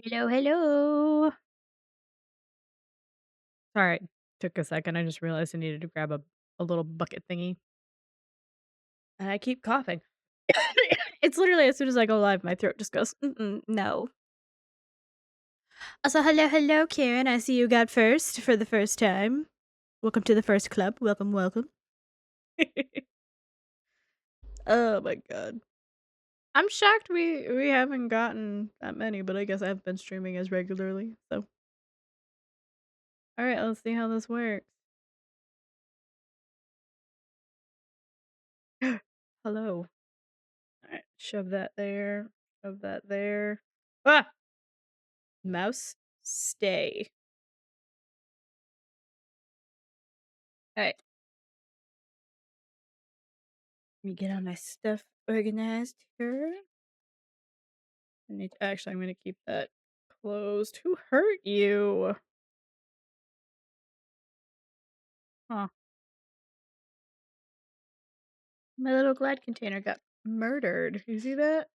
Hello, hello. Sorry, took a second. I just realized I needed to grab a little bucket thingy. And I keep coughing. It's literally as soon as I go live, my throat just goes, no. Also, hello, hello, Karen. I see you got first for the first time. Welcome to the first club. Welcome, welcome. Oh my god. I'm shocked we haven't gotten that many, but I guess I've been streaming as regularly, so. Alright, let's see how this works. Hello. Alright, shove that there. Shove that there. Ah! Mouse, stay. Alright. Let me get all my stuff organized here. Actually, I'm gonna keep that closed. Who hurt you? Huh. My little Glad container got murdered. You see that?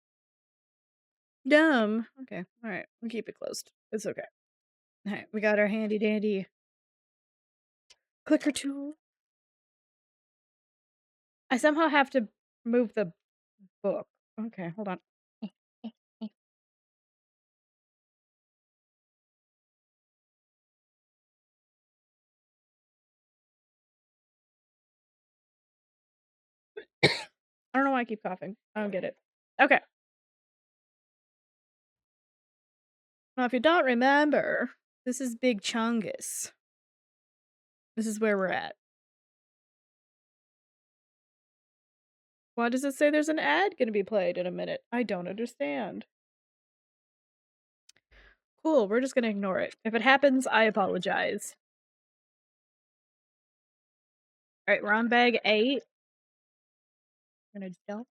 Dumb. Okay, alright. We'll keep it closed. It's okay. Alright, we got our handy dandy clicker tool. I somehow have to move the book. Okay, hold on. I don't know why I keep coughing. I don't get it. Okay. Now, if you don't remember, this is Big Chungus. This is where we're at. Why does it say there's an ad gonna be played in a minute? I don't understand. Cool, we're just gonna ignore it. If it happens, I apologize. Alright, we're on bag 8. I'm gonna dump.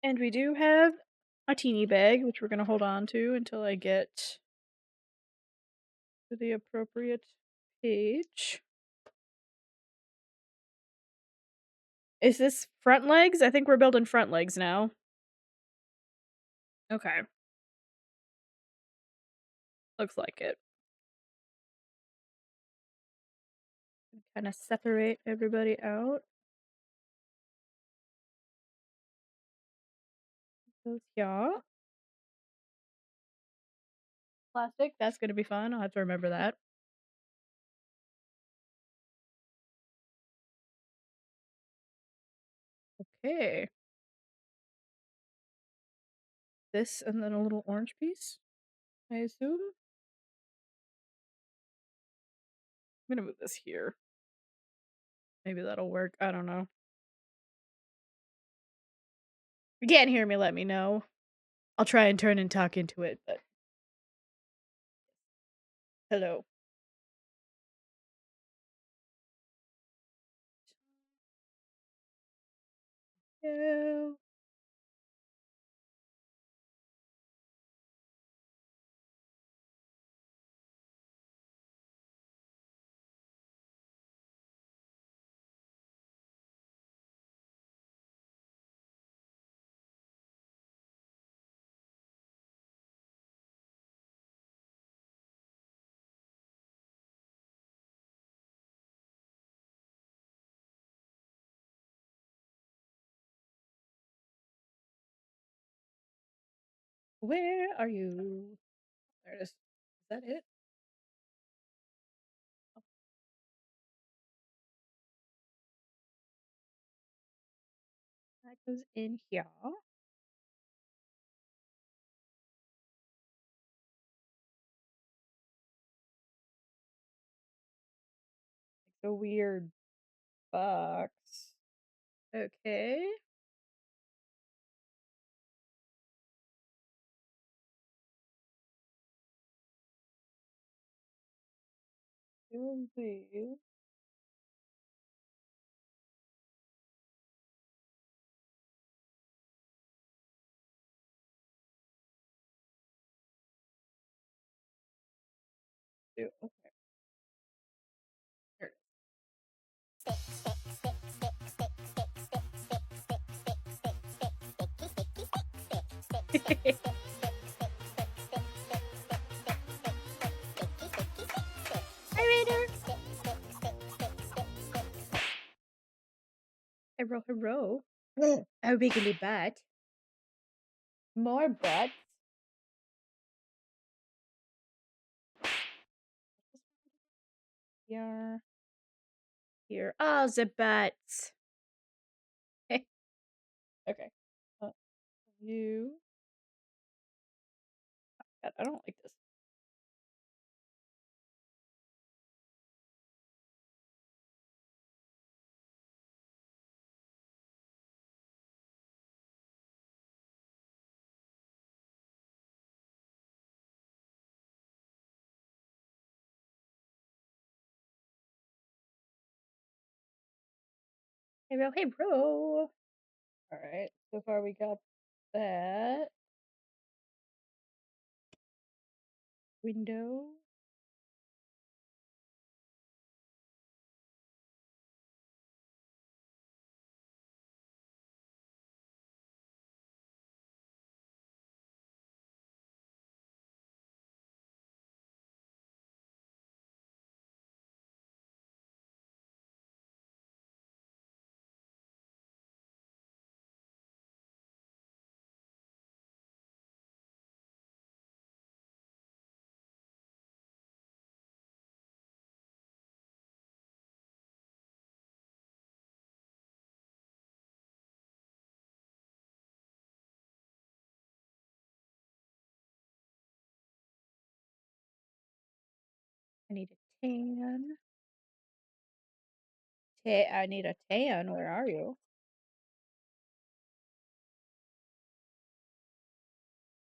And we do have a teeny bag, which we're gonna hold on to until I get to the appropriate page. Is this front legs? I think we're building front legs now. Okay. Looks like it. Kind of separate everybody out. Goes here. Plastic, that's gonna be fun. I'll have to remember that. Okay. This and then a little orange piece, I assume? I'm gonna move this here. Maybe that'll work. I don't know. If you can't hear me, let me know. I'll try and turn and talk into it, but hello. Hello. Where are you? There it is. Is that it? That goes in here. It's a weird box. Okay. Two of these. Two. Okay. Here Hi, Raider. Hello, hello. A wiggly butt. More butts. Here. Here. Oh, the butts. Okay. Uh, you. God, I don't like this. Hey, bro. All right. So far, we got that window. I need a tan. I need a tan. Where are you?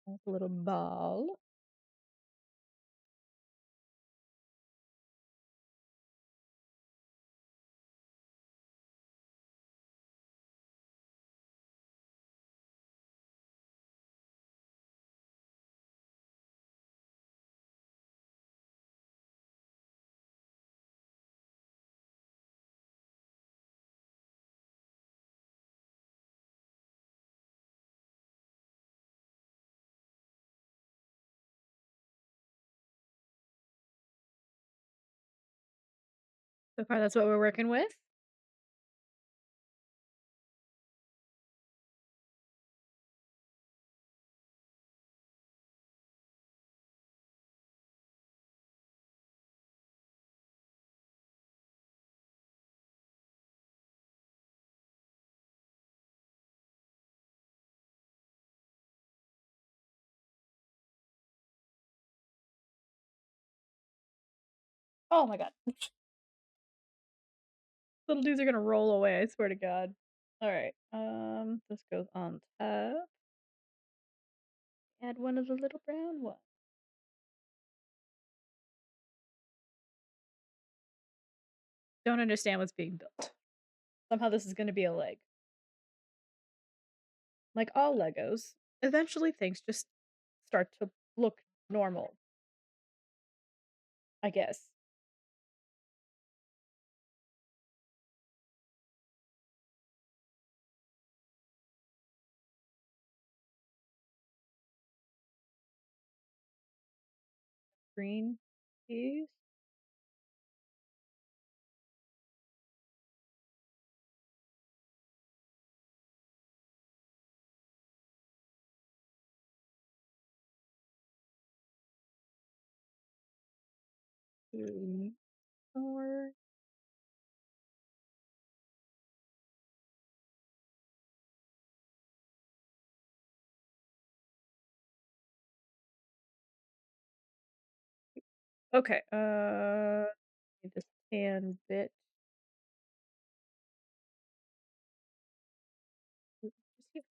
That's a little ball. So far, that's what we're working with. Oh my god. Little dudes are gonna roll away, I swear to God. Alright, this goes on top. Add one of the little brown ones. Don't understand what's being built. Somehow this is gonna be a leg. Like all Legos, eventually things just start to look normal, I guess. Green piece. Two more. Okay, need this tan bit.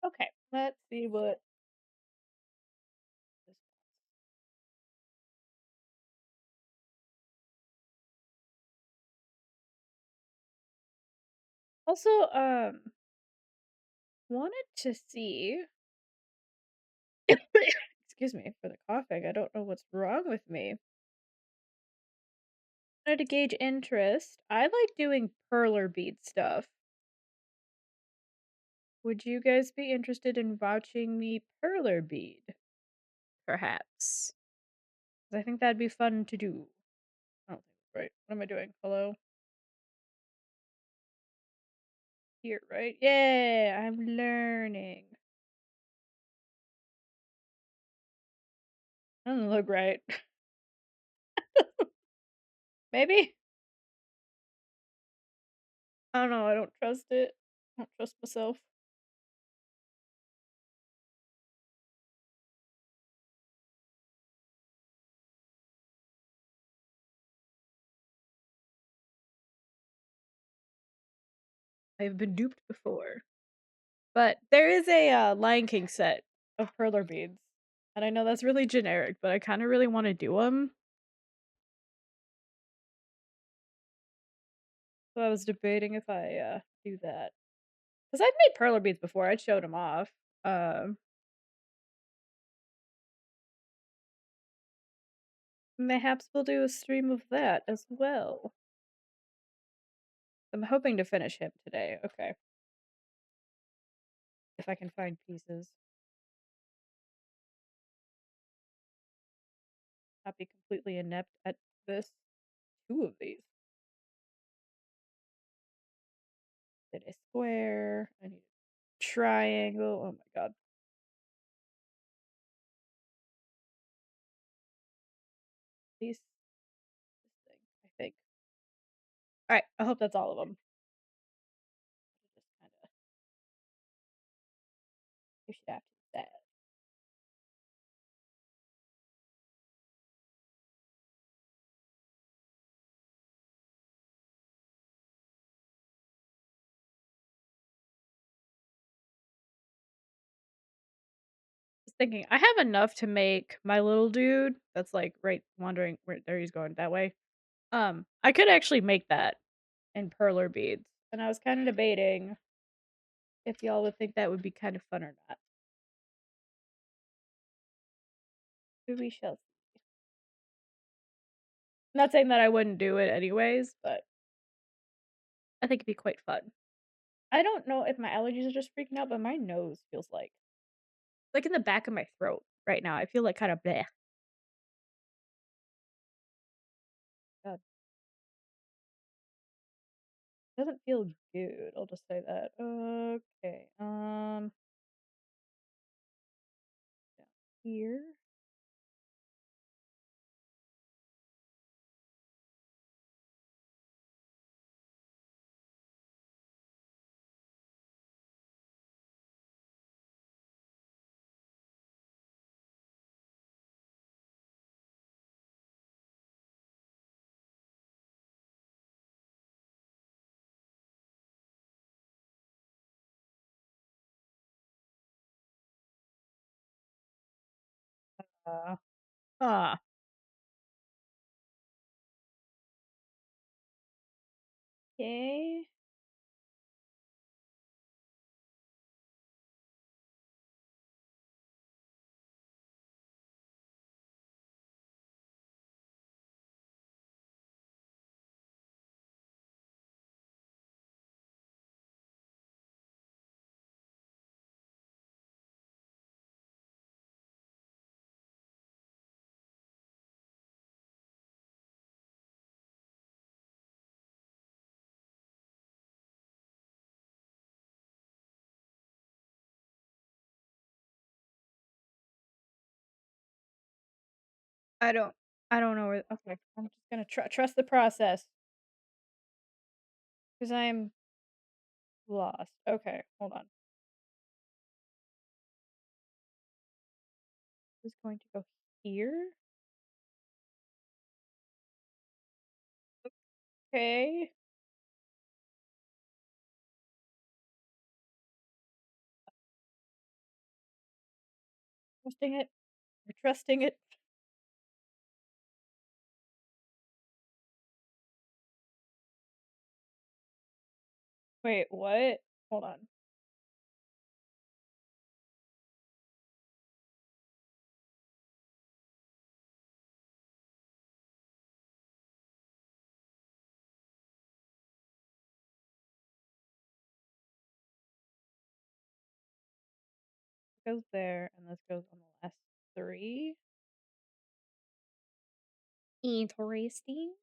Okay, let's see what this. Also, wanted to see. Excuse me for the coughing. I don't know what's wrong with me. Wanted to gauge interest. I like doing perler bead stuff. Would you guys be interested in watching me perler bead? Perhaps. 'Cause I think that'd be fun to do. I don't think right. What am I doing? Hello? Here, right? Yeah, I'm learning. Doesn't look right. Maybe? I don't know, I don't trust it. I don't trust myself. I've been duped before. But there is a, Lion King set of perler beads, and I know that's really generic, but I kinda really wanna do them. So I was debating if I, do that. 'Cause I've made perler beads before, I showed them off. Um, Mayhaps we'll do a stream of that as well. I'm hoping to finish him today, okay. If I can find pieces. Not be completely inept at this. 2 of these. Did a square, I need a triangle, oh my god. These this thing, I think. Alright, I hope that's all of them. Just kinda push it after that. Just thinking, I have enough to make my little dude that's, like, right wandering where there he's going that way. I could actually make that in perler beads, and I was kinda debating if y'all would think that would be kind of fun or not. We shall see. Not saying that I wouldn't do it anyways, but I think it'd be quite fun. I don't know if my allergies are just freaking out, but my nose feels like in the back of my throat right now. I feel like kind of bleh. God, doesn't feel good. I'll just say that. Okay. Down here. Uh, ah. Okay. I don't. I don't know where. Okay, I'm just gonna trust the process because I am lost. Okay, hold on. Who's going to go here? Okay. Trusting it. We're trusting it. Wait, what? Hold on. goes there, and this goes on the last 3. Interesting.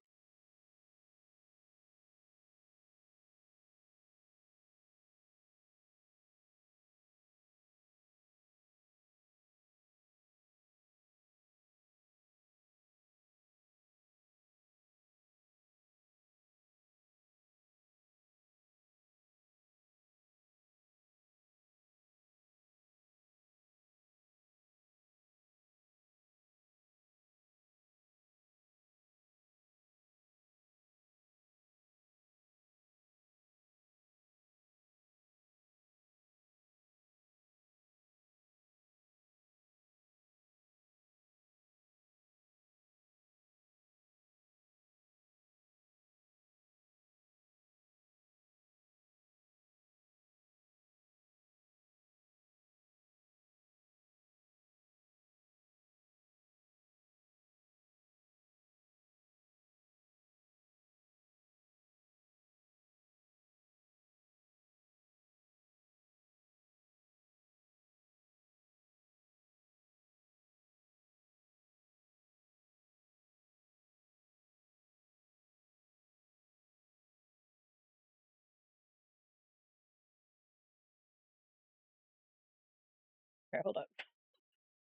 Okay, hold up.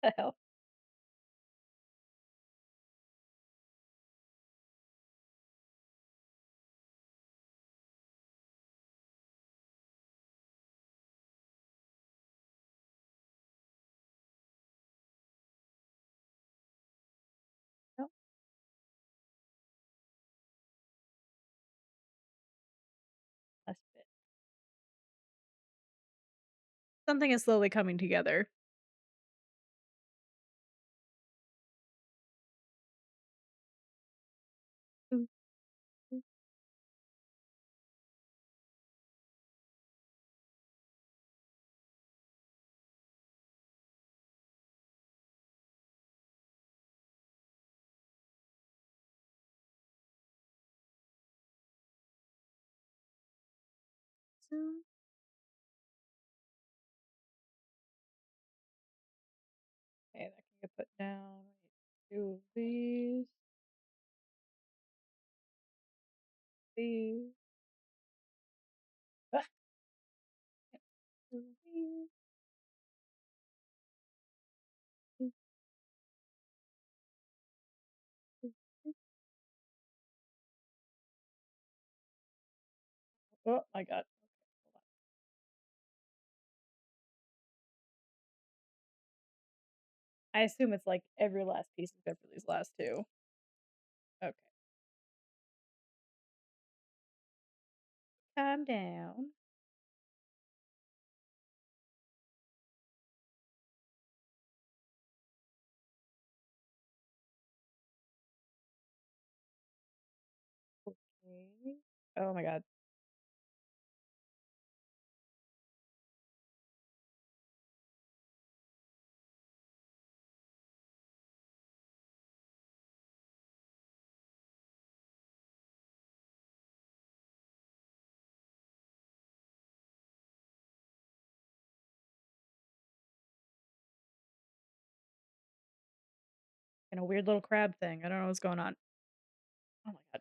The hell? No, last bit. Something is slowly coming together. Mm, mm, soon. Okay, that can get put down. I need 2 of these. Ah, 2 of these, these. Oh my god. Okay, hold on. I assume it's like every last piece except for these last 2. Okay. Calm down. Okay. Oh my god. And a weird little crab thing. I don't know what's going on. Oh my god.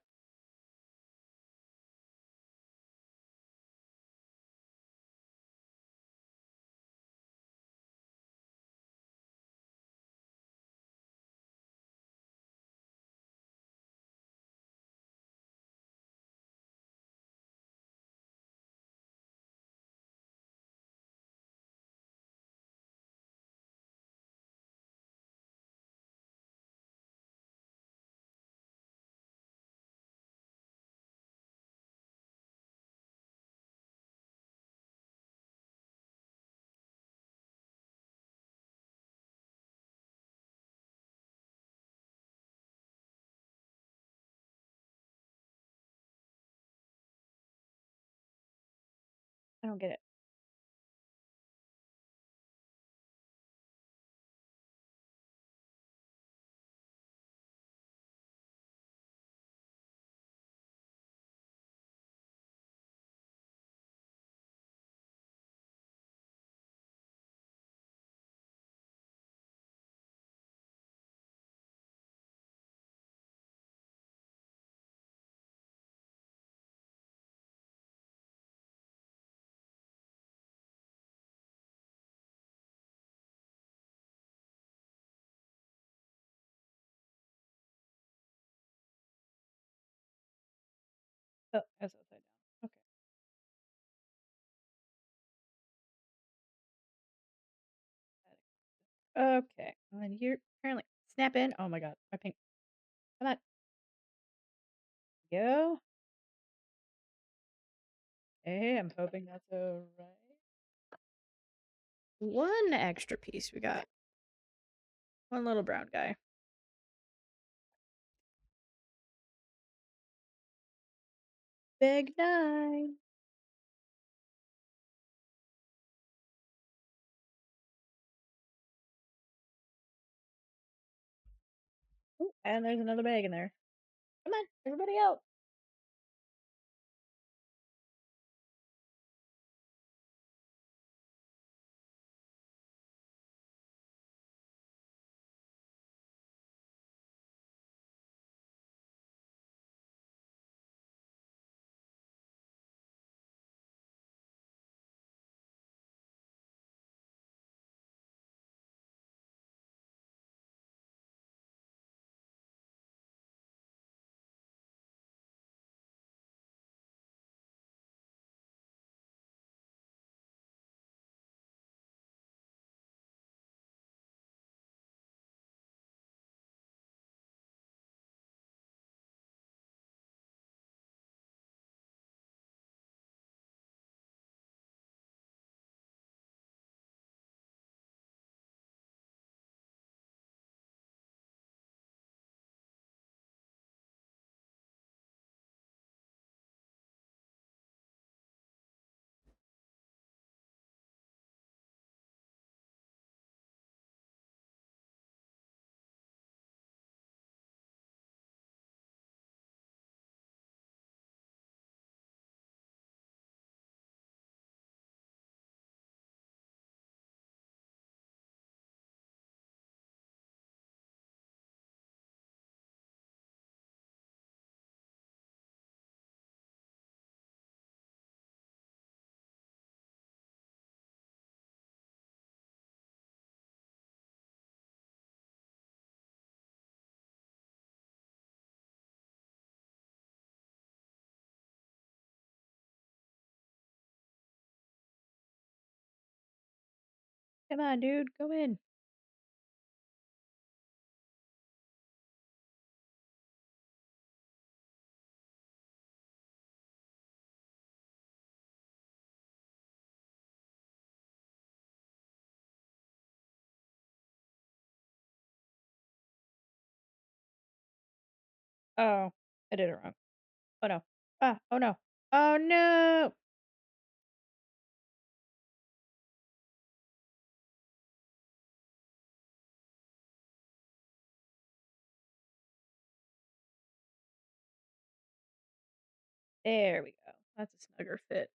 I don't get it. Oh, that's upside down. Okay. Okay. And then here, apparently, snap in. Oh my god, my pink. Come on, go. Hey, I'm hoping that's alright. One extra piece we got. One little brown guy. Big nine. Ooh, and there's another bag in there. Come on, everybody out. Come on, dude, go in. Oh, I did it wrong. Oh no. Ah, oh no. Oh no! There we go. That's a snugger fit.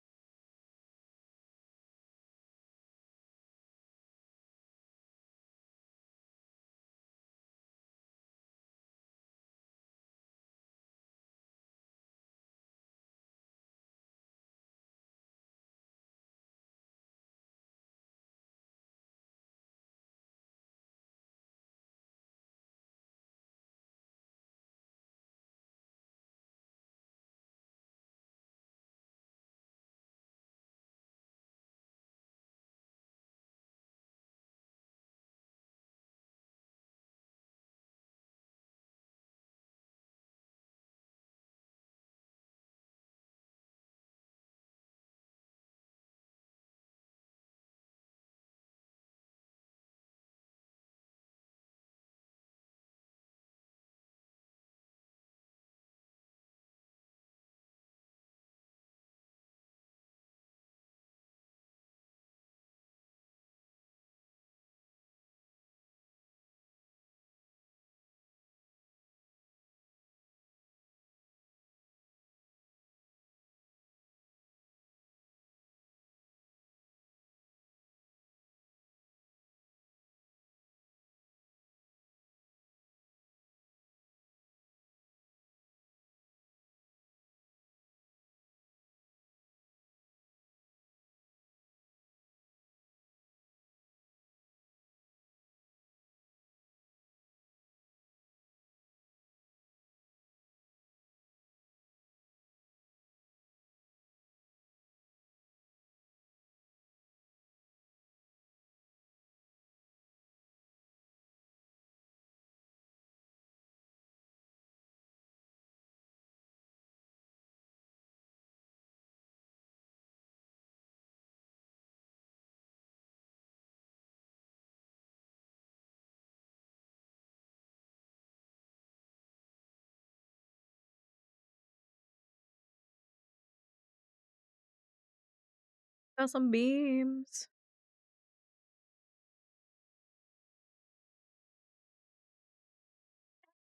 Got some beams.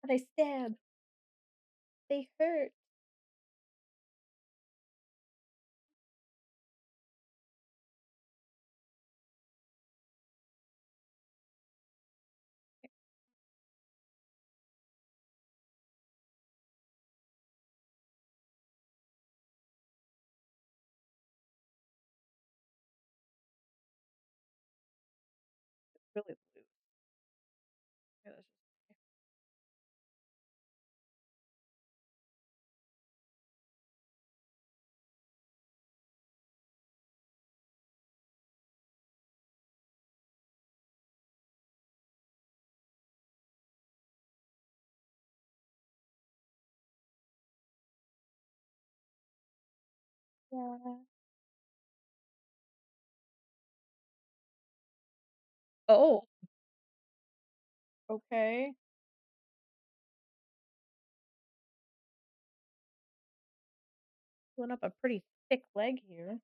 They stab. They hurt. Really blue. Yeah, that's just Yeah. Oh, okay. Pulling up a pretty thick leg here.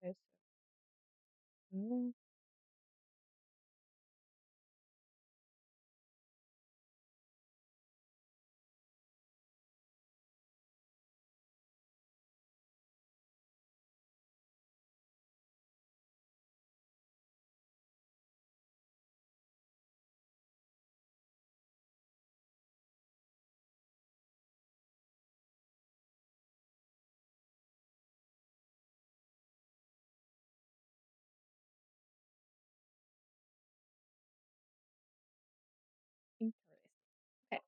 Okay, mm, interesting. Okay,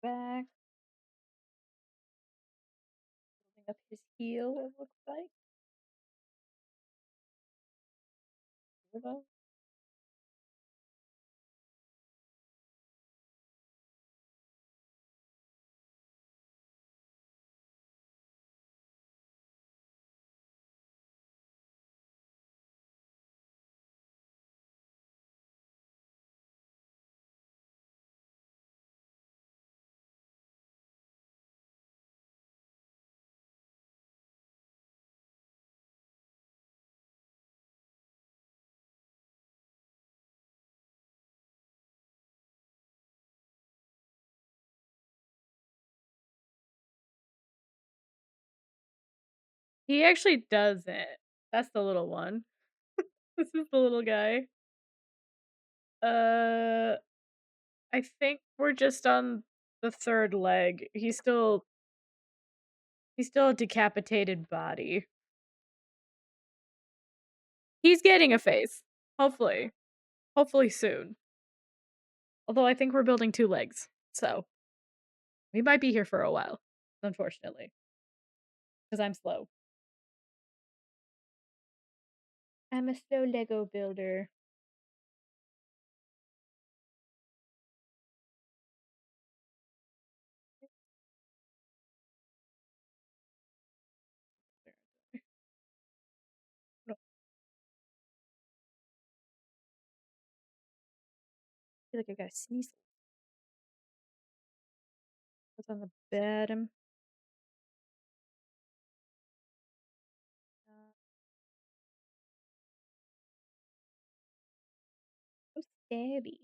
back, building up his heel, it looks like. Here we go. He actually doesn't. That's the little one. This is the little guy. Uh, I think we're just on the 3rd leg. He's still a decapitated body. He's getting a face. Hopefully. Hopefully soon. Although I think we're building 2 legs, so we might be here for a while, unfortunately, because 'cause I'm slow. I'm a slow Lego builder. No, I feel like I gotta sneeze. What's on the bottom? Uh, So stabby.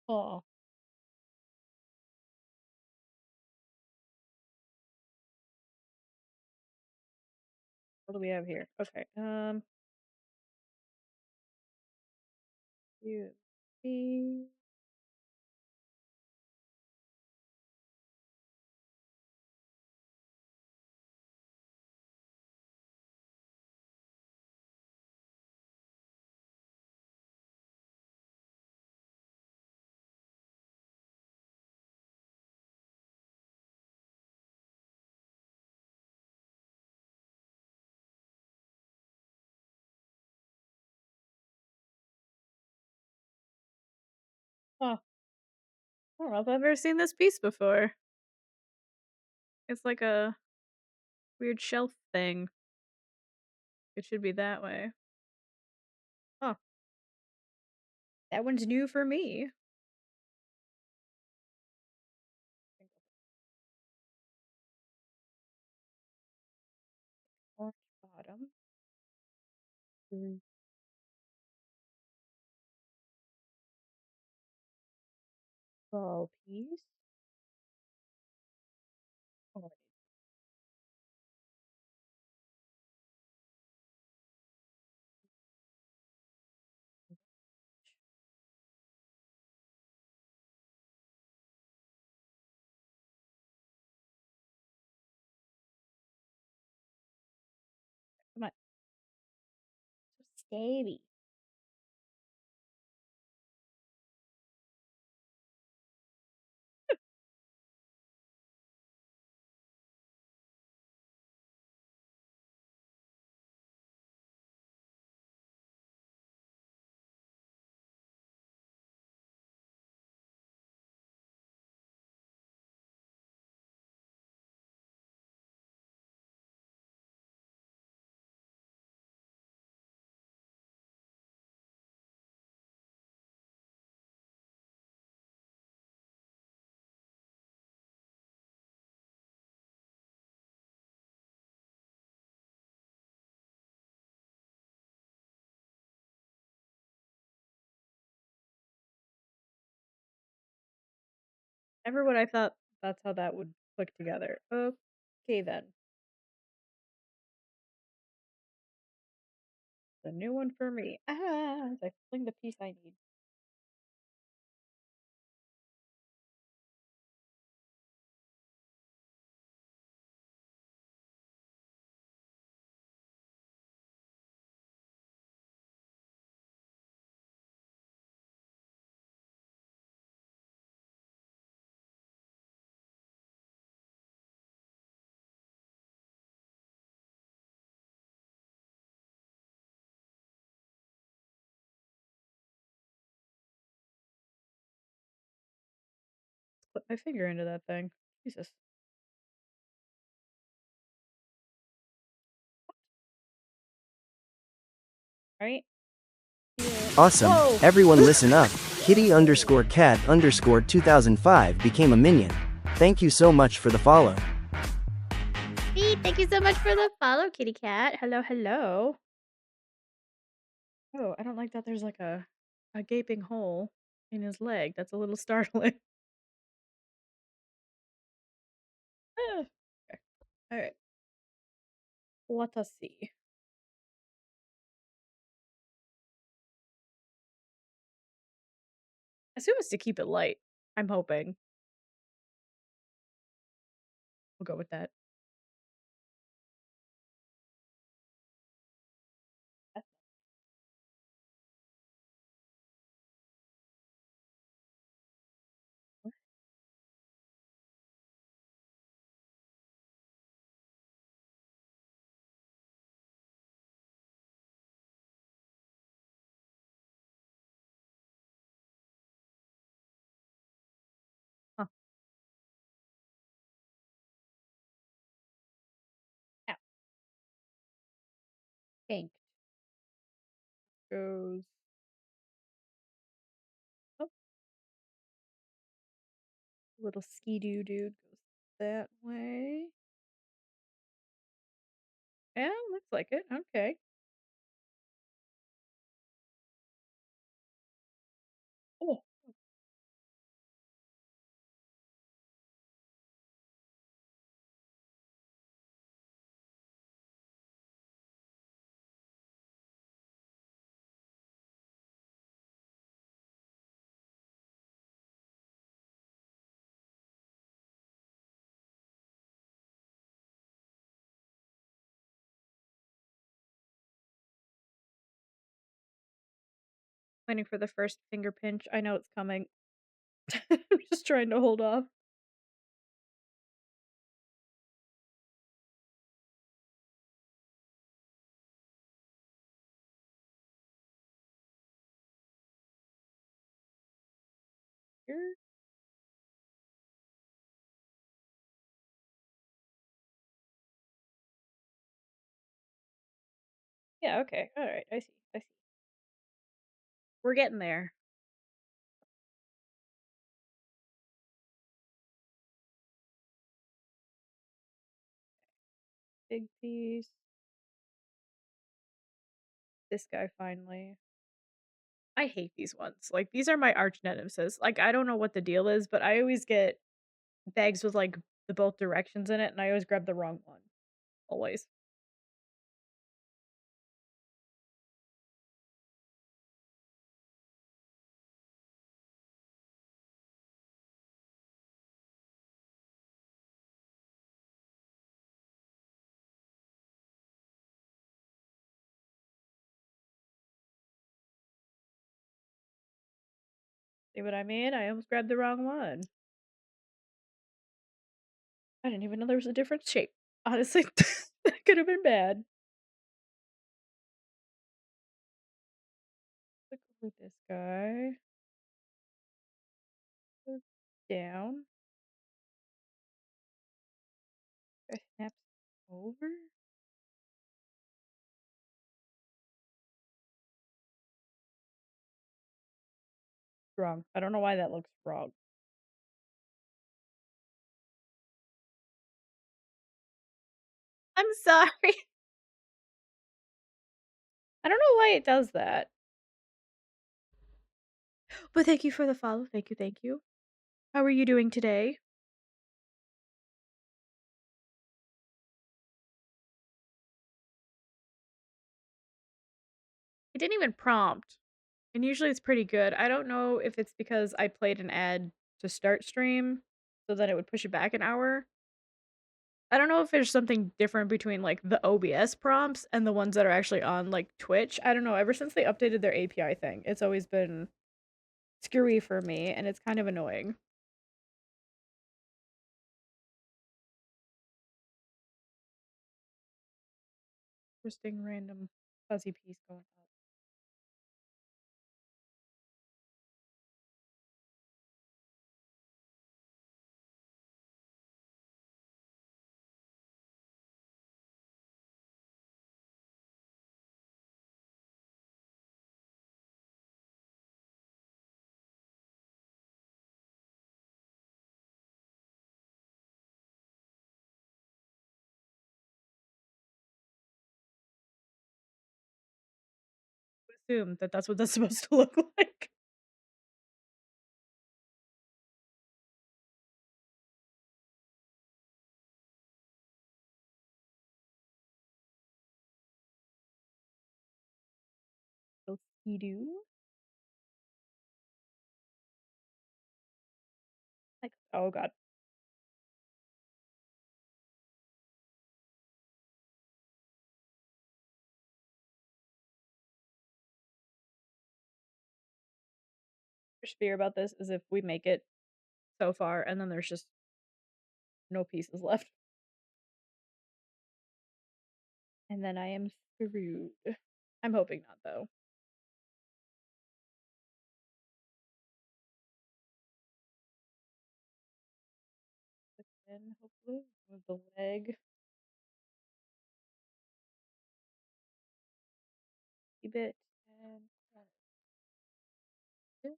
oh, what do we have here? Okay, you see. I don't know if I've ever seen this piece before. It's like a weird shelf thing. It should be that way. Huh. That one's new for me. Orange bottom. Green ball piece. Orange. Come on. So scary. Never would I thought that's how that would click together. Okay then. The new one for me. Ah, as I fling the piece I need. Put my finger into that thing. Jesus. Right? Yeah. Awesome. Whoa! Everyone listen up. Kitty underscore cat underscore 2005 became a minion. Thank you so much for the follow. Sweet, thank you so much for the follow, kitty cat. Hello, hello. Oh, I don't like that there's like a gaping hole in his leg. That's a little startling. Ah, okay. Alright. Let us see. I assume it's to keep it light. I'm hoping. We'll go with that. Huh. Ow. Pink goes. Oh, little ski-doo dude goes that way. Yeah, looks like it. Okay. Oh, waiting for the first finger pinch. I know it's coming. I'm just trying to hold off. Here. Yeah, okay. Alright, I see, I see. We're getting there. Big piece. This guy finally. I hate these ones. Like, these are my arch nemesis. Like, I don't know what the deal is, but I always get bags with, like, the both directions in it, and I always grab the wrong one. Always. See what I mean? I almost grabbed the wrong one. I didn't even know there was a different shape. Honestly, that could have been bad. Look over this guy. Look down. Guy snaps over. Wrong. I don't know why that looks wrong. I'm sorry. I don't know why it does that. But thank you for the follow. Thank you, thank you. How are you doing today? It didn't even prompt. And usually it's pretty good. I don't know if it's because I played an ad to start stream, so that it would push it back an hour. I don't know if there's something different between, like, the OBS prompts and the ones that are actually on, like, Twitch. I don't know, ever since they updated their API thing, it's always been screwy for me, and it's kind of annoying. Interesting random fuzzy piece going up. Assume that that's what that's supposed to look like. So Ski-Doo? Like, oh god. There's fear about this is if we make it so far and then there's just no pieces left. And then I am screwed. I'm hoping not, though. Click in, hopefully. Move the leg. Keep it. And yeah.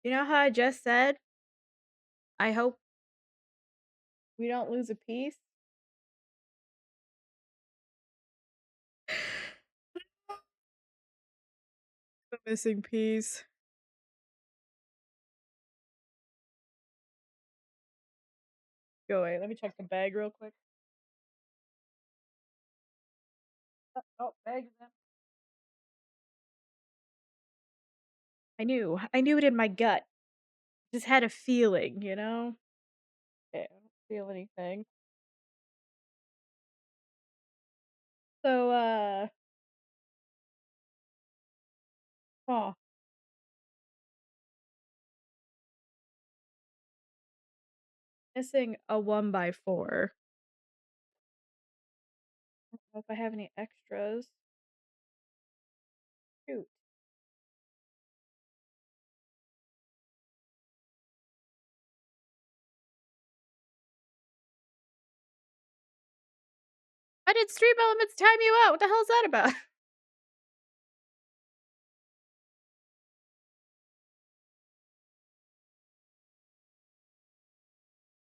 You know how I just said, I hope we don't lose a piece? A missing piece. Go away. Let me check the bag real quick. Oh, bag is empty. I knew. I knew it in my gut. Just had a feeling, you know? Okay, I don't feel anything. So, huh, missing a 1 by 4. I don't know if I have any extras. Shoot. Why did Stream Elements time you out? What the hell is that about?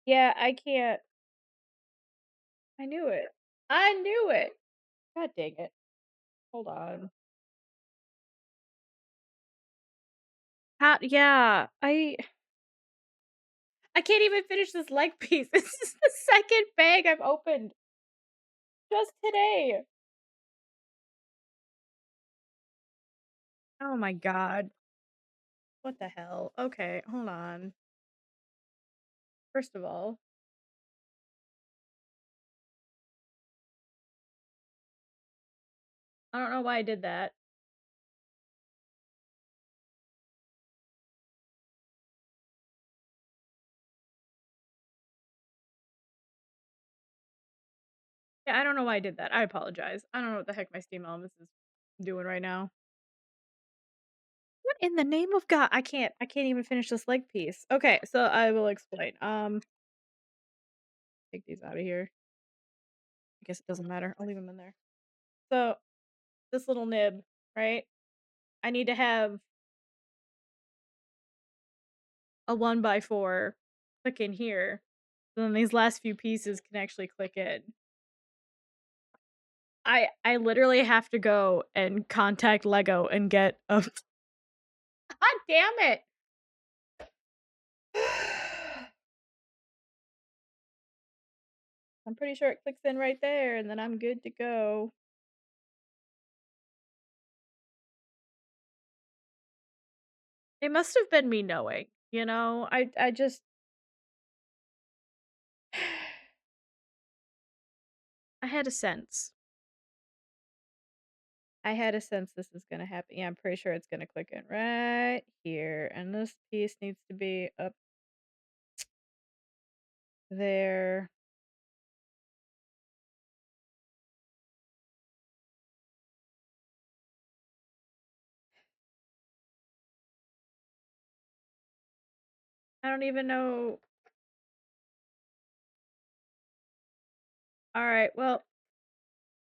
Yeah, I can't. I knew it. I knew it. God dang it. Hold on. How yeah, I can't even finish this leg piece. This is the second bag I've opened just today. Oh my god. What the hell? Okay, hold on. First of all, I don't know why I did that. Yeah, I don't know why I did that. I apologize. I don't know what the heck my Steam Elements is doing right now. What in the name of God? I can't even finish this leg piece. Okay, so I will explain. Take these out of here. I guess it doesn't matter. I'll leave them in there. So, this little nib, right? I need to have a 1 by 4 click in here. So then these last few pieces can actually click in. I literally have to go and contact Lego and get a God damn it. I'm pretty sure it clicks in right there and then I'm good to go. It must have been me knowing, you know? I just I had a sense. I had a sense this is gonna happen. Yeah, I'm pretty sure it's gonna click in right here, and this piece needs to be up there. I don't even know. Alright, well,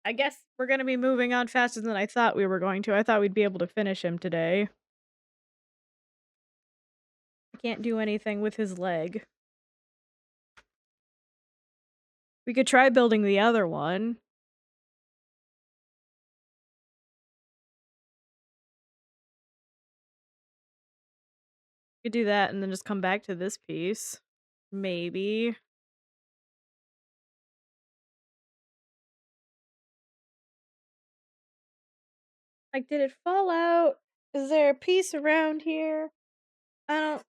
I guess we're gonna be moving on faster than I thought we were going to. I thought we'd be able to finish him today. I can't do anything with his leg. We could try building the other one. We could do that and then just come back to this piece. Maybe. Like, did it fall out? Is there a piece around here? I don't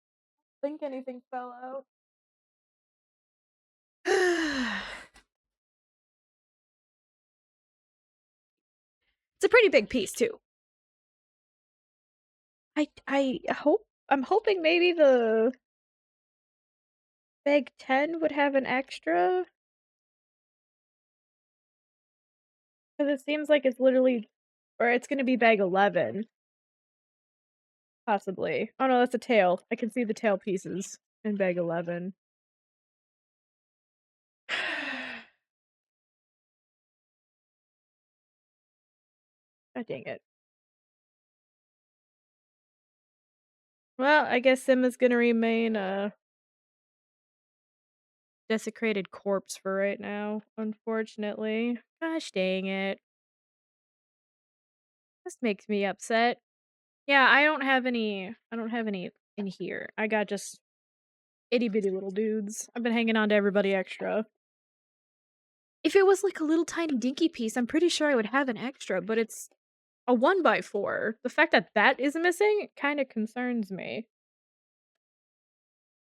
think anything fell out. It's a pretty big piece too. I'm hoping maybe the bag 10 would have an extra. Because it seems like it's literally or it's gonna be bag 11, possibly. Oh no, that's a tail. I can see the tail pieces in bag 11. God dang it. Well, I guess Simba's gonna remain a desecrated corpse for right now, unfortunately. Gosh dang it. This makes me upset. Yeah, I don't have any in here. I got just itty bitty little dudes. I've been hanging on to everybody extra. If it was like a little tiny dinky piece, I'm pretty sure I would have an extra, but it's a 1 by 4. The fact that that is missing kinda concerns me.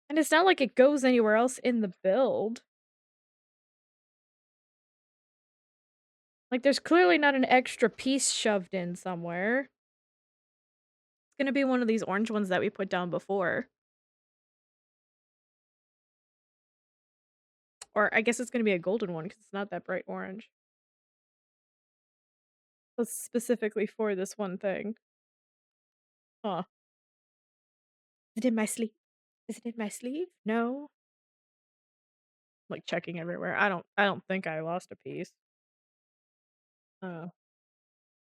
And it's not like it goes anywhere else in the build. Like, there's clearly not an extra piece shoved in somewhere. It's gonna be one of these orange ones that we put down before. Or I guess it's gonna be a golden one because it's not that bright orange. That's specifically for this one thing. Huh. Is it in my sleeve? Is it in my sleeve? No. Like, checking everywhere. I don't think I lost a piece. Let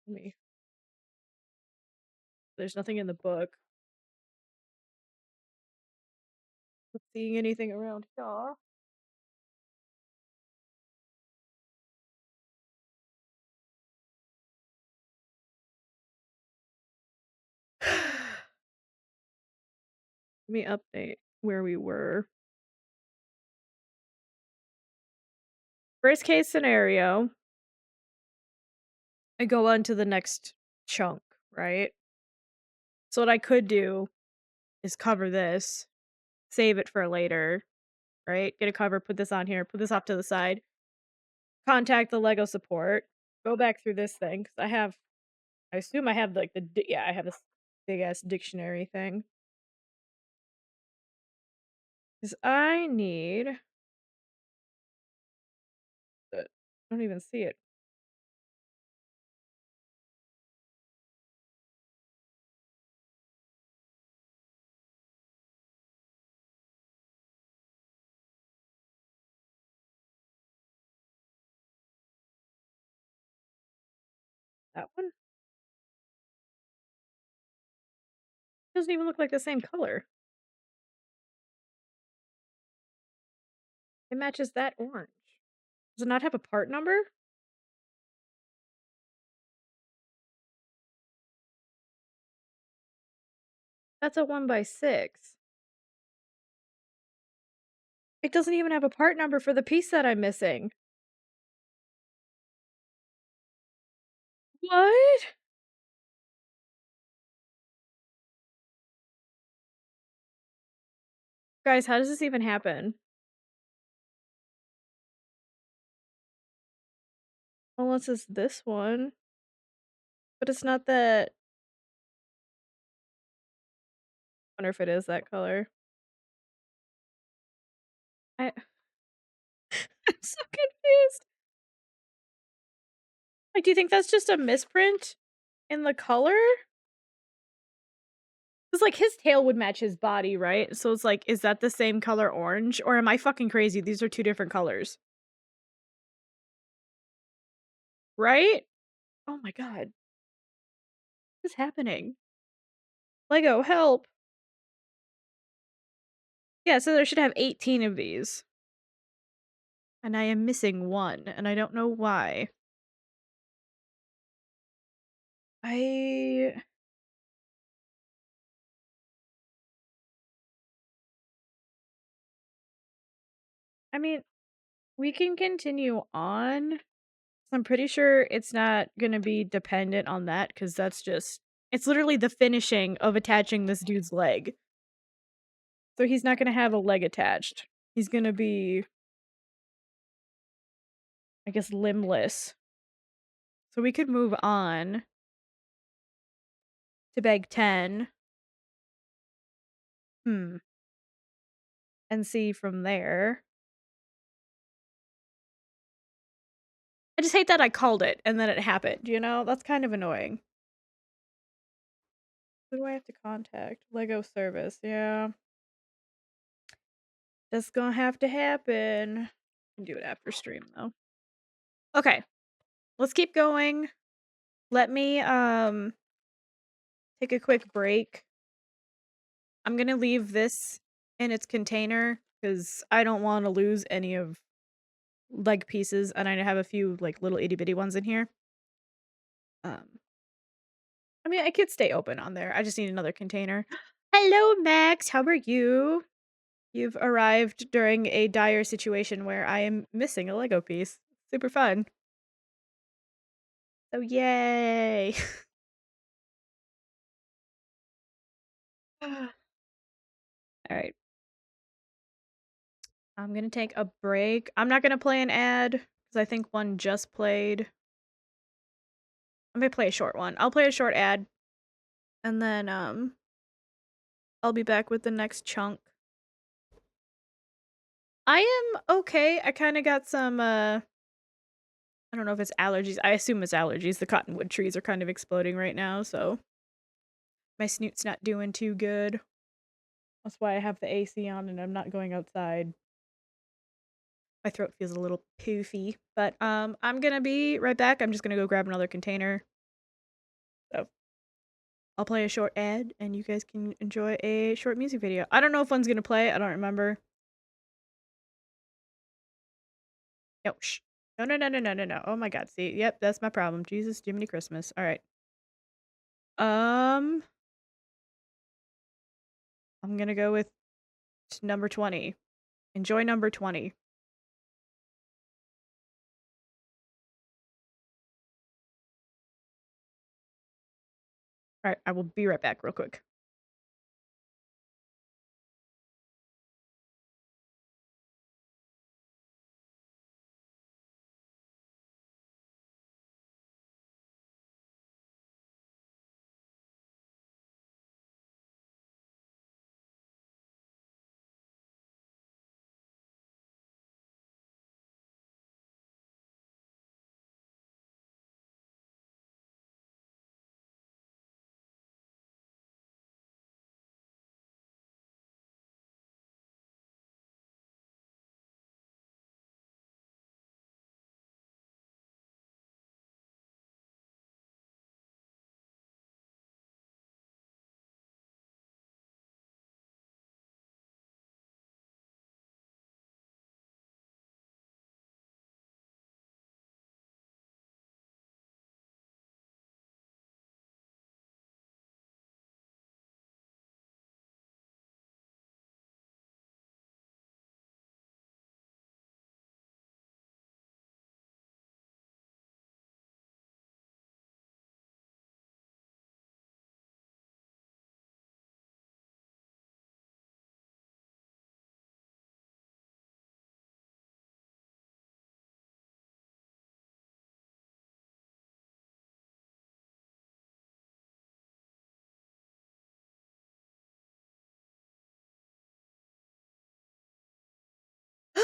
me there's nothing in the book. Not seeing anything around here. Let me update where we were. Worst case scenario, I go on to the next chunk, right? So what I could do is cover this, save it for later, right? Get a cover, put this on here, put this off to the side, contact the Lego support, go back through this thing because I assume I have like yeah, I have this big ass dictionary thing. Because I need I don't even see it. That one doesn't even look like the same color. It matches that orange. Does it not have a part number? That's a 1x6. It doesn't even have a part number for the piece that I'm missing. What? Guys, how does this even happen? Unless it's this one. But it's not that. I wonder if it is that color. I'm so confused. Like, do you think that's just a misprint in the color? Because, like, his tail would match his body, right? So it's like, is that the same color orange? Or am I fucking crazy? These are two different colors. Right? Oh my god. What is happening? Lego, help. Yeah, so there should have 18 of these. And I am missing one, and I don't know why. I I mean, we can continue on. I'm pretty sure it's not gonna be dependent on that because that's just it's literally the finishing of attaching this dude's leg. So he's not gonna have a leg attached. He's gonna be, I guess, limbless. So we could move on to bag 10. Hmm. And see from there. I just hate that I called it and then it happened, you know? That's kind of annoying. Who do I have to contact? Lego service, yeah. That's gonna have to happen. Can do it after stream though. Okay, let's keep going. Let me take a quick break. I'm gonna leave this in its container because I don't want to lose any of leg pieces, and I have a few like little itty bitty ones in here. I mean, I could stay open on there. I just need another container. Hello, Max. How are you? You've arrived during a dire situation where I am missing a Lego piece. Super fun. So yay. All right. I'm gonna take a break. I'm not gonna play an ad because I think one just played. I'm gonna play a short one. I'll play a short ad, and then, I'll be back with the next chunk. I am okay. I kinda got some, I don't know if it's allergies. I assume it's allergies. The cottonwood trees are kind of exploding right now, so my snoot's not doing too good. That's why I have the AC on and I'm not going outside. My throat feels a little poofy, but I'm gonna be right back. I'm just gonna go grab another container. So I'll play a short ad and you guys can enjoy a short music video. I don't know if one's gonna play. I don't remember. No, shh. No, no, no, no, no, no, no. Oh my god. See, yep, that's my problem. Jesus, Jiminy Christmas. All right. Um, I'm gonna go with number 20. Enjoy number 20. All right, I will be right back real quick.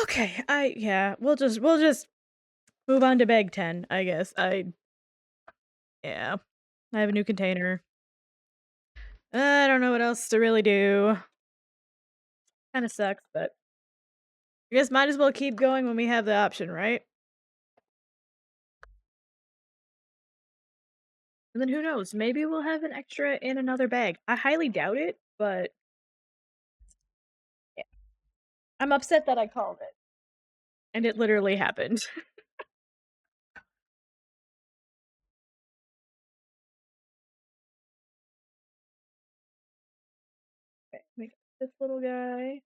Okay, yeah, we'll just move on to bag 10, I guess. Yeah. I have a new container. I don't know what else to really do. Kinda sucks, but I guess might as well keep going when we have the option, right? And then who knows? Maybe we'll have an extra in another bag. I highly doubt it, but yeah. I'm upset that I called it, and it literally happened. Okay, make this little guy.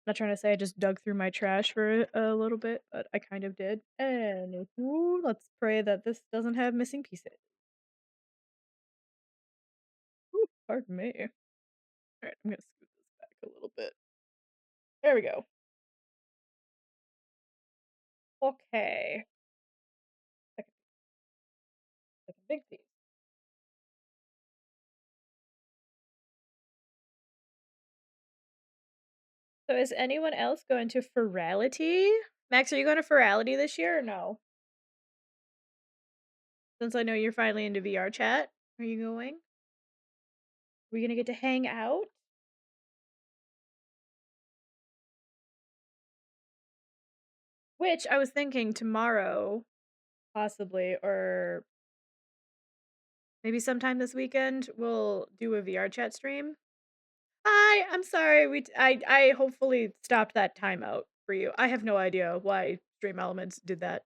Not trying to say I just dug through my trash for a little bit, but I kind of did. And ooh, let's pray that this doesn't have missing pieces. Ooh, pardon me. Alright, I'm gonna scoot this back a little bit. There we go. Okay. Second, second big piece. So is anyone else going to Ferality? Max, are you going to Ferality this year or no? Since I know you're finally into VR chat, are you going? Are we gonna get to hang out? Which I was thinking tomorrow, possibly, or maybe sometime this weekend, we'll do a VR chat stream. Hi, I'm sorry. I hopefully stopped that timeout for you. I have no idea why Stream Elements did that.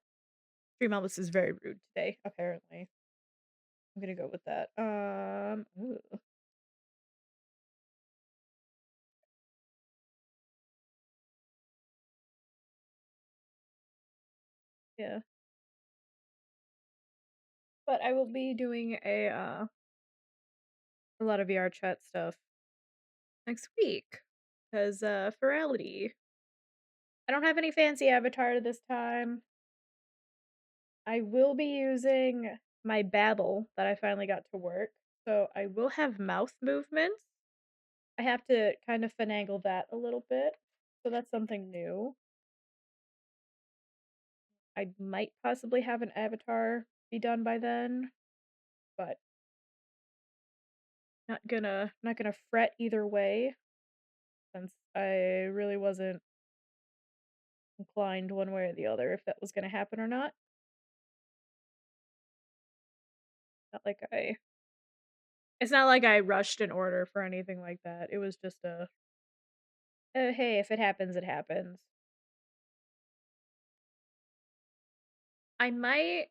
Stream Elements is very rude today, apparently. I'm gonna go with that. Ooh, yeah. But I will be doing a lot of VR chat stuff next week. Because, virality. I don't have any fancy avatar this time. I will be using my babble that I finally got to work, so I will have mouth movements. I have to kind of finagle that a little bit, so that's something new. I might possibly have an avatar be done by then, but not gonna fret either way, since I really wasn't inclined one way or the other if that was gonna happen or not. Not like I It's not like I rushed an order for anything like that. It was just hey, if it happens, it happens. I might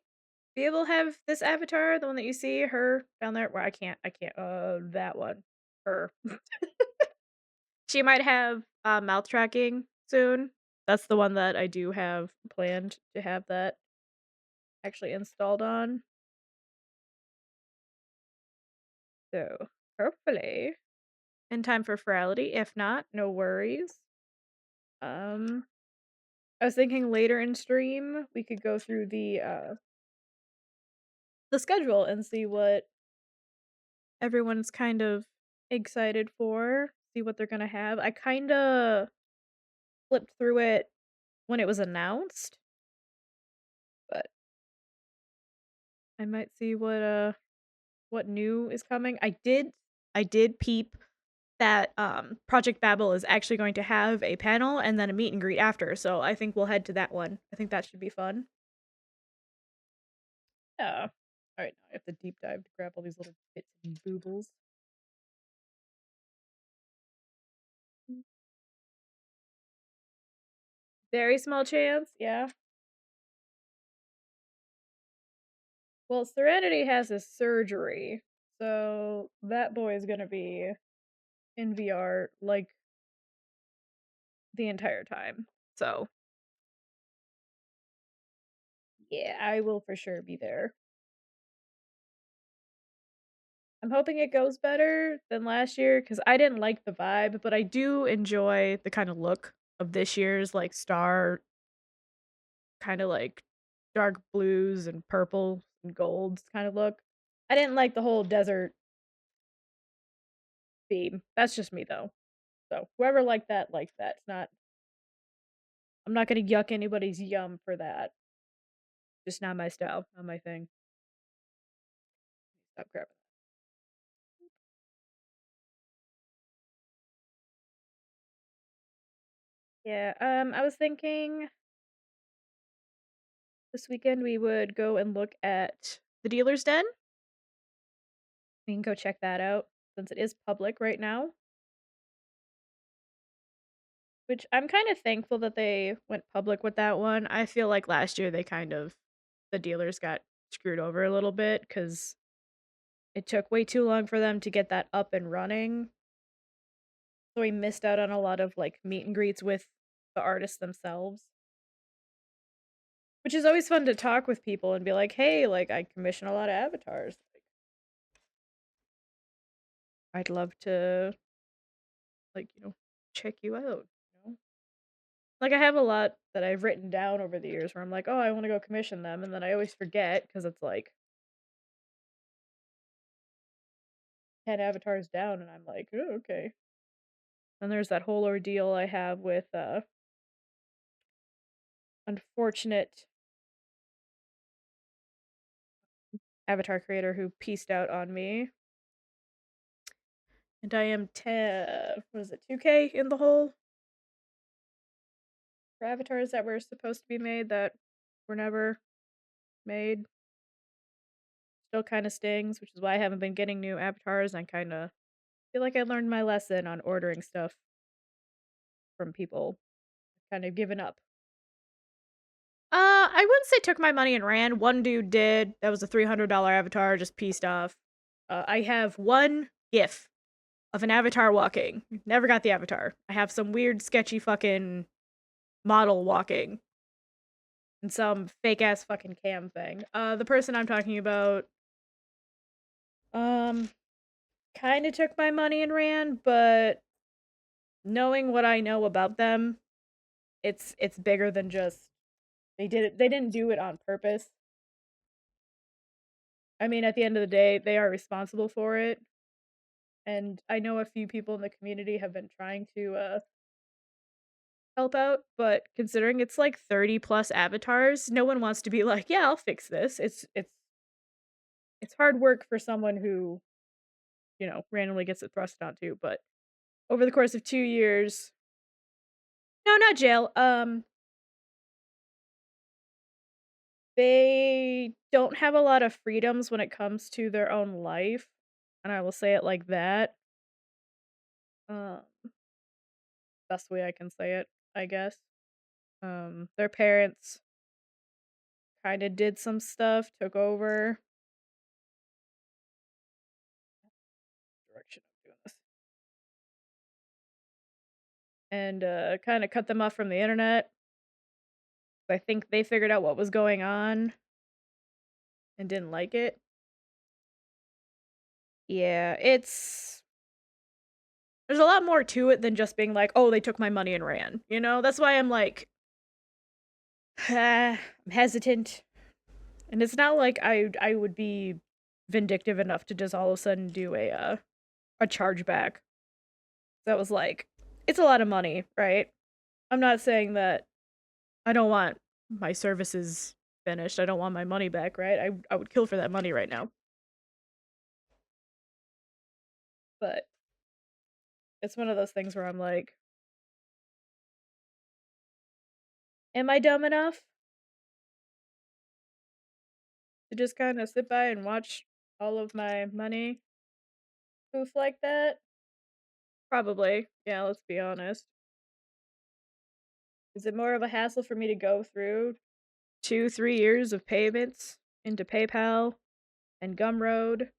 be able to have this avatar, the one that you see, her down there. Where I can't. That one, her. She might have mouth tracking soon. That's the one that I do have planned to have that actually installed on. So hopefully in time for Ferality. If not, no worries. Um, I was thinking later in stream we could go through the schedule and see what everyone's kind of excited for, see what they're gonna have. I kinda flipped through it when it was announced, but I might see what new is coming. I did peep that Project Babel is actually going to have a panel and then a meet and greet after, so I think we'll head to that one. I think that should be fun. Yeah. Alright, now I have to deep dive to grab all these little bits and boobles. Very small chance, yeah. Well, Serenity has a surgery, so that boy is gonna be in VR like the entire time. So yeah, I will for sure be there. I'm hoping it goes better than last year because I didn't like the vibe, but I do enjoy the kind of look of this year's like star, kind of like dark blues and purple and golds kind of look. I didn't like the whole desert theme. That's just me though. So whoever liked that liked that. It's not. I'm not gonna yuck anybody's yum for that. Just not my style, not my thing. Stop grabbing. Yeah. I was thinking this weekend we would go and look at the Dealer's Den. We can go check that out since it is public right now. Which I'm kind of thankful that they went public with that one. I feel like last year the dealers got screwed over a little bit because it took way too long for them to get that up and running. So we missed out on a lot of like meet and greets with the artists themselves. Which is always fun to talk with people and be like, hey, like I commission a lot of avatars. Like, I'd love to like, check you out. Like I have a lot that I've written down over the years where I'm like, oh, I want to go commission them, and then I always forget because it's like 10 avatars down, and I'm like, oh, okay. And there's that whole ordeal I have with unfortunate avatar creator who pieced out on me. And I am what is it, 2K in the hole for avatars that were supposed to be made that were never made. Still kind of stings, which is why I haven't been getting new avatars. I kind of feel like I learned my lesson on ordering stuff from people. Kind of given up. I wouldn't say took my money and ran. One dude did. That was a $300 avatar, just pieced off. I have one GIF of an avatar walking. Never got the avatar. I have some weird, sketchy fucking model walking. And some fake ass fucking cam thing. The person I'm talking about, kind of took my money and ran, but knowing what I know about them, it's bigger than just they didn't do it on purpose. I mean, at the end of the day, they are responsible for it, and I know a few people in the community have been trying to help out, but considering it's like 30 plus avatars, no one wants to be like, "Yeah, I'll fix this." It's hard work for someone who, randomly gets it thrust onto, but over the course of 2 years. No, not jail. They don't have a lot of freedoms when it comes to their own life, and I will say it like that. Um, Best way I can say it, I guess. Their parents kinda did some stuff, took over. Direction I'm doing this. And, kinda cut them off from the internet. I think they figured out what was going on and didn't like it. Yeah, there's a lot more to it than just being like, "Oh, they took my money and ran," you know? That's why I'm like, I'm hesitant. And it's not like I would be vindictive enough to just all of a sudden do a chargeback. That was like, it's a lot of money, right? I'm not saying that I don't want my services finished. I don't want my money back, right? I would kill for that money right now. But it's one of those things where I'm like, am I dumb enough to just kind of sit by and watch all of my money poof like that? Probably. Yeah, let's be honest. Is it more of a hassle for me to go through 2, 3 years of payments into PayPal and Gumroad?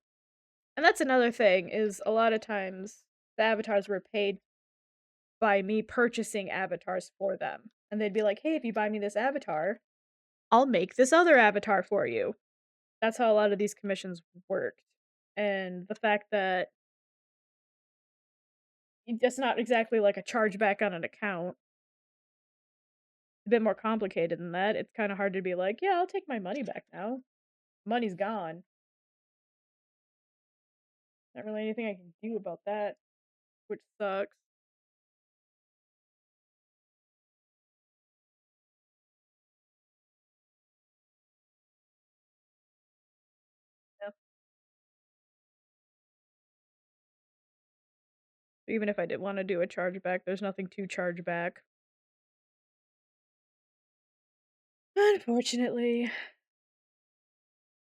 And that's another thing is a lot of times the avatars were paid by me purchasing avatars for them. And they'd be like, "Hey, if you buy me this avatar, I'll make this other avatar for you." That's how a lot of these commissions worked. And the fact that it's not exactly like a chargeback on an account, a bit more complicated than that. It's kind of hard to be like, "Yeah, I'll take my money back now. Money's gone." Not really anything I can do about that, which sucks. Yeah. Even if I did want to do a chargeback, there's nothing to charge back. Unfortunately,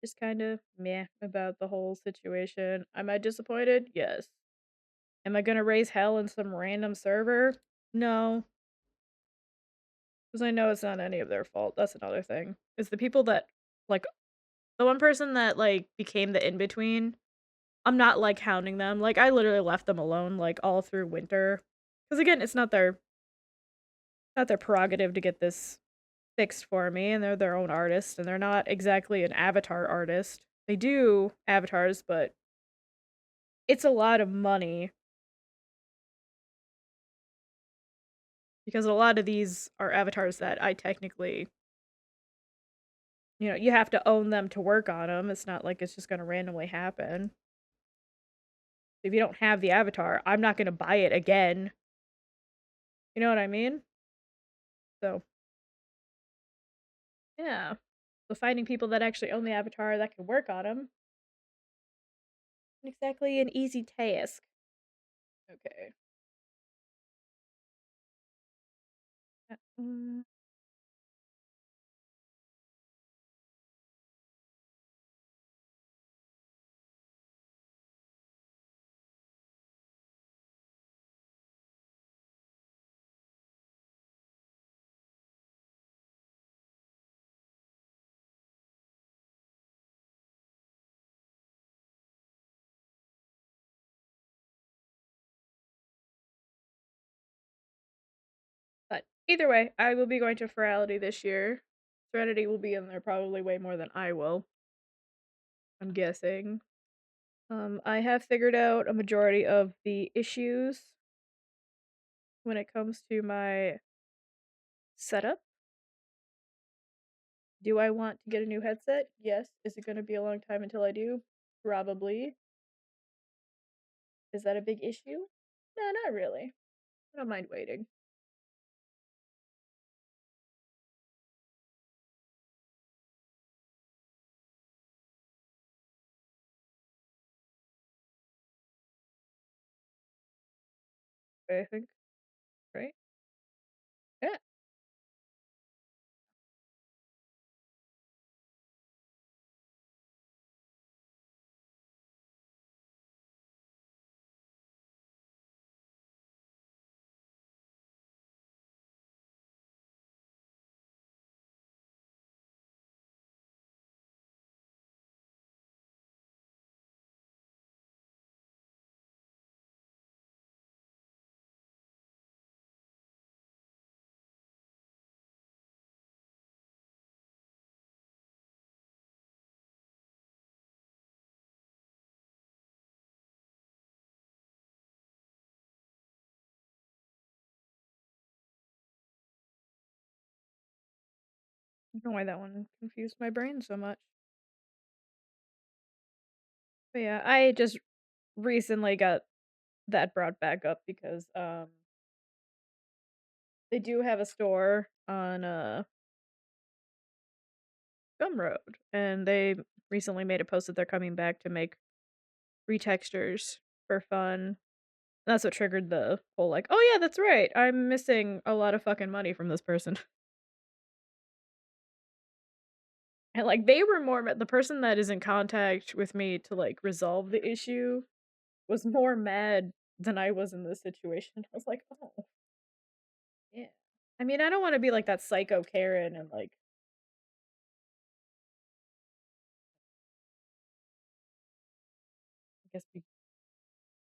just kind of meh about the whole situation. Am I disappointed? Yes. Am I gonna raise hell in some random server? No, because I know it's not any of their fault. That's another thing. It's the people that, like, the one person that, like, became the in-between, I'm not, like, hounding them. Like, I literally left them alone, like, all through winter. Because again, it's not their prerogative to get this fixed for me, and they're their own artist, and they're not exactly an avatar artist. They do avatars, but it's a lot of money because a lot of these are avatars that I technically, you have to own them to work on them. It's not like it's just gonna randomly happen. If you don't have the avatar, I'm not gonna buy it again. You know what I mean? So, yeah. So finding people that actually own the avatar that can work on them, exactly an easy task. Okay. Mm. But either way, I will be going to Ferality this year. Serenity will be in there probably way more than I will, I'm guessing. I have figured out a majority of the issues when it comes to my setup. Do I want to get a new headset? Yes. Is it gonna be a long time until I do? Probably. Is that a big issue? No, not really. I don't mind waiting. I think, right? Yeah. I don't know why that one confused my brain so much. But yeah, I just recently got that brought back up because they do have a store on Gumroad, and they recently made a post that they're coming back to make retextures for fun. That's what triggered the whole like, oh yeah, that's right. I'm missing a lot of fucking money from this person. And like they were more the person that is in contact with me to like resolve the issue was more mad than I was in this situation. I was like, oh yeah. I mean, I don't want to be like that psycho Karen and like I guess be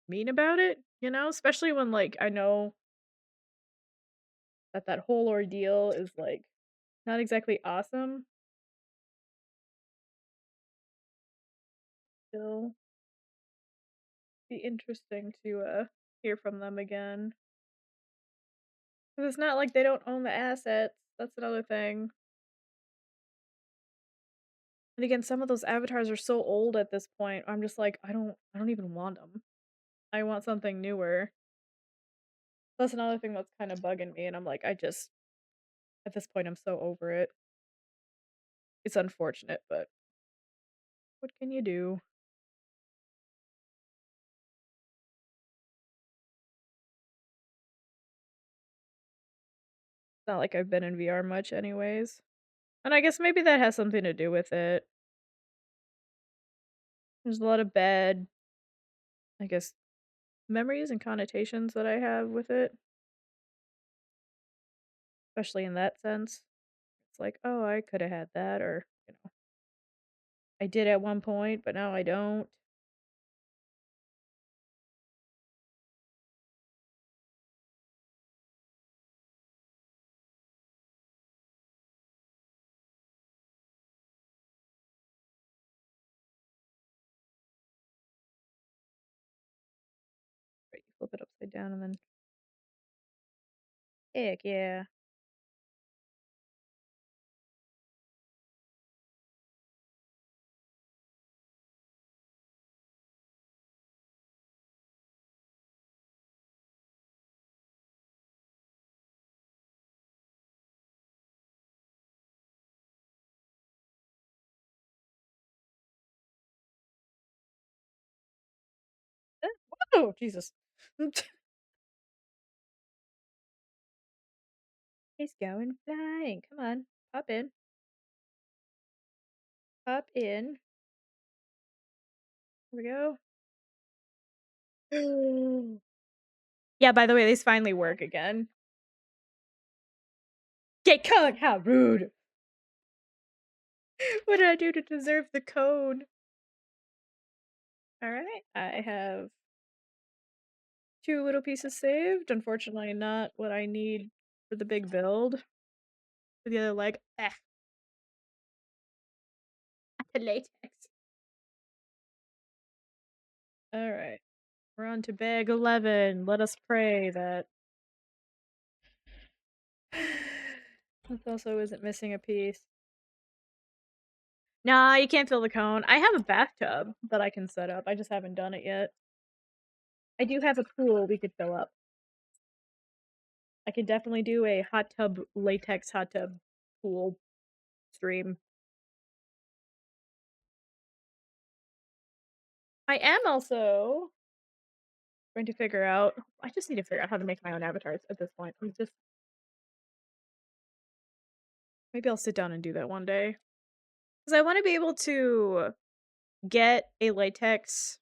mean about it, you know? Especially when like I know that that whole ordeal is like not exactly awesome. Still be interesting to hear from them again. 'Cause it's not like they don't own the assets. That's another thing. And again, some of those avatars are so old at this point. I'm just like, I don't even want them. I want something newer. That's another thing that's kind of bugging me, and I'm like, I just at this point I'm so over it. It's unfortunate, but what can you do? It's not like I've been in VR much anyways. And I guess maybe that has something to do with it. There's a lot of bad, I guess, memories and connotations that I have with it, especially in that sense. It's like, oh, I could have had that, or, I did at one point, but now I don't. Right, you flip it upside down and then, heck yeah. Oh, Jesus. He's going flying. Come on, pop in. Pop in. Here we go. Yeah, by the way, these finally work again. Get code! How rude! What did I do to deserve the code? Alright, I have 2 little pieces saved. Unfortunately, not what I need for the big build. For the other leg, the latex. Alright, we're on to bag 11. Let us pray that This also isn't missing a piece. Nah, you can't fill the cone. I have a bathtub that I can set up. I just haven't done it yet. I do have a pool we could fill up. I could definitely do a hot tub, latex hot tub pool stream. I am also going to figure out. I just need to figure out how to make my own avatars at this point. Maybe I'll sit down and do that one day. Because I want to be able to get a latex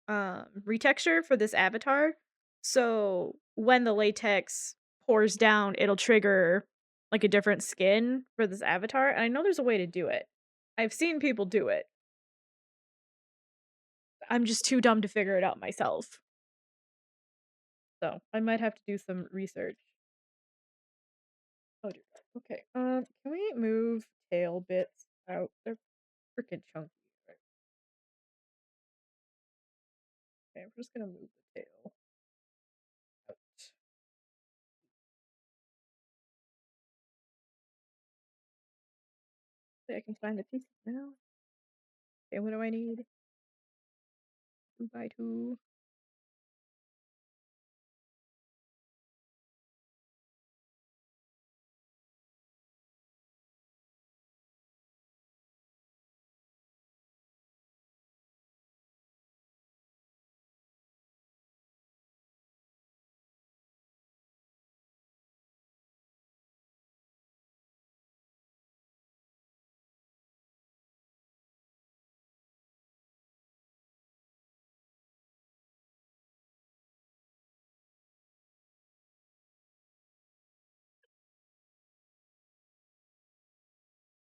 retexture for this avatar. So when the latex pours down, it'll trigger like a different skin for this avatar. And I know there's a way to do it. I've seen people do it. I'm just too dumb to figure it out myself. So I might have to do some research. Oh dear. Okay. Can we move tail bits out? They're freaking chunky. Right? Okay, I'm just gonna move the tail out. Okay, I can find the pieces now. Okay, what do I need? 2x2.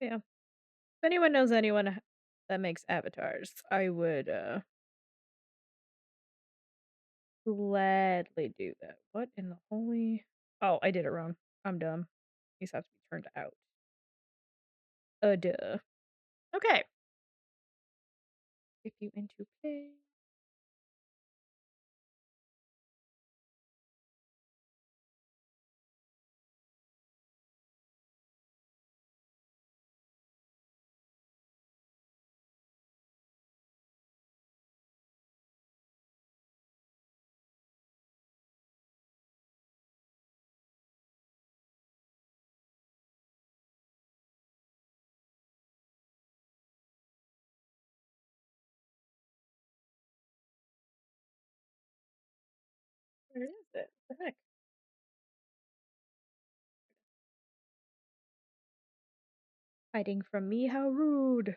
Yeah. If anyone knows anyone that makes avatars, I would gladly do that. What in the holy? Oh, I did it wrong. I'm dumb. These have to be turned out. Duh. Okay. Get you into play. Where is it? What the heck? Hiding from me? How rude.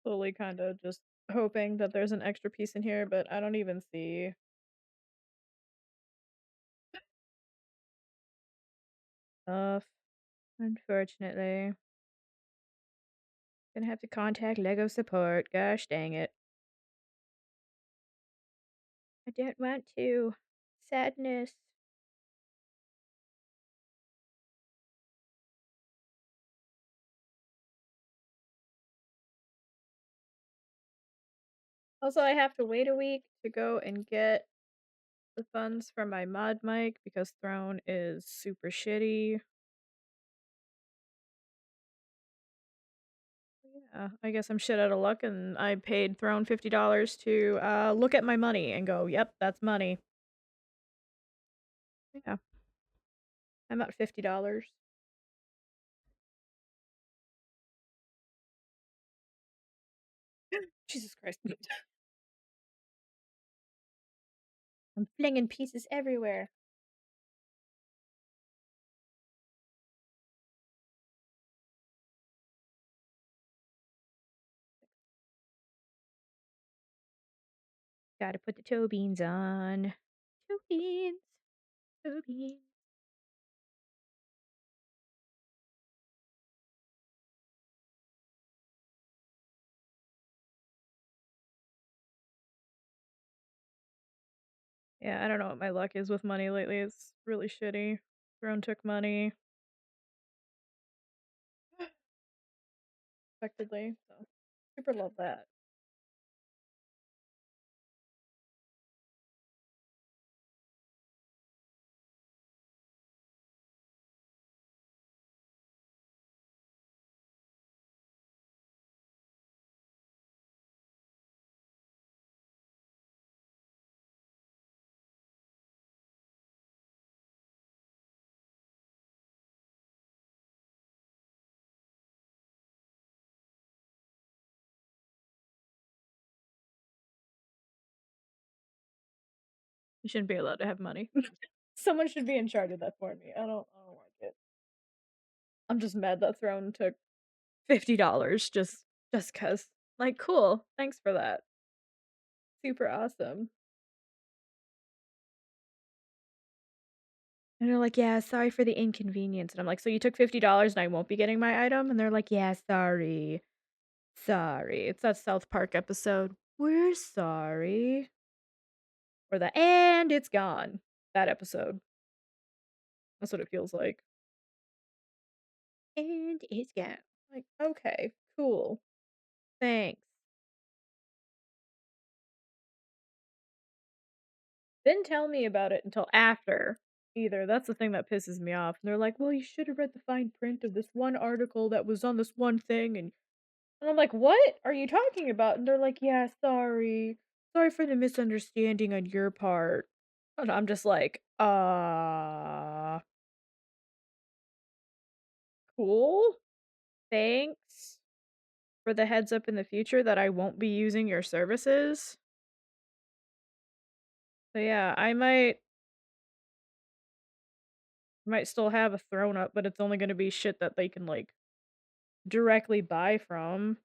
Slowly kind of just hoping that there's an extra piece in here, but I don't even see. Stuff. Unfortunately. Gonna have to contact Lego support. Gosh dang it. I don't want to. Sadness. Also, I have to wait a week to go and get the funds for my mod mic because Throne is super shitty. I guess I'm shit out of luck, and I paid Throne $50 to, look at my money and go, "Yep, that's money." Yeah, I'm at $50. Jesus Christ. I'm flinging pieces everywhere. Gotta put the toe beans on. Toe beans, toe beans. Yeah, I don't know what my luck is with money lately, it's really shitty. Throne took money unexpectedly, so super love that. You shouldn't be allowed to have money. Someone should be in charge of that for me. I don't like it. I'm just mad that Throne took $50 just 'cause. Like, cool, thanks for that. Super awesome. And they're like, "Yeah, sorry for the inconvenience." And I'm like, "So you took $50 and I won't be getting my item?" And they're like, "Yeah, sorry. Sorry." It's that South Park episode. "We're sorry." Or the "and it's gone." That episode. That's what it feels like. And it's gone. Like, "Okay, cool. Thanks." Didn't tell me about it until after either. That's the thing that pisses me off. And they're like, "Well, you should have read the fine print of this one article that was on this one thing." And I'm like, "What are you talking about?" And they're like, "Yeah, sorry. Sorry for the misunderstanding on your part." And I'm just like, cool. Thanks for the heads up in the future that I won't be using your services." So yeah, I might still have a Throne up, but it's only gonna be shit that they can, like, directly buy from.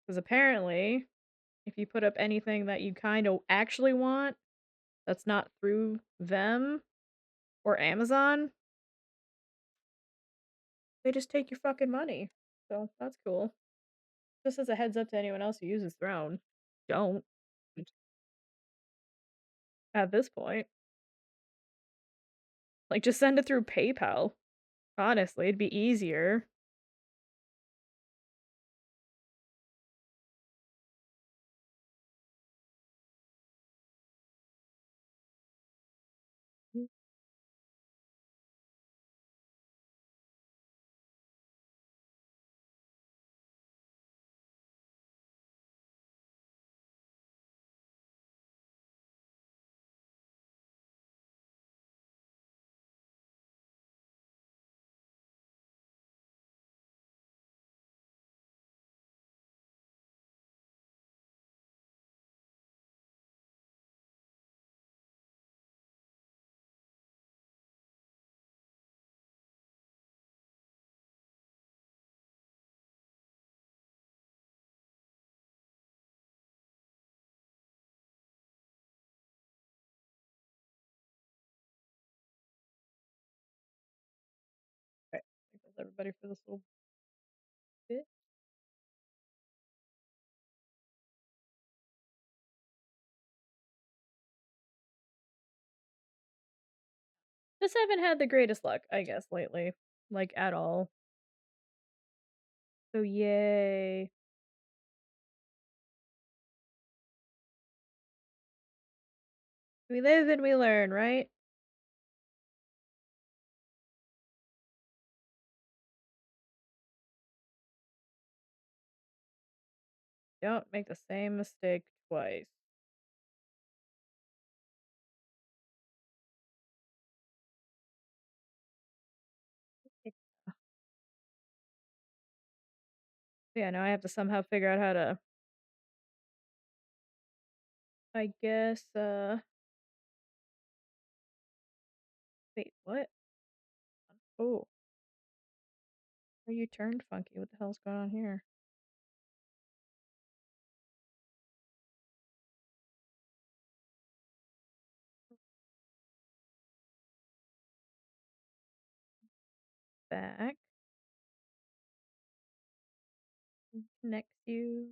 Because apparently, if you put up anything that you kinda actually want, that's not through them or Amazon, they just take your fucking money. So, that's cool. Just as a heads up to anyone else who uses Throne. Don't, at this point. Like, just send it through PayPal. Honestly, it'd be easier. Mm, okay. I think that's everybody for this little bit. Just haven't had the greatest luck, I guess, lately. Like, at all. So, yay. We live and we learn, right? Don't make the same mistake twice. Yeah, now I have to somehow figure out how to, I guess, wait, what? Oh, are you turned funky? What the hell's going on here? Back. Connect you.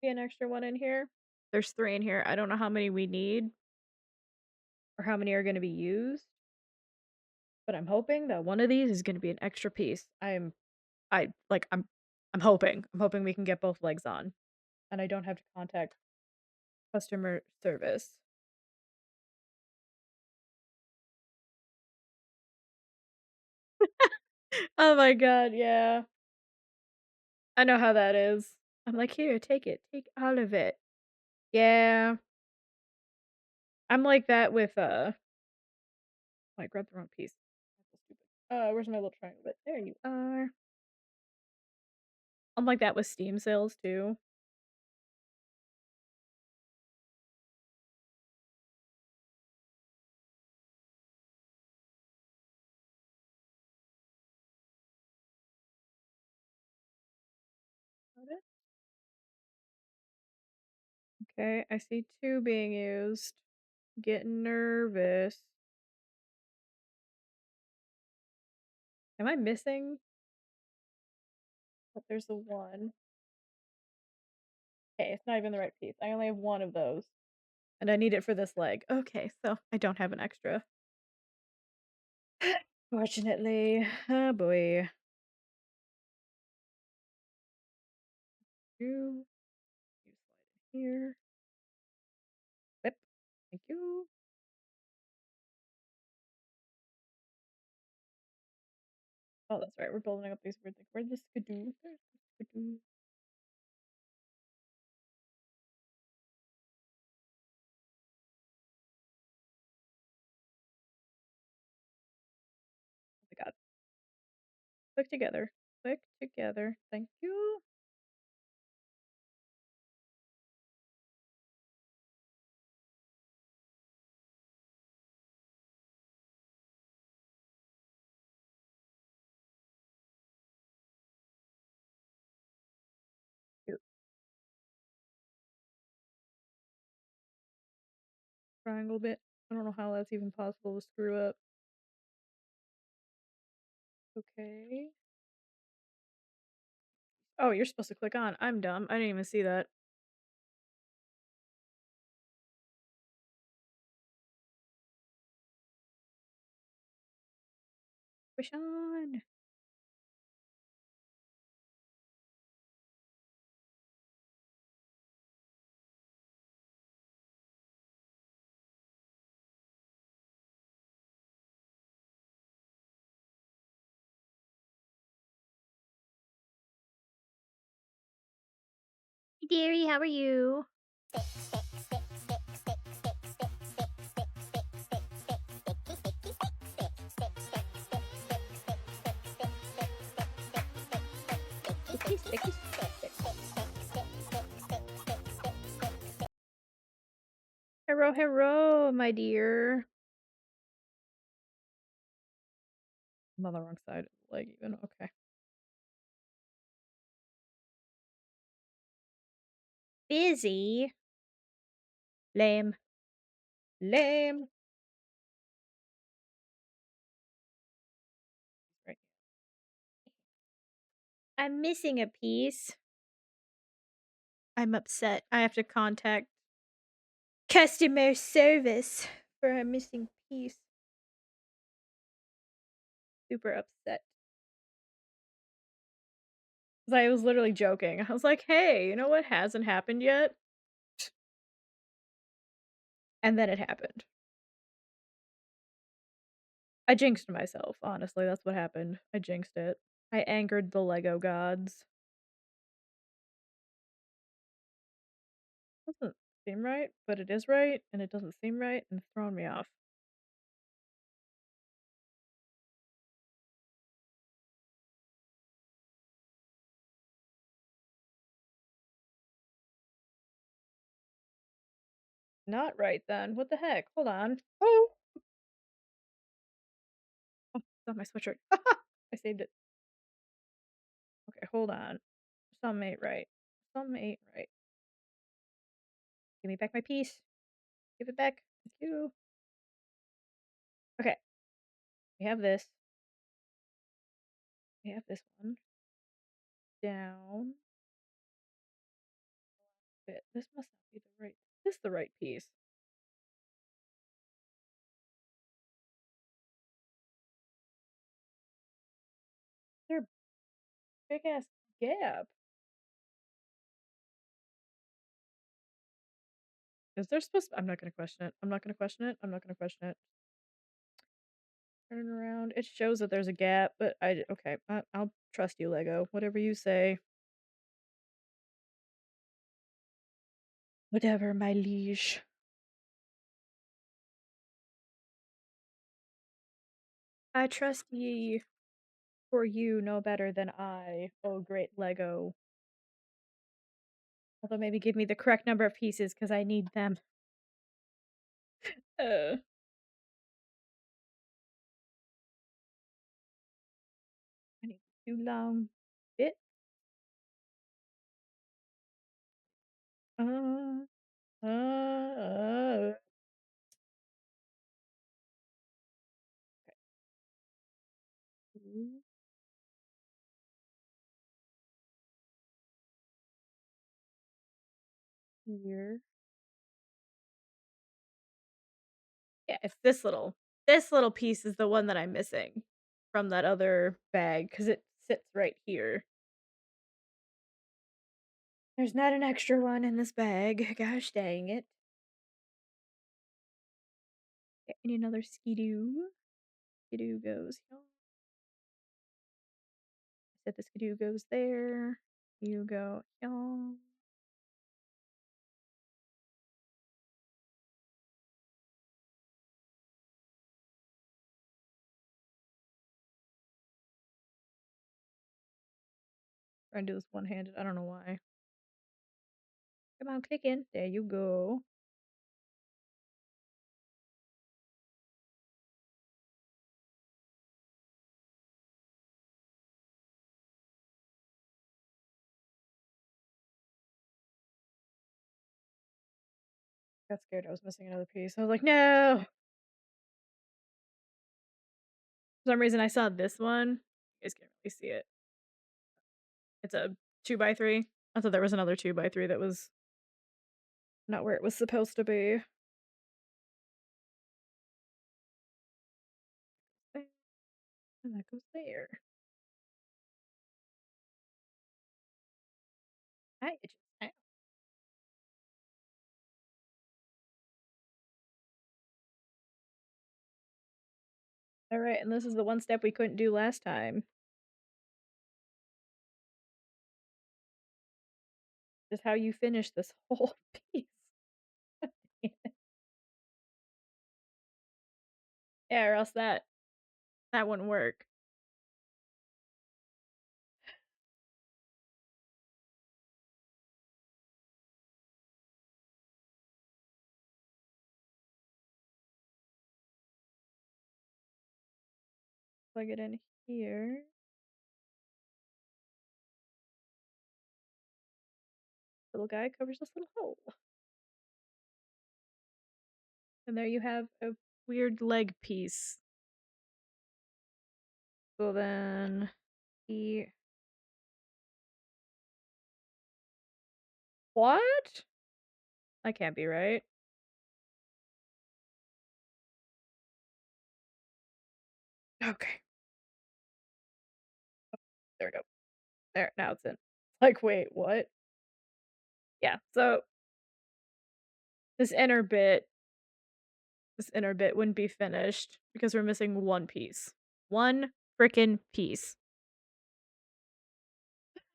Be an extra one in here. There's 3 in here. I don't know how many we need or how many are going to be used, but I'm hoping that one of these is going to be an extra piece. I like I'm hoping. I'm hoping we can get both legs on and I don't have to contact customer service. Oh my god, yeah. I know how that is. I'm like, "Here, take it. Take all of it." Yeah. I'm like that with, oh, I grabbed the wrong piece. That's so stupid. Where's my little triangle bit? There you are. I'm like that with Steam sales too. Got it. Okay, I see 2 being used. Getting nervous. Am I missing? Oh, there's the one. Okay, it's not even the right piece. I only have 1 of those, and I need it for this leg. Okay, so I don't have an extra. Fortunately. Oh boy. You slide in here. Whip. Thank you. Oh, that's right. We're building up these weird things. Where's the skidoo? There's the skidoo. Oh my god. Click together. Click together. Thank you. Cute. Triangle bit. I don't know how that's even possible to screw up. Okay. Oh, you're supposed to click on. I'm dumb. I didn't even see that. Push on. Hey, dearie, how are you? Sticky, sticky, sticky. Hello, hello, my dear. I'm on the wrong side of the leg even. Okay. Busy. Lame. Lame. Right. I'm missing a piece. I'm upset. I have to contact customer service for a missing piece. Super upset. 'Cause I was literally joking. I was like, "Hey, you know what hasn't happened yet?" And then it happened. I jinxed myself, honestly, that's what happened. I jinxed it. I angered the Lego gods. Doesn't seem right, but it is right, and it doesn't seem right, and it's throwing me off. Not right then. What the heck? Hold on. Oh! Oh, it's on my sweatshirt. I saved it. Okay, hold on. Some ain't right. Some ain't right. Give me back my piece. Give it back. Thank you. Okay, we have this. We have this one. Down. Bit. This must not be the right. This is the right piece. They're big ass gap. Is there supposed I'm not gonna question it. I'm not gonna question it. I'm not gonna question it. Turn around. It shows that there's a gap, but okay. I'll trust you, Lego. Whatever you say. Whatever, my liege. I trust ye, for you know better than I, oh great Lego. Although maybe give me the correct number of pieces because I need them. Uh, I need too long bit. Uh, okay. Two here. Yeah, it's this little piece is the one that I'm missing from that other bag because it sits right here. There's not an extra one in this bag. Gosh dang it. Okay, I need another skidoo. Skidoo goes here. Said the skidoo goes there. You go here. Trying to do this one-handed. I don't know why. Come on, click in. There you go. Got scared I was missing another piece. I was like, no! For some reason, I saw this one. You guys can't really see it. It's a 2x3. I thought there was another 2x3 that was not where it was supposed to be. There, and that goes there. Hi, itches. Ow. Alright, and this is the one step we couldn't do last time. Is how you finish this whole piece. Yeah, or else that wouldn't work. Plug it in here. Little guy covers this little hole. And there you have a weird leg piece. So then he What? That can't be right. Okay. There we go. There, now it's in. Like, wait, what? Yeah, so this inner bit this inner bit wouldn't be finished because we're missing one piece. One frickin' piece.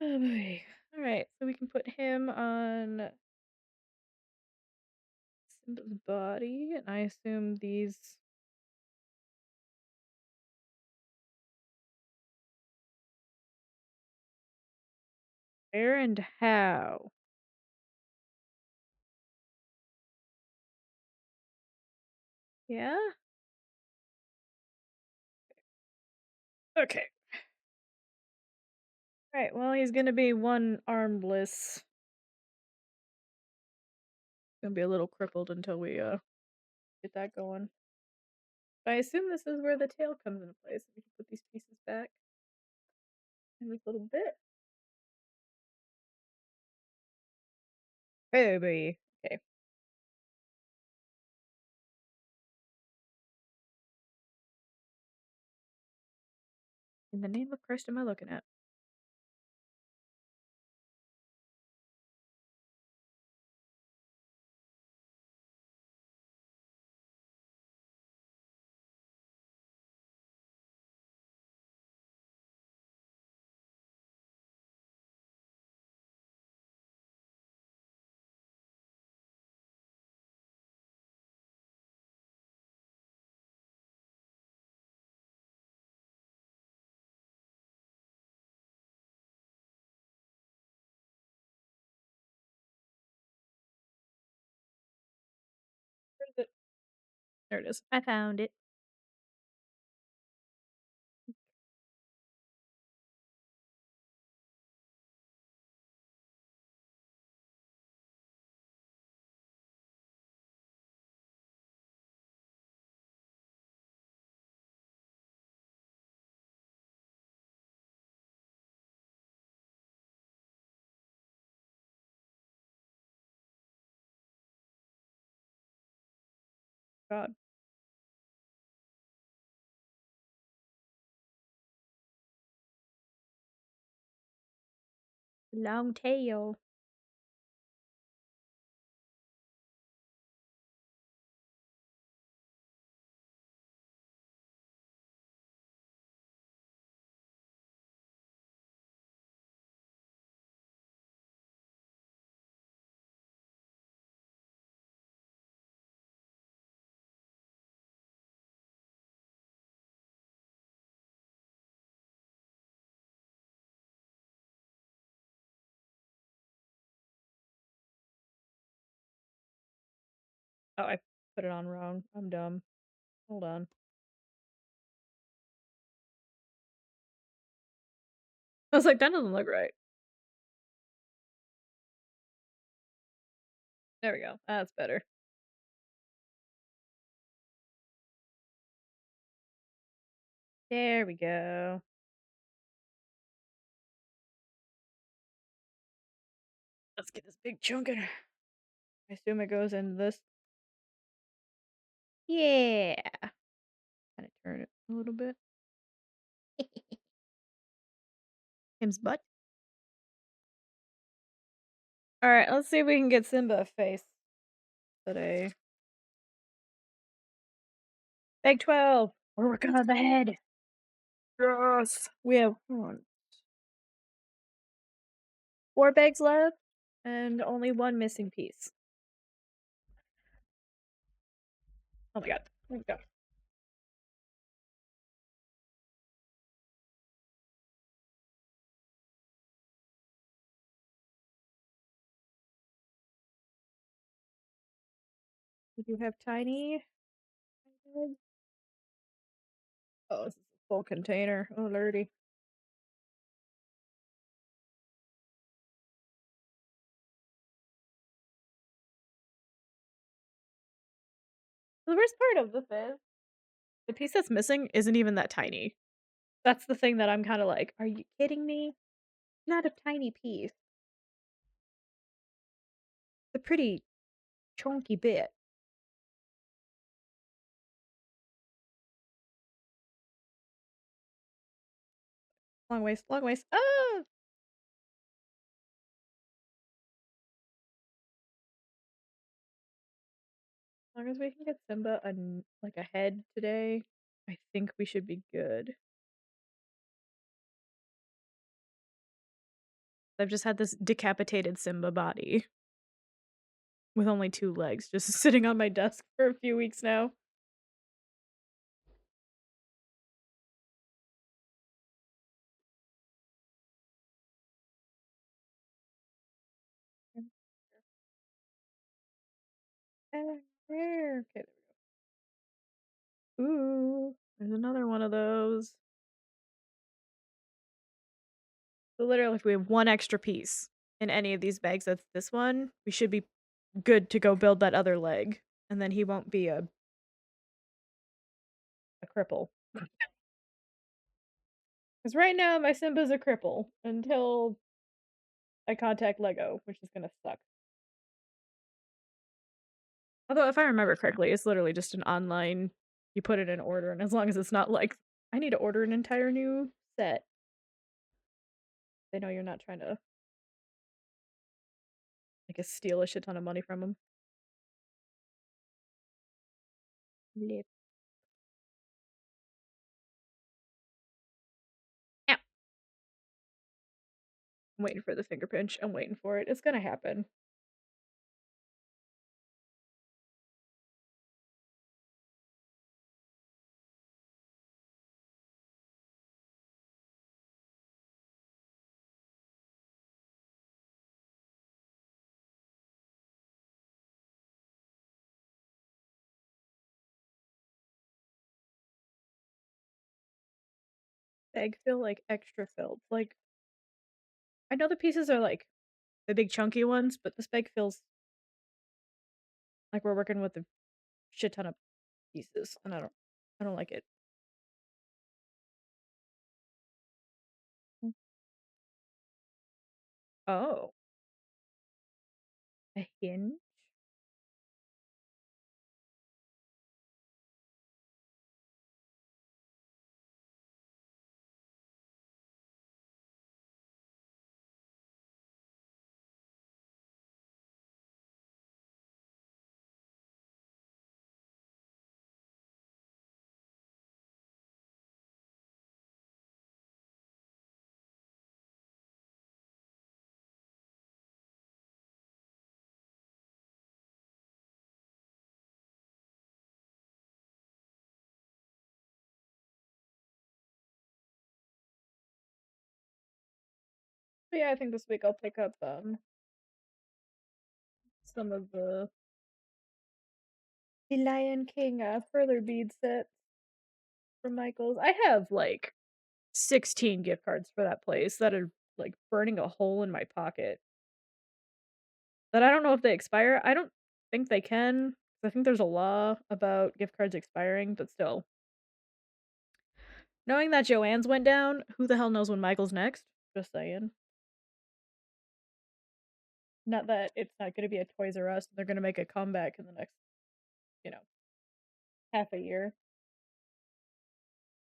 Oh boy. Alright, so we can put him on Simba's body, and I assume these where and how? Yeah? Okay. Alright, well, he's gonna be one armless. Gonna be a little crippled until we, get that going. I assume this is where the tail comes into place. We can put these pieces back in this little bit. Baby. Okay. In the name of Christ am I looking at? Where is it? There it is. I found it. God. Long tail. Oh, I put it on wrong. I'm dumb. Hold on. I was like, that doesn't look right. There we go. That's better. There we go. Let's get this big chunk in. I assume it goes in this. Yeah. Kind of turn it a little bit. Him's butt. All right, let's see if we can get Simba a face today. Bag 12. We're working on the head. Yes. We have 4 bags left and only 1 missing piece. Oh my god. Oh my god. We do have tiny. Oh, this is a full container. Oh, lordy. The worst part of this is the piece that's missing isn't even that tiny. That's the thing that I'm kind of like, are you kidding me? Not a tiny piece. a pretty chunky bit. Long ways, long ways. Ah! As long as we can get Simba like a head today, I think we should be good. I've just had this decapitated Simba body with only 2 legs just sitting on my desk for a few weeks now. Okay, there we go. Ooh, there's another one of those. So literally, if we have 1 extra piece in any of these bags, that's this one, we should be good to go build that other leg, and then he won't be a cripple. 'Cause right now, my Simba's a cripple until I contact Lego, which is gonna suck. Although, if I remember correctly, it's literally just an online you put it in order, and as long as it's not like, "I need to order an entire new set," they know you're not trying to, I guess, steal a shit ton of money from them. Yep. Ow. I'm waiting for the finger pinch. I'm waiting for it. It's gonna happen. Bag feel, like, extra filled. Like, I know the pieces are, like, the big chunky ones, but this bag feels like we're working with a shit ton of pieces, and I don't like it. Oh, a hinge? But yeah, I think this week I'll pick up, some of the Lion King, further bead sets from Michaels. I have, like, 16 gift cards for that place that are, like, burning a hole in my pocket. That I don't know if they expire. I don't think they can. I think there's a law about gift cards expiring, but still. Knowing that Joann's went down, who the hell knows when Michael's next? Just saying. Not that it's not gonna be a Toys R Us, they're gonna make a comeback in the next, you know, half a year.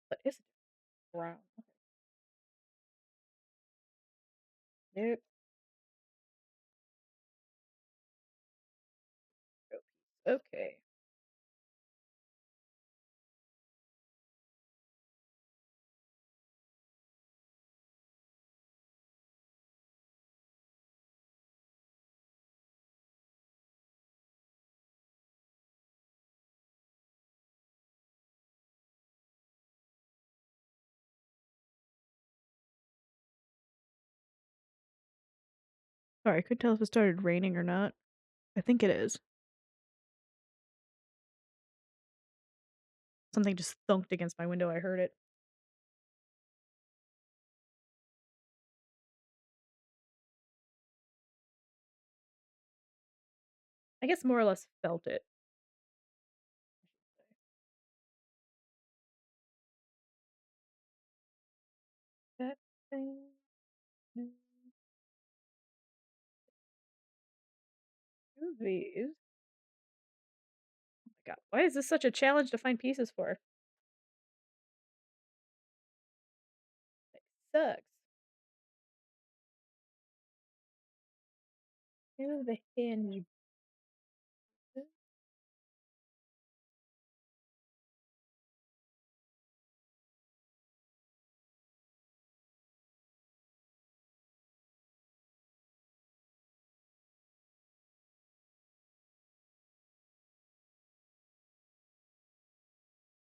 But it's brown. Nope. Okay. Sorry, I couldn't tell if it started raining or not. I think it is. Something just thunked against my window, I heard it. I guess more or less felt it. That thing. of these. Oh my god, why is this such a challenge to find pieces for? It sucks. Where are the hinge?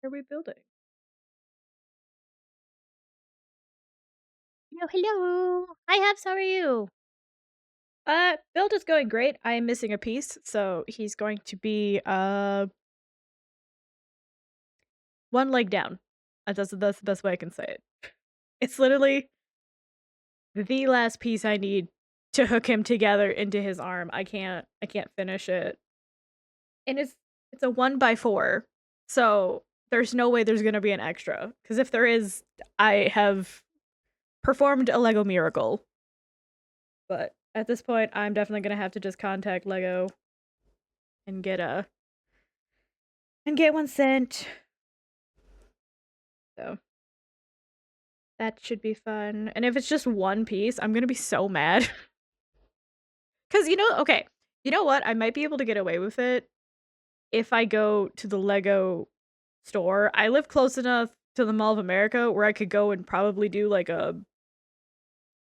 What are we building? Hello, hello. Hi, Habs. How are you? Build is going great. I am missing a piece, so he's going to be one leg down. That's the best way I can say it. It's literally the last piece I need to hook him together into his arm. I can't finish it. And it's a 1x4. So there's no way there's gonna be an extra. Because if there is, I have performed a Lego miracle. But at this point, I'm definitely gonna have to just contact Lego and get one sent. So that should be fun. And if it's just one piece, I'm gonna be so mad. Cause okay, you know what? I might be able to get away with it if I go to the Lego store. I live close enough to the Mall of America where I could go and probably do like a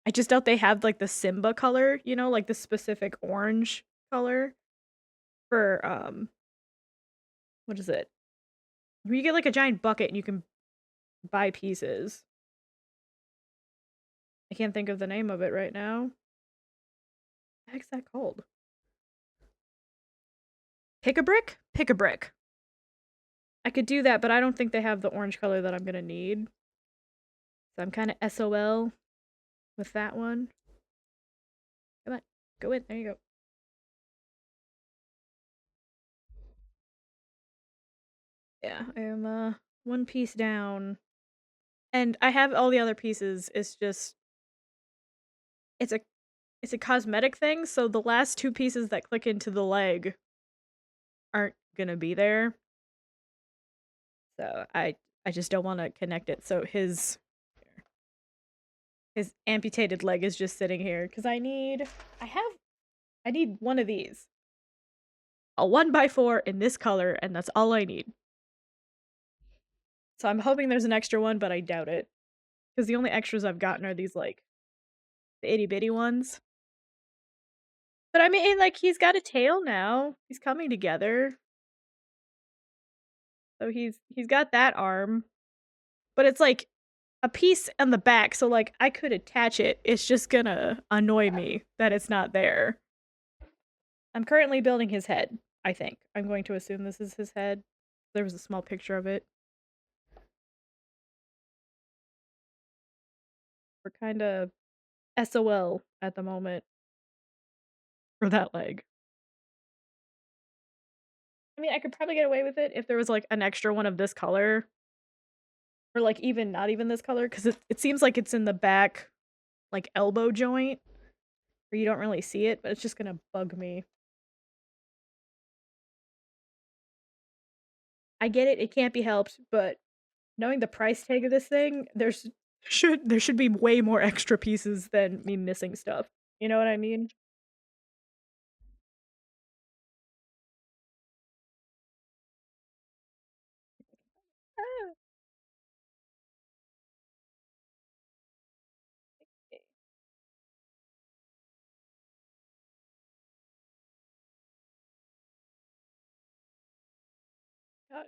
I just doubt they have like the Simba color, like the specific orange color for what is it? Where you get like a giant bucket and you can buy pieces. I can't think of the name of it right now. What the heck's that called? Pick a brick? Pick a brick. I could do that, but I don't think they have the orange color that I'm gonna need. So I'm kind of SOL with that one. Come on, go in. There you go. Yeah, I am one piece down. And I have all the other pieces. It's just it's a it's a cosmetic thing, so the last two pieces that click into the leg aren't gonna be there. So I just don't want to connect it. So his amputated leg is just sitting here because I need one of these. A 1x4 in this color, and that's all I need. So I'm hoping there's an extra one, but I doubt it. Because the only extras I've gotten are these, like, the itty bitty ones. But I mean, like, he's got a tail now. He's coming together. So he's got that arm. But it's like a piece on the back, so like I could attach it. It's just gonna annoy me that it's not there. I'm currently building his head, I think. I'm going to assume this is his head. There was a small picture of it. We're kind of SOL at the moment for that leg. I mean, I could probably get away with it if there was like an extra one of this color. Or like even not even this color, because it seems like it's in the back, like elbow joint, where you don't really see it, but it's just gonna bug me. I get it, it can't be helped, but knowing the price tag of this thing, there should be way more extra pieces than me missing stuff. You know what I mean? Ah, okay. God.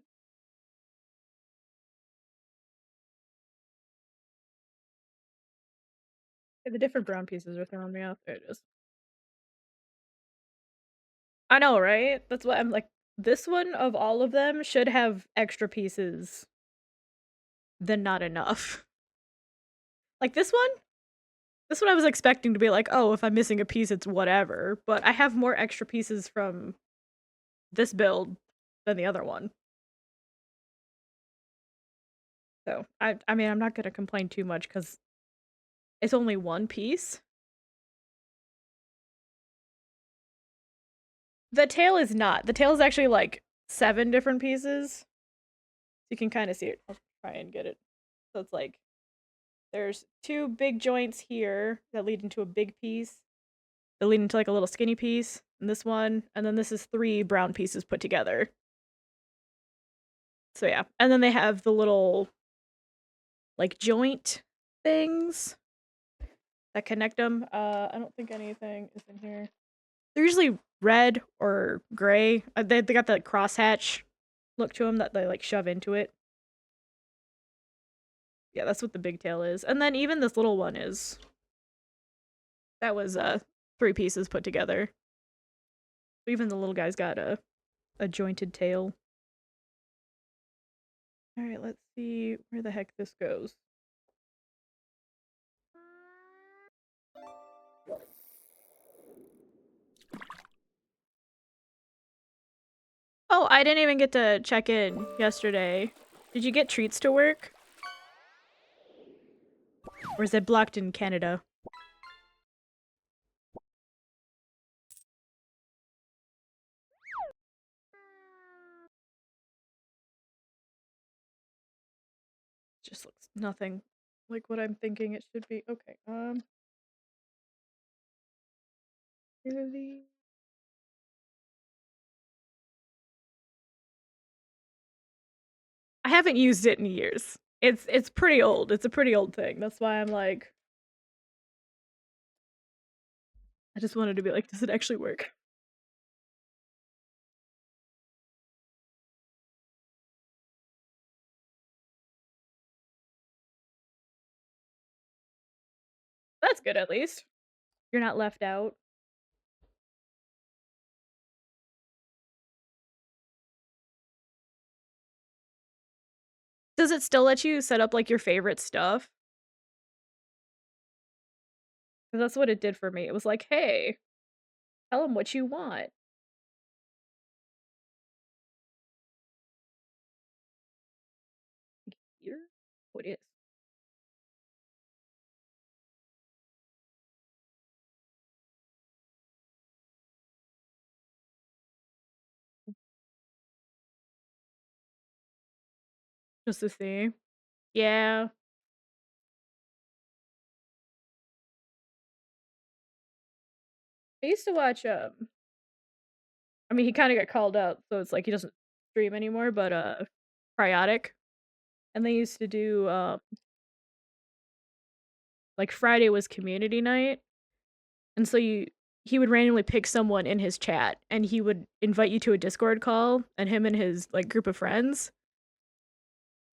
Okay, the different brown pieces are throwing me off. There it is. I know, right? That's why I'm like, this one of all of them should have extra pieces than not enough. Like this one I was expecting to be like, oh, if I'm missing a piece, it's whatever. But I have more extra pieces from this build than the other one. So I mean, I'm not gonna complain too much because it's only one piece. The tail is not. The tail is actually like 7 different pieces. You can kind of see it. I'll try and get it. So it's like there's 2 big joints here that lead into a big piece. That lead into like a little skinny piece, and this one, and then this is 3 brown pieces put together. So yeah, and then they have the little like joint things that connect them. I don't think anything is in here. They're usually red or gray. They got that crosshatch look to them that they like shove into it. Yeah, that's what the big tail is. And then even this little one is. That was 3 pieces put together. Even the little guy's got a jointed tail. All right, let's see where the heck this goes. Oh, I didn't even get to check in yesterday. Did you get treats to work? Or is it blocked in Canada? Just looks nothing like what I'm thinking it should be. Okay, really? I haven't used it in years. It's pretty old. It's a pretty old thing. That's why I'm like I just wanted to be like, does it actually work? That's good at least. You're not left out. Does it still let you set up like your favorite stuff? Because that's what it did for me. It was like, hey, tell them what you want. Here? What is? Just to see. Yeah. I used to watch I mean he kinda got called out, so it's like he doesn't stream anymore, but Cryotic. And they used to do like Friday was community night. And so he would randomly pick someone in his chat and he would invite you to a Discord call and him and his like group of friends.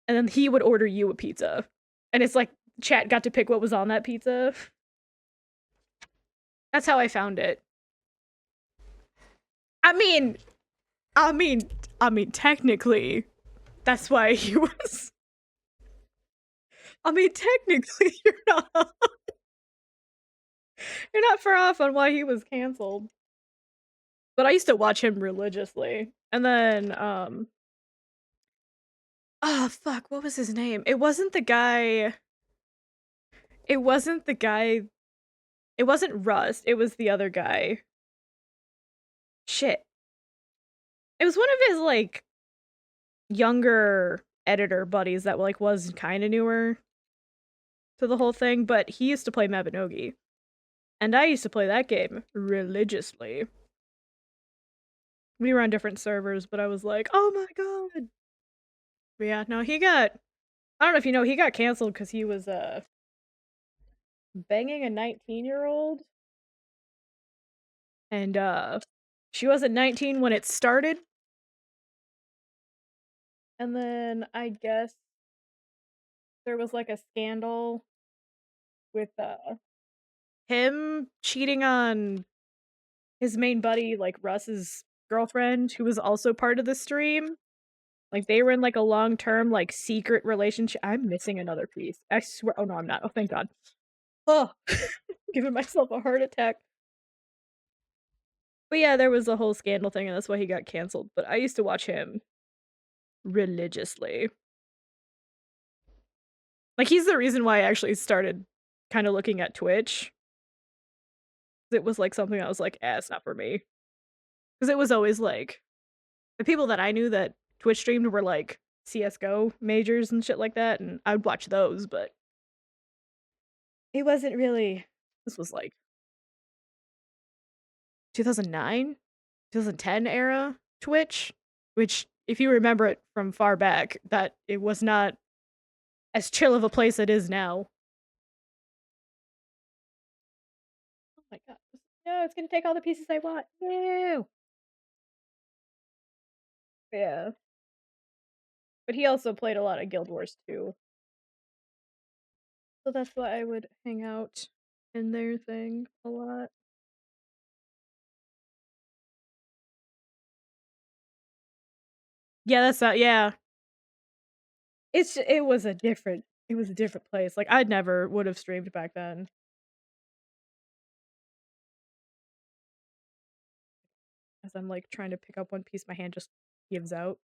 And then he would order you a pizza. And it's like chat got to pick what was on that pizza. That's how I found it. I mean, I mean, technically, that's why he was. I mean, technically, you're not far off on why he was canceled. But I used to watch him religiously, and then oh fuck, what was his name? It wasn't the guy. It wasn't the guy. It wasn't Rust. It was the other guy. Shit. It was one of his like younger editor buddies that like was kind of newer to the whole thing, but he used to play Mabinogi. And I used to play that game religiously. We were on different servers, but I was like, oh my god. But yeah, no, he got I don't know if you know, he got canceled because he was banging a 19-year-old. And she wasn't 19 when it started. And then I guess there was like a scandal with him cheating on his main buddy, like Russ's girlfriend, who was also part of the stream. Like they were in like a long-term, like secret relationship. I'm missing another piece. I swear. Oh no, I'm not. Oh, thank God. Oh, giving myself a heart attack. But yeah, there was a whole scandal thing, and that's why he got canceled. But I used to watch him religiously. Like he's the reason why I actually started kind of looking at Twitch. It was like something I was like, it's not for me. 'Cause it was always, like the people that I knew that Twitch streamed were, like, CS:GO majors and shit like that, and I would watch those, but it wasn't really this was, like, 2009, 2010 era Twitch, which, if you remember it from far back, that it was not as chill of a place it is now. Oh my god. No, it's gonna take all the pieces I want. No. Yeah. But he also played a lot of Guild Wars too. So that's why I would hang out in their thing a lot. Yeah, that's not yeah. It was a different place. Like, I'd never would have streamed back then. As I'm, like, trying to pick up one piece, my hand just gives out.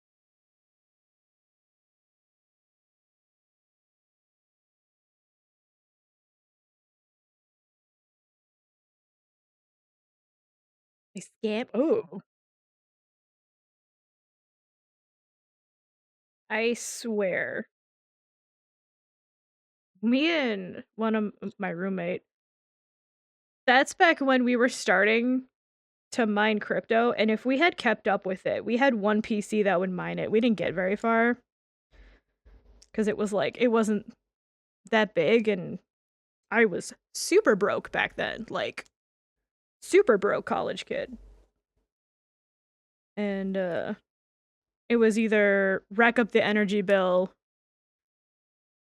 They scam ooh. I swear. Me and one of my roommate that's back when we were starting to mine crypto, and if we had kept up with it, we had one PC that would mine it. We didn't get very far because it was like it wasn't that big, and I was super broke back then, like super broke college kid. And it was either rack up the energy bill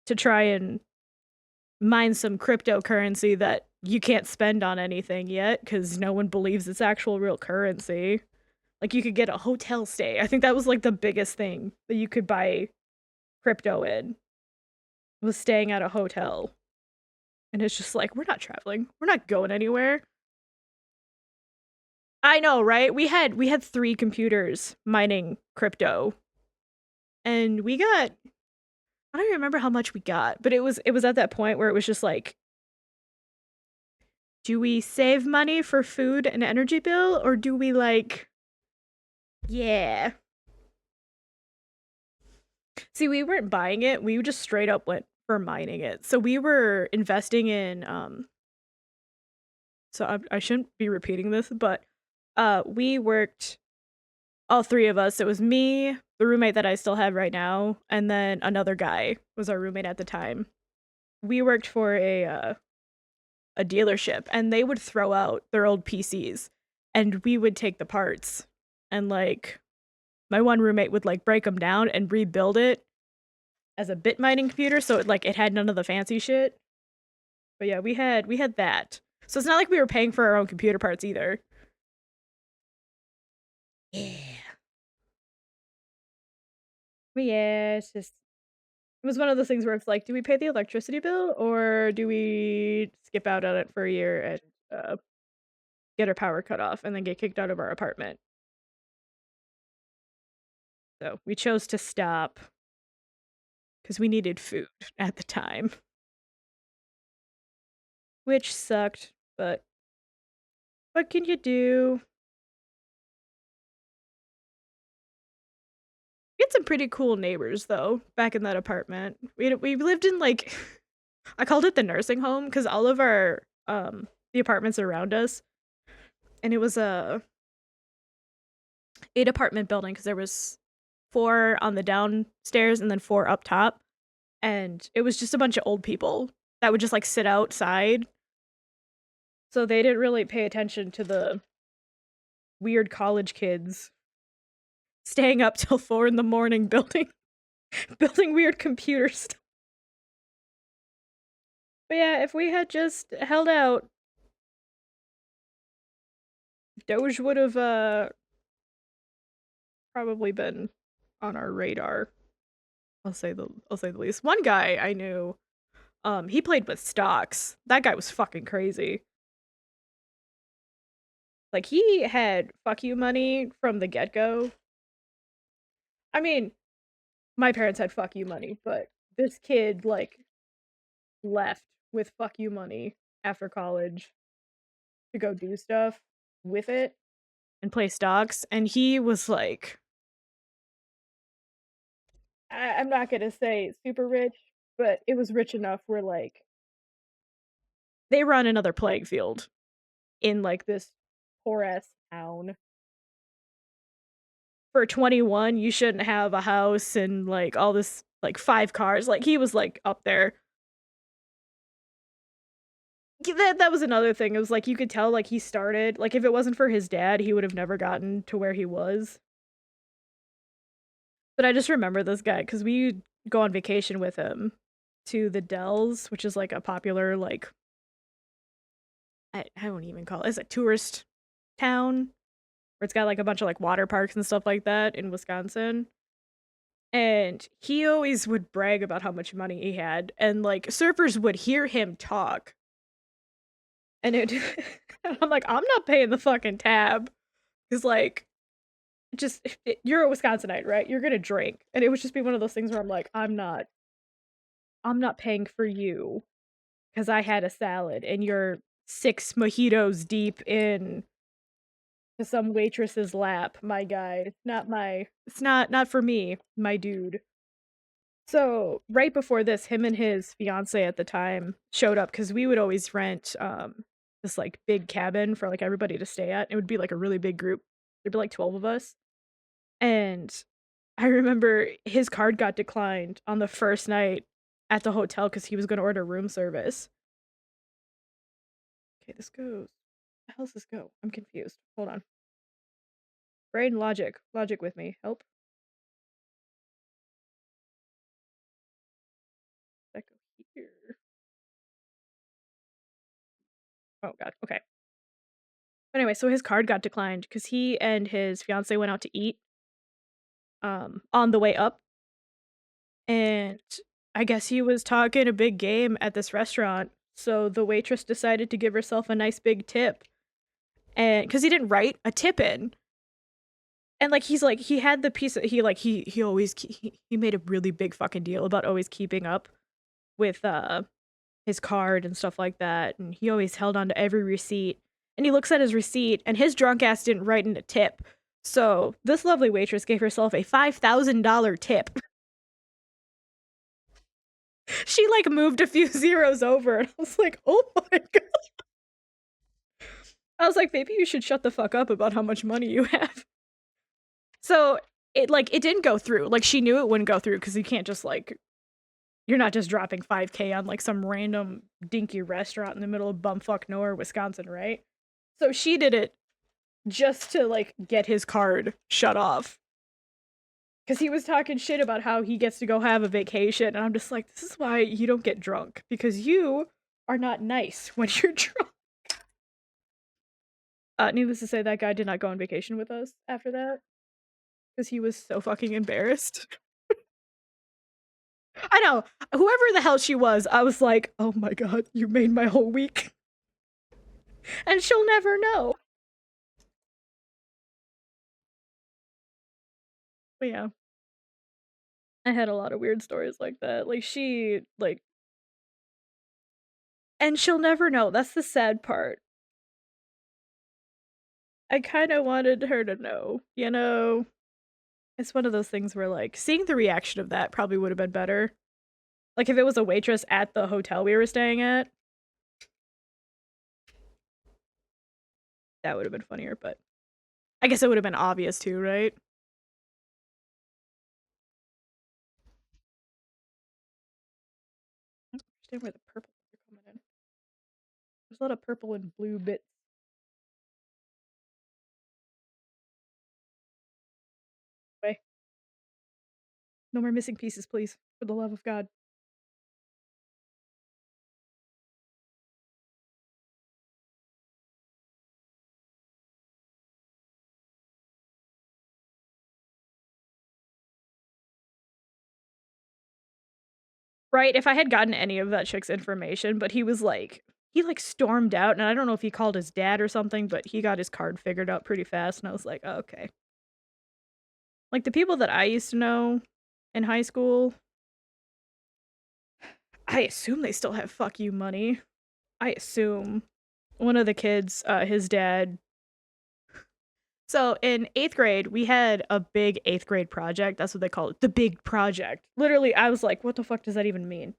to try and mine some cryptocurrency that you can't spend on anything yet because no one believes it's actual real currency. Like, you could get a hotel stay. I think that was, like, the biggest thing that you could buy crypto in, was staying at a hotel. And it's just like, "We're not traveling. We're not going anywhere." I know, right? We had 3 computers mining crypto, and we got I don't remember how much we got, but it was at that point where it was just like, "Do we save money for food and energy bill, or do we, like" Yeah. See, we weren't buying it, we just straight up went for mining it. So we were investing in, so I shouldn't be repeating this, but, we worked all 3 of us. It was me, the roommate that I still have right now, and then another guy was our roommate at the time. We worked for a dealership, and they would throw out their old PCs, and we would take the parts, and, like, my one roommate would, like, break them down and rebuild it as a bit mining computer, so it had none of the fancy shit. But yeah, we had that. So it's not like we were paying for our own computer parts either. Yeah. But yeah, it was one of those things where it's like, do we pay the electricity bill or do we skip out on it for a year and get our power cut off and then get kicked out of our apartment? So we chose to stop because we needed food at the time, which sucked, but what can you do? We had some pretty cool neighbors though back in that apartment. We lived in like I called it the nursing home because all of our the apartments around us, and it was a 8 apartment building because there was 4 on the downstairs and then 4 up top, and it was just a bunch of old people that would just like sit outside. So they didn't really pay attention to the weird college kids staying up till 4 in the morning building weird computer stuff. But yeah, if we had just held out, Doge would have probably been on our radar. I'll say the least. One guy I knew, he played with stocks. That guy was fucking crazy. Like, he had fuck you money from the get-go. I mean, my parents had fuck you money, but this kid, like, left with fuck you money after college to go do stuff with it, and play stocks, and he was like, I'm not gonna say super rich, but it was rich enough where like they were on another playing field in like this poor ass town. For 21, you shouldn't have a house and like all this like 5 cars. Like he was like up there. That was another thing. It was like you could tell like he started like if it wasn't for his dad, he would have never gotten to where he was. But I just remember this guy because we go on vacation with him to the Dells, which is like a popular like I don't even call it. It's a tourist town where it's got like a bunch of like water parks and stuff like that in Wisconsin. And he always would brag about how much money he had, and like surfers would hear him talk, and it. I'm like, I'm not paying the fucking tab, because like, you're a Wisconsinite, right? You're gonna drink, and it would just be one of those things where I'm like, I'm not paying for you, because I had a salad, and you're 6 mojitos deep in to some waitress's lap, my guy. It's not for me, my dude. So, right before this, him and his fiance at the time showed up because we would always rent this like big cabin for like everybody to stay at. It would be like a really big group. There'd be like 12 of us. And I remember his card got declined on the first night at the hotel because he was going to order room service. Okay, this goes. How does this go? I'm confused. Hold on. Brain logic. Logic with me. Help. That go here. Oh god. Okay. But anyway, so his card got declined because he and his fiance went out to eat on the way up, and I guess he was talking a big game at this restaurant, so the waitress decided to give herself a nice big tip, and because he didn't write a tip in, and like he's like he had the piece of, he always he made a really big fucking deal about always keeping up with his card and stuff like that, and he always held on to every receipt. And he looks at his receipt, and his drunk ass didn't write in a tip. So this lovely waitress gave herself a $5,000 tip. She like moved a few zeros over, and I was like, oh my god. I was like, maybe you should shut the fuck up about how much money you have. So it didn't go through. Like she knew it wouldn't go through because you can't just like you're not just dropping 5K on like some random dinky restaurant in the middle of bumfuck nowhere, Wisconsin, right? So she did it just to like get his card shut off. Cause he was talking shit about how he gets to go have a vacation, and I'm just like, this is why you don't get drunk, because you are not nice when you're drunk. Needless to say, that guy did not go on vacation with us after that, because he was so fucking embarrassed. I know, whoever the hell she was, I was like, oh my god, you made my whole week. And she'll never know. But yeah. I had a lot of weird stories like that. Like she like and she'll never know. That's the sad part. I kind of wanted her to know, you know? It's one of those things where like seeing the reaction of that probably would have been better. Like if it was a waitress at the hotel we were staying at, that would have been funnier, but I guess it would have been obvious too, right? I don't understand where the purple are coming in. There's a lot of purple and blue bits. Way. No more missing pieces, please. For the love of God. Right, if I had gotten any of that chick's information, but he like stormed out, and I don't know if he called his dad or something, but he got his card figured out pretty fast, and I was like, oh, okay. Like the people that I used to know in high school, I assume they still have fuck you money. I assume. One of the kids, his dad So in 8th grade, we had a big 8th grade project. That's what they call it. The big project. Literally, I was like, what the fuck does that even mean?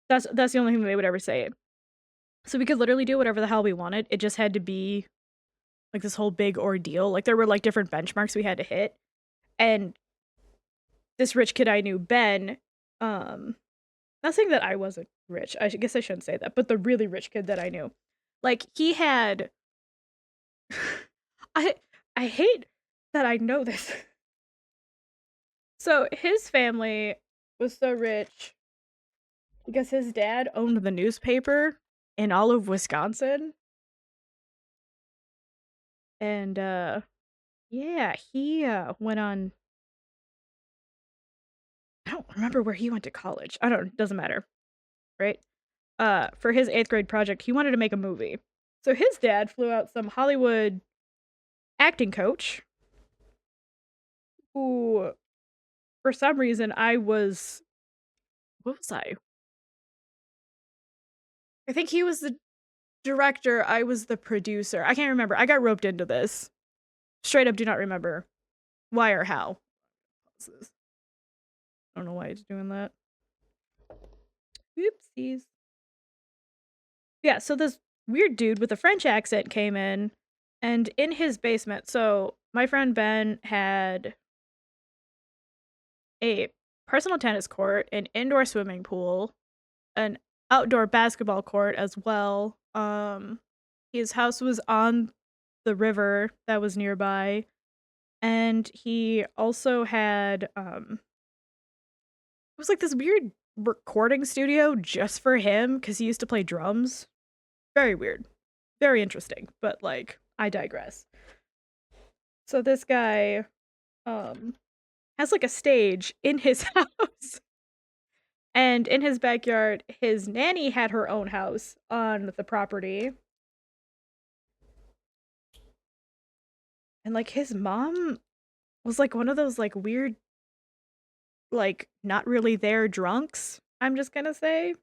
That's the only thing they would ever say. So we could literally do whatever the hell we wanted. It just had to be like this whole big ordeal. Like there were like different benchmarks we had to hit. And this rich kid I knew, Ben, not saying that I wasn't rich. I guess I shouldn't say that, but the really rich kid that I knew, like he had I I hate that I know this. So his family was so rich because his dad owned the newspaper in all of Wisconsin. And yeah, he went on, I don't remember where he went to college. I don't, doesn't matter, right? For his 8th grade project, he wanted to make a movie. So his dad flew out some Hollywood acting coach who, for some reason, what was I? I think he was the director, I was the producer. I can't remember. I got roped into this. Straight up do not remember why or how. I don't know why it's doing that. Oopsies. Yeah, so this weird dude with a French accent came in, and in his basement, so my friend Ben had a personal tennis court, an indoor swimming pool, an outdoor basketball court as well. His house was on the river that was nearby, and he also had it was like this weird recording studio just for him because he used to play drums. Very weird. Very interesting, but like I digress. So this guy has like a stage in his house. And in his backyard, his nanny had her own house on the property. And like his mom was like one of those like weird, like not really there drunks, I'm just gonna say.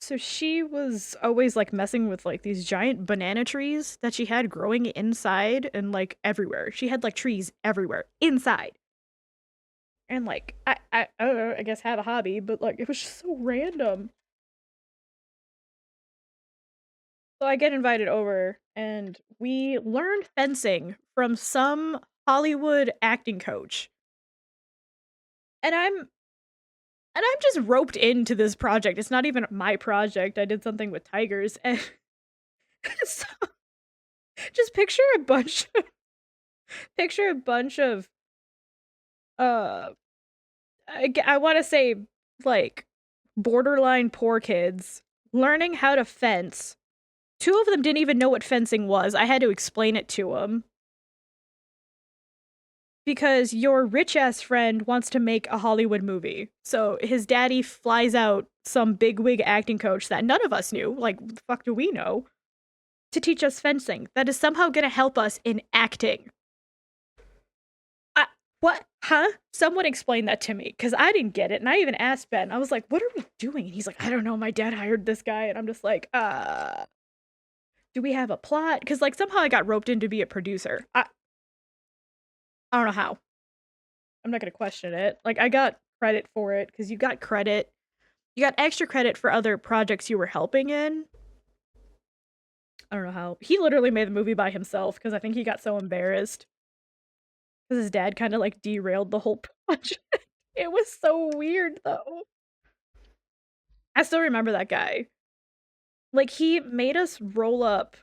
So she was always like messing with like these giant banana trees that she had growing inside and like everywhere. She had like trees everywhere inside. And like I don't know, I guess had a hobby, but like it was just so random. So I get invited over and we learned fencing from some Hollywood acting coach. And I'm just roped into this project. It's not even my project. I did something with tigers and so just picture a bunch of uh I want to say like borderline poor kids learning how to fence. Two of them didn't even know what fencing was. I had to explain it to them. Because your rich ass friend wants to make a Hollywood movie. So his daddy flies out some bigwig acting coach that none of us knew, like, what the fuck do we know, to teach us fencing. That is somehow gonna help us in acting. What? Huh? Someone explain that to me, because I didn't get it. And I even asked Ben, I was like, what are we doing? And he's like, I don't know, my dad hired this guy. And I'm just like, do we have a plot? Because, like, somehow I got roped in to be a producer. I don't know how. I'm not gonna question it. Like, I got credit for it, because you got credit. You got extra credit for other projects you were helping in. I don't know how. He literally made the movie by himself, because I think he got so embarrassed. Because his dad kind of, like, derailed the whole project. It was so weird, though. I still remember that guy. Like, he made us roll up,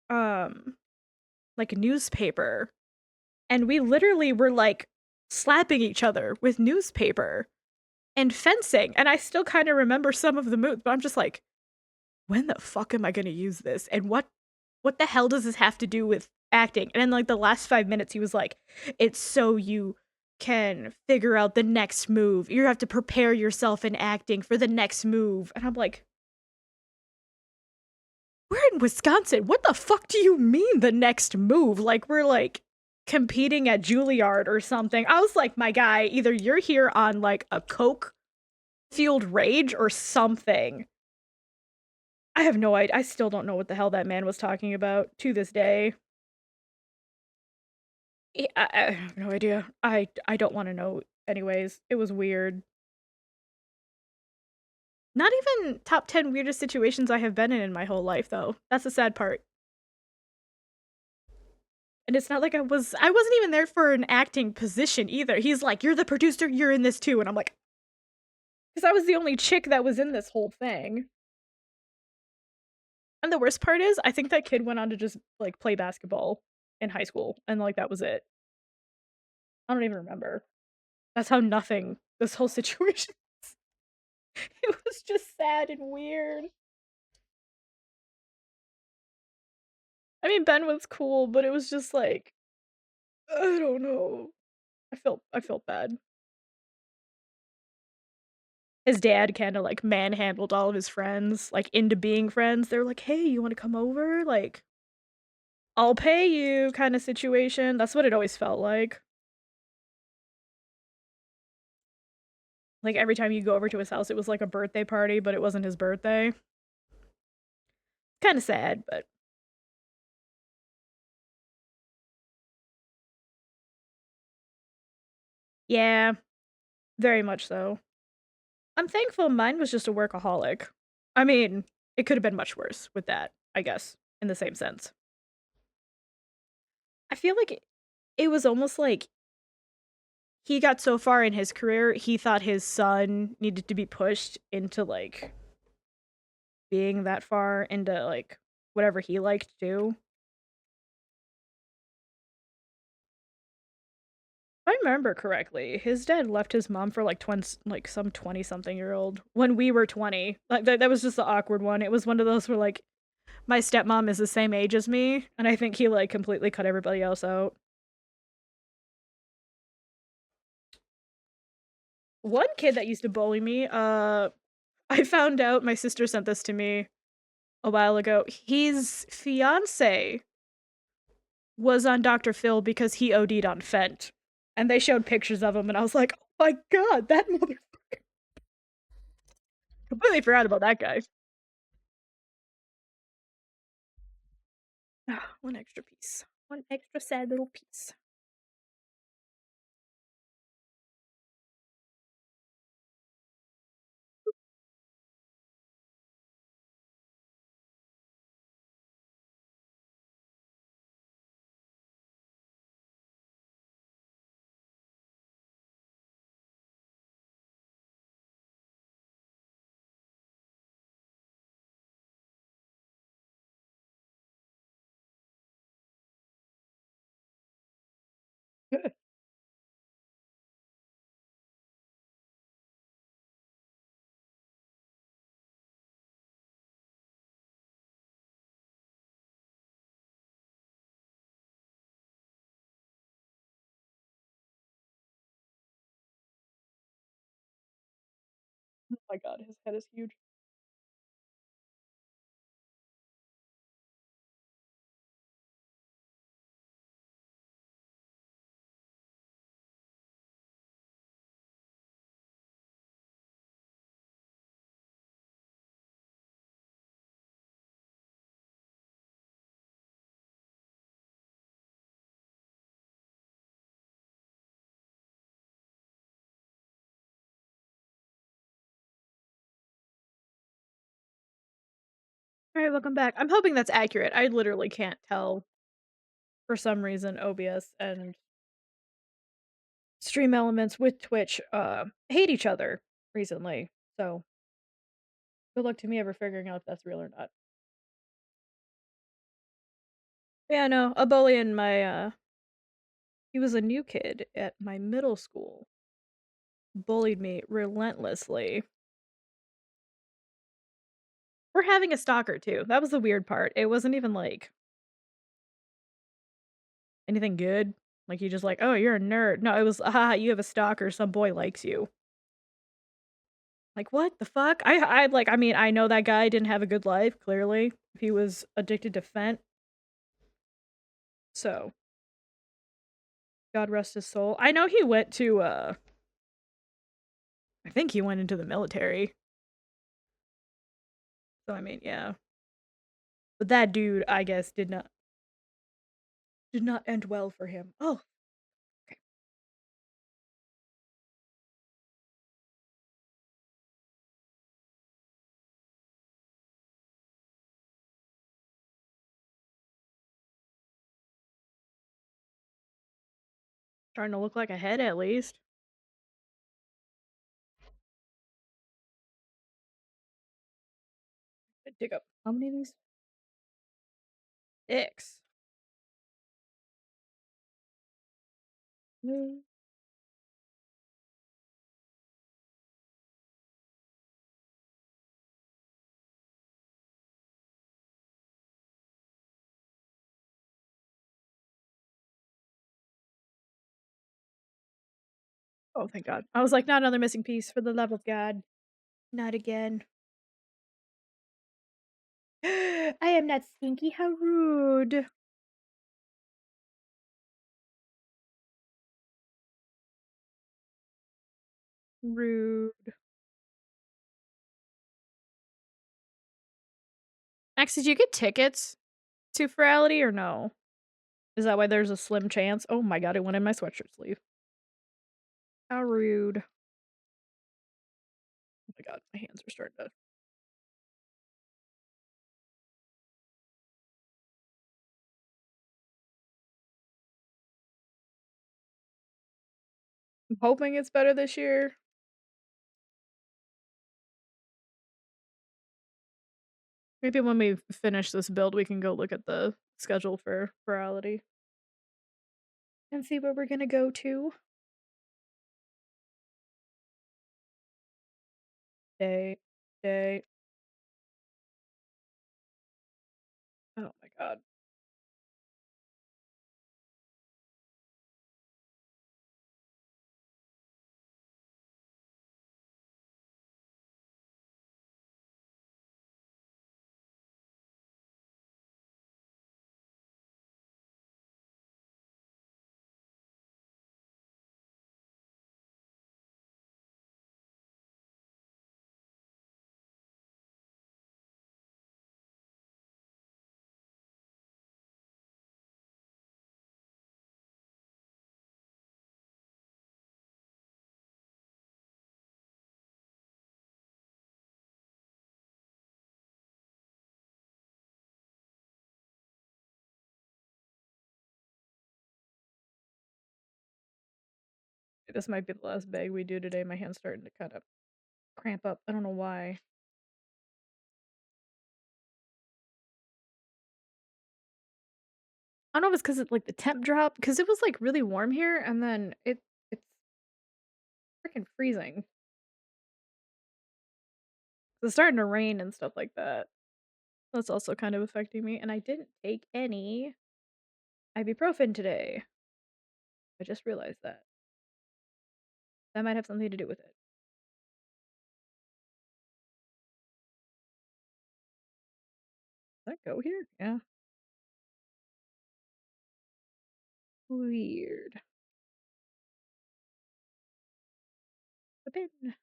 like, a newspaper. And we literally were, like, slapping each other with newspaper and fencing. And I still kind of remember some of the moves, but I'm just like, when the fuck am I gonna use this? And what the hell does this have to do with acting? And in, like, the last 5 minutes, he was like, it's so you can figure out the next move. You have to prepare yourself in acting for the next move. And I'm like, we're in Wisconsin. What the fuck do you mean the next move? Like, we're like competing at Juilliard or something. I was like, my guy, either you're here on like a coke fueled rage or something. I have no idea. I still don't know what the hell that man was talking about to this day. I have no idea. I don't wanna know anyways. It was weird. Not even top 10 weirdest situations I have been in my whole life, though. That's the sad part. And it's not like I wasn't even there for an acting position either. He's like, "You're the producer, you're in this too." And I'm like, "'Cause I was the only chick that was in this whole thing." And the worst part is, I think that kid went on to just, like, play basketball in high school, and, like, that was it. I don't even remember. That's how nothing this whole situation it was just sad and weird. I mean, Ben was cool, but it was just like, I don't know. I felt bad. His dad kinda, like, manhandled all of his friends, like, into being friends. They were like, "Hey, you wanna come over? Like, I'll pay you," kinda situation. That's what it always felt like. Like, every time you go over to his house, it was like a birthday party, but it wasn't his birthday. Kinda sad, but yeah, very much so. I'm thankful mine was just a workaholic. I mean, it could have been much worse with that, I guess, in the same sense. I feel like it was almost like he got so far in his career, he thought his son needed to be pushed into, like, being that far into, like, whatever he liked too. If I remember correctly, his dad left his mom for, like, like, some 20-something-year-old when we were 20. Like, that was just the awkward one. It was one of those where, like, my stepmom is the same age as me, and I think he, like, completely cut everybody else out. One kid that used to bully me, I found out my sister sent this to me a while ago. His fiance was on Dr. Phil because he OD'd on Fent, and they showed pictures of him, and I was like, "Oh my god, that mother" completely forgot about that guy. One extra piece. One extra sad little piece. Oh my god, his head is huge. Alright, welcome back. I'm hoping that's accurate. I literally can't tell for some reason OBS and Stream Elements with Twitch, hate each other recently, so good luck to me ever figuring out if that's real or not. Yeah, no, a bully in my, he was a new kid at my middle school, bullied me relentlessly for having a stalker too. That was the weird part. It wasn't even, like, anything good. Like, he just like, "Oh, you're a nerd." No, it was, "Ah, you have a stalker, some boy likes you." Like, what the fuck? I mean, I know that guy didn't have a good life, clearly. He was addicted to Fent, so God rest his soul. I know he went to, I think he went into the military. So, I mean, yeah. But that dude, I guess, did not end well for him. Oh, okay. Trying to look like a head at least. Dig up. How many of these? X. Mm. Oh, thank God. I was like, not another missing piece for the love of God. Not again. I am not stinky. How rude. Rude. Max, did you get tickets to Ferality or no? Is that why there's a slim chance? Oh my God, it went in my sweatshirt sleeve. How rude. Oh my God, my hands are starting to. I'm hoping it's better this year. Maybe when we finish this build, we can go look at the schedule for Ferality and see where we're gonna go to. Day. Day. Oh my God. This might be the last bag we do today. My hand's starting to kind of cramp up. I don't know why. I don't know if it's because it's like the temp drop, because it was like really warm here, and then it's freaking freezing. It's starting to rain and stuff like that. That's also kind of affecting me. And I didn't take any ibuprofen today. I just realized that. That might have something to do with it. Does that go here? Yeah. Weird. The bin.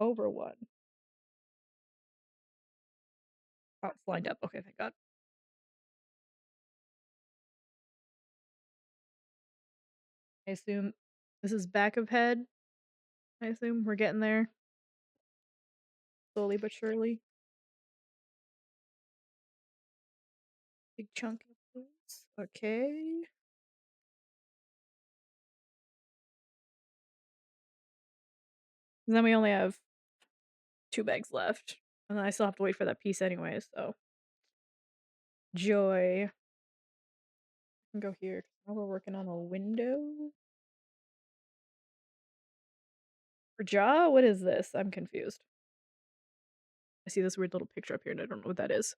Over one. Oh, it's lined up. Okay, thank God. I assume this is back of head. I assume we're getting there. Slowly but surely. Big chunk of this. Okay. And then we only have 2 bags left. And then I still have to wait for that piece anyway, so. Joy. I can go here. Now we're working on a window. For jaw? What is this? I'm confused. I see this weird little picture up here and I don't know what that is.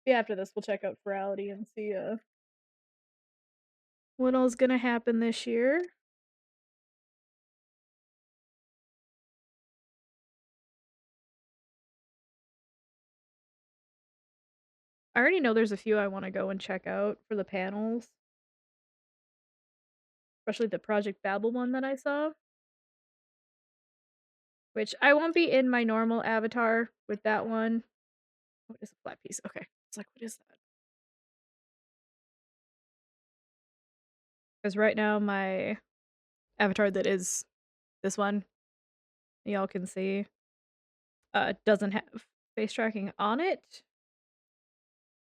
Yeah, after this we'll check out Ferality and see what all's gonna happen this year. I already know there's a few I wanna go and check out for the panels, especially the Project Babel one that I saw, which I won't be in my normal avatar with that one. What is a flat piece? Okay. It's like, what is that? Because right now my avatar that is this one, y'all can see, doesn't have face tracking on it.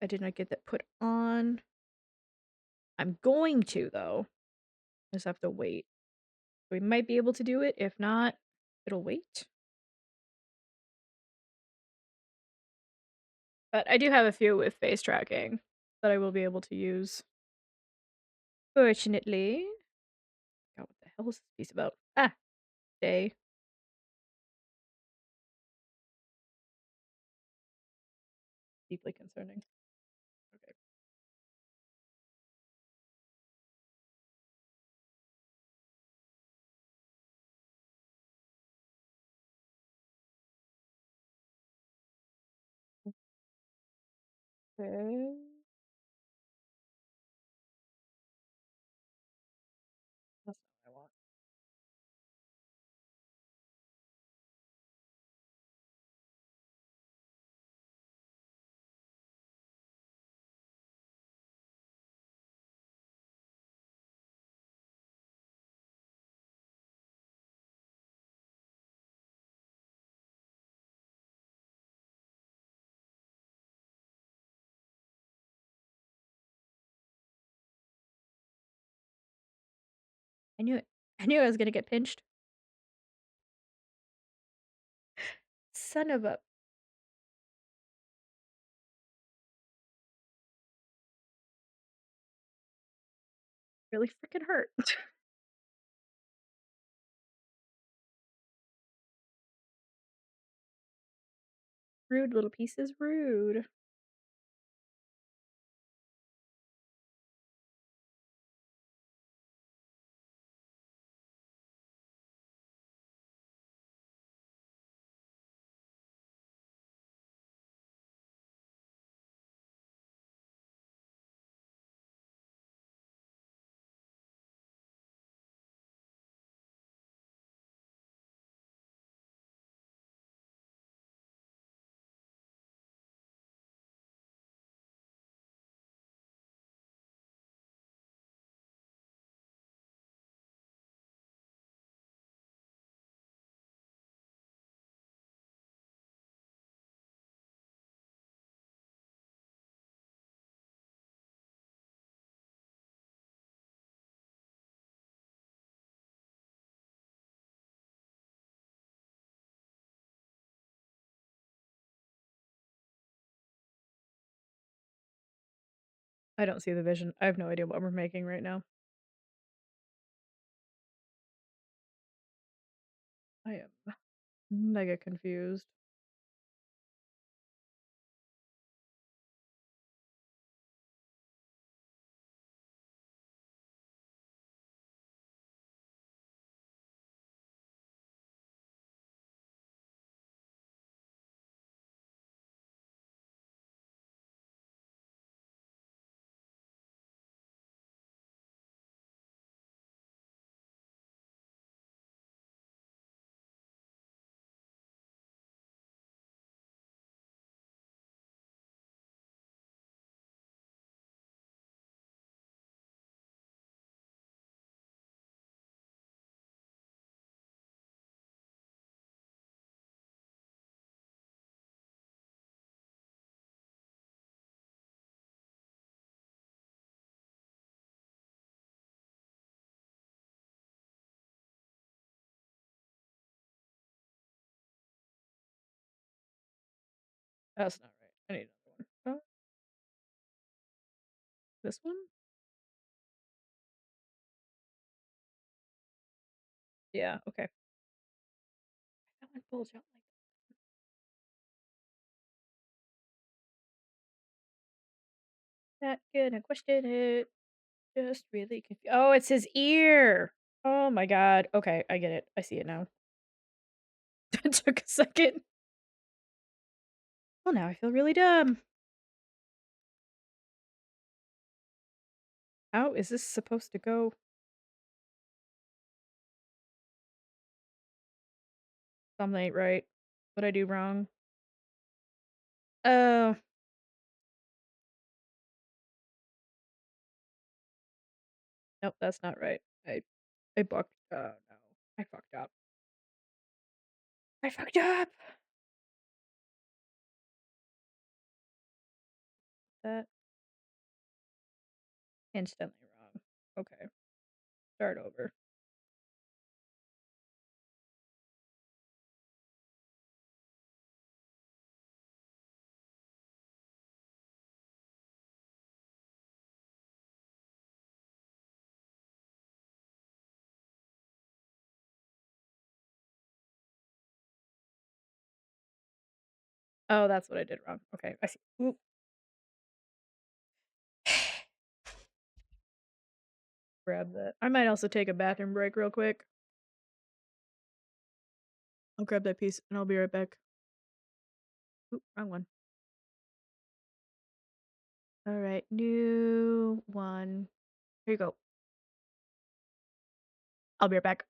I did not get that put on. I'm going to though. Just have to wait. We might be able to do it. If not, it'll wait. But I do have a few with face tracking that I will be able to use. Fortunately. God, what the hell is this piece about? Ah, day. Deeply concerning. Okay. Okay. That's not what I want. I knew it. I knew I was gonna get pinched. Son of a really freaking hurt. Rude little pieces, rude. I don't see the vision. I have no idea what we're making right now. I am mega confused. That's not right. I need another one. Oh, this one? Yeah, okay. That one bulge out like that. Gonna question it. Just really confused. Oh, it's his ear. Oh my god. Okay, I get it. I see it now. It took a second. Well, now I feel really dumb. How is this supposed to go? Something ain't right. What'd I do wrong? Oh, nope, that's not right. I bucked. Oh no, I fucked up. I fucked up. That instantly wrong. Okay, start over. Oh, that's what I did wrong. Okay, I see. Oop. Grab that. I might also take a bathroom break real quick. I'll grab that piece and I'll be right back. Oop, wrong one. All right, new one. Here you go. I'll be right back.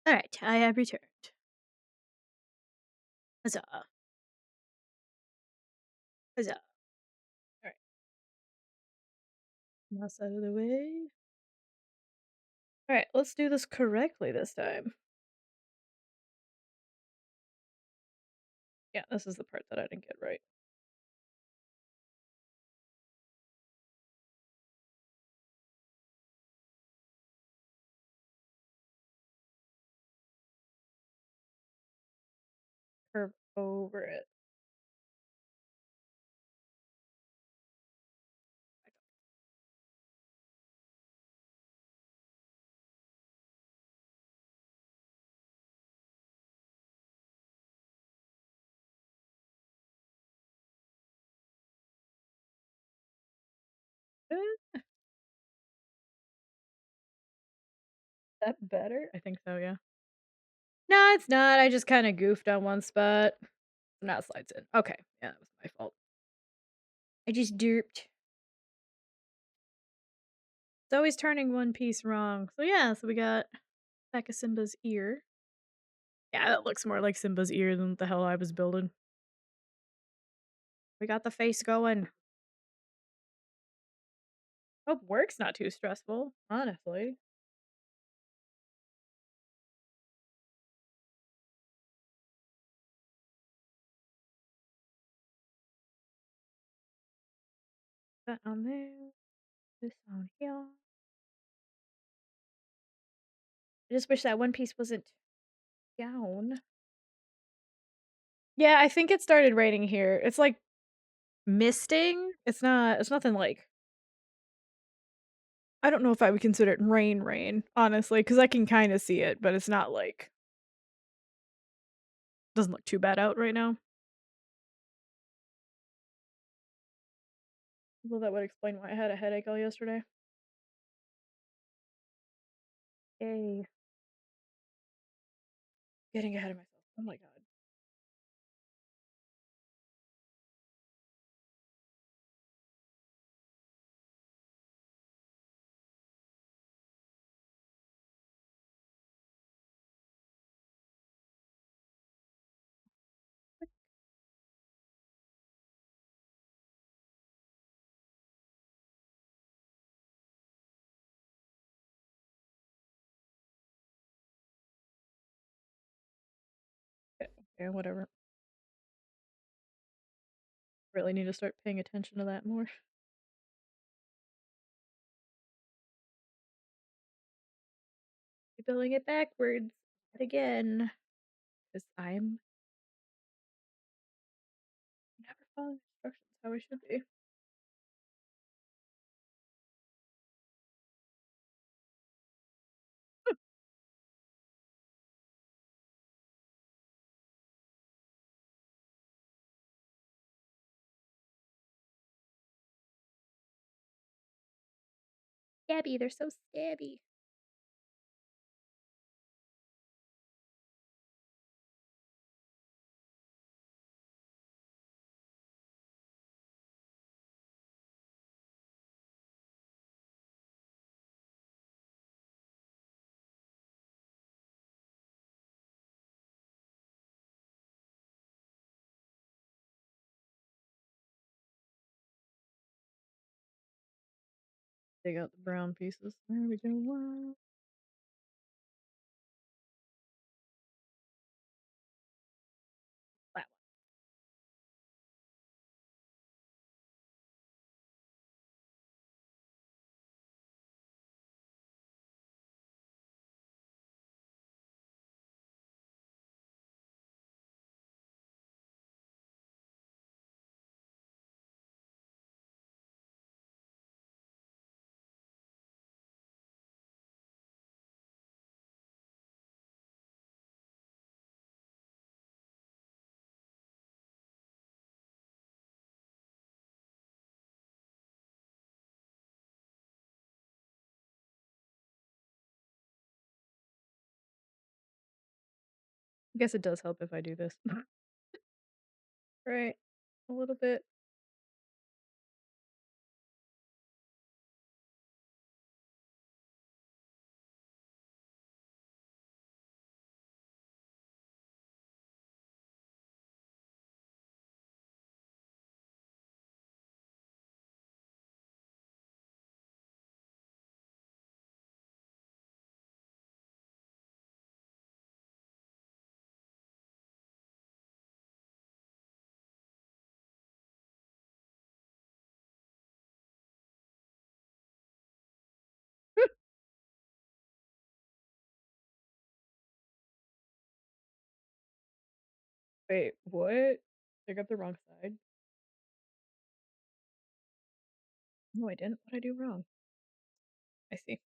Alright, I have returned. Huzzah. Huzzah. Alright, mouse out of the way. Alright, let's do this correctly this time. Yeah, this is the part that I didn't get right. Curve over it. Eh, that better? I think so, yeah. No, it's not. I just kinda goofed on one spot. Now it slides in. Okay, yeah, that was my fault. I just derped. It's always turning one piece wrong. So yeah, so we got back of Simba's ear. Yeah, that looks more like Simba's ear than what the hell I was building. We got the face going. Hope work's not too stressful, honestly. That on there, this on here. I just wish that one piece wasn't down. Yeah, I think it started raining here. It's like misting. It's nothing like I don't know if I would consider it rain, honestly, because I can kind of see it, but it's not like doesn't look too bad out right now. Well, that would explain why I had a headache all yesterday. Yay. Getting ahead of myself. Oh my god. Okay, whatever. Really need to start paying attention to that more. Spelling it backwards yet again. Because I'm never following instructions how I should be. Stabby, they're so stabby. Dig out the brown pieces. There we go. That I guess it does help if I do this. Right. A little bit. Wait, what? I got the wrong side. No, I didn't. What did I do wrong? I see.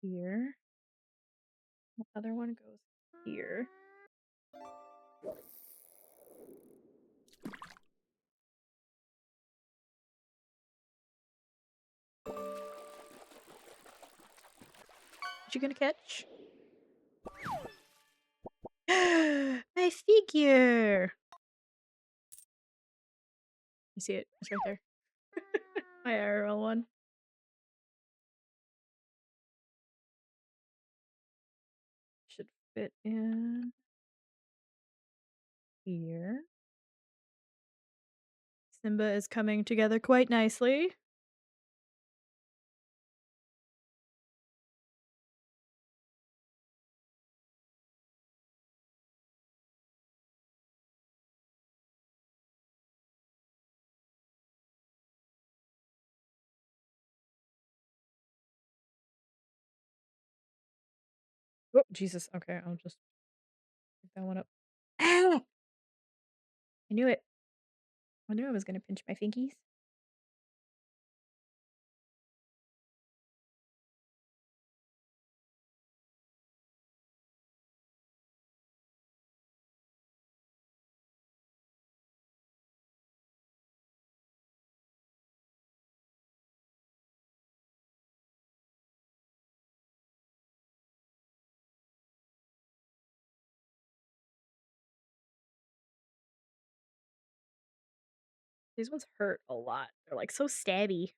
Here. The other one goes here. What you gonna catch? My figure! You see it? It's right there. My IRL one. Should fit in. Here. Simba is coming together quite nicely. Oh, Jesus. Okay, I'll just pick that one up. Ah! I knew it. I knew I was gonna pinch my fingies. These ones hurt a lot. They're like so stabby.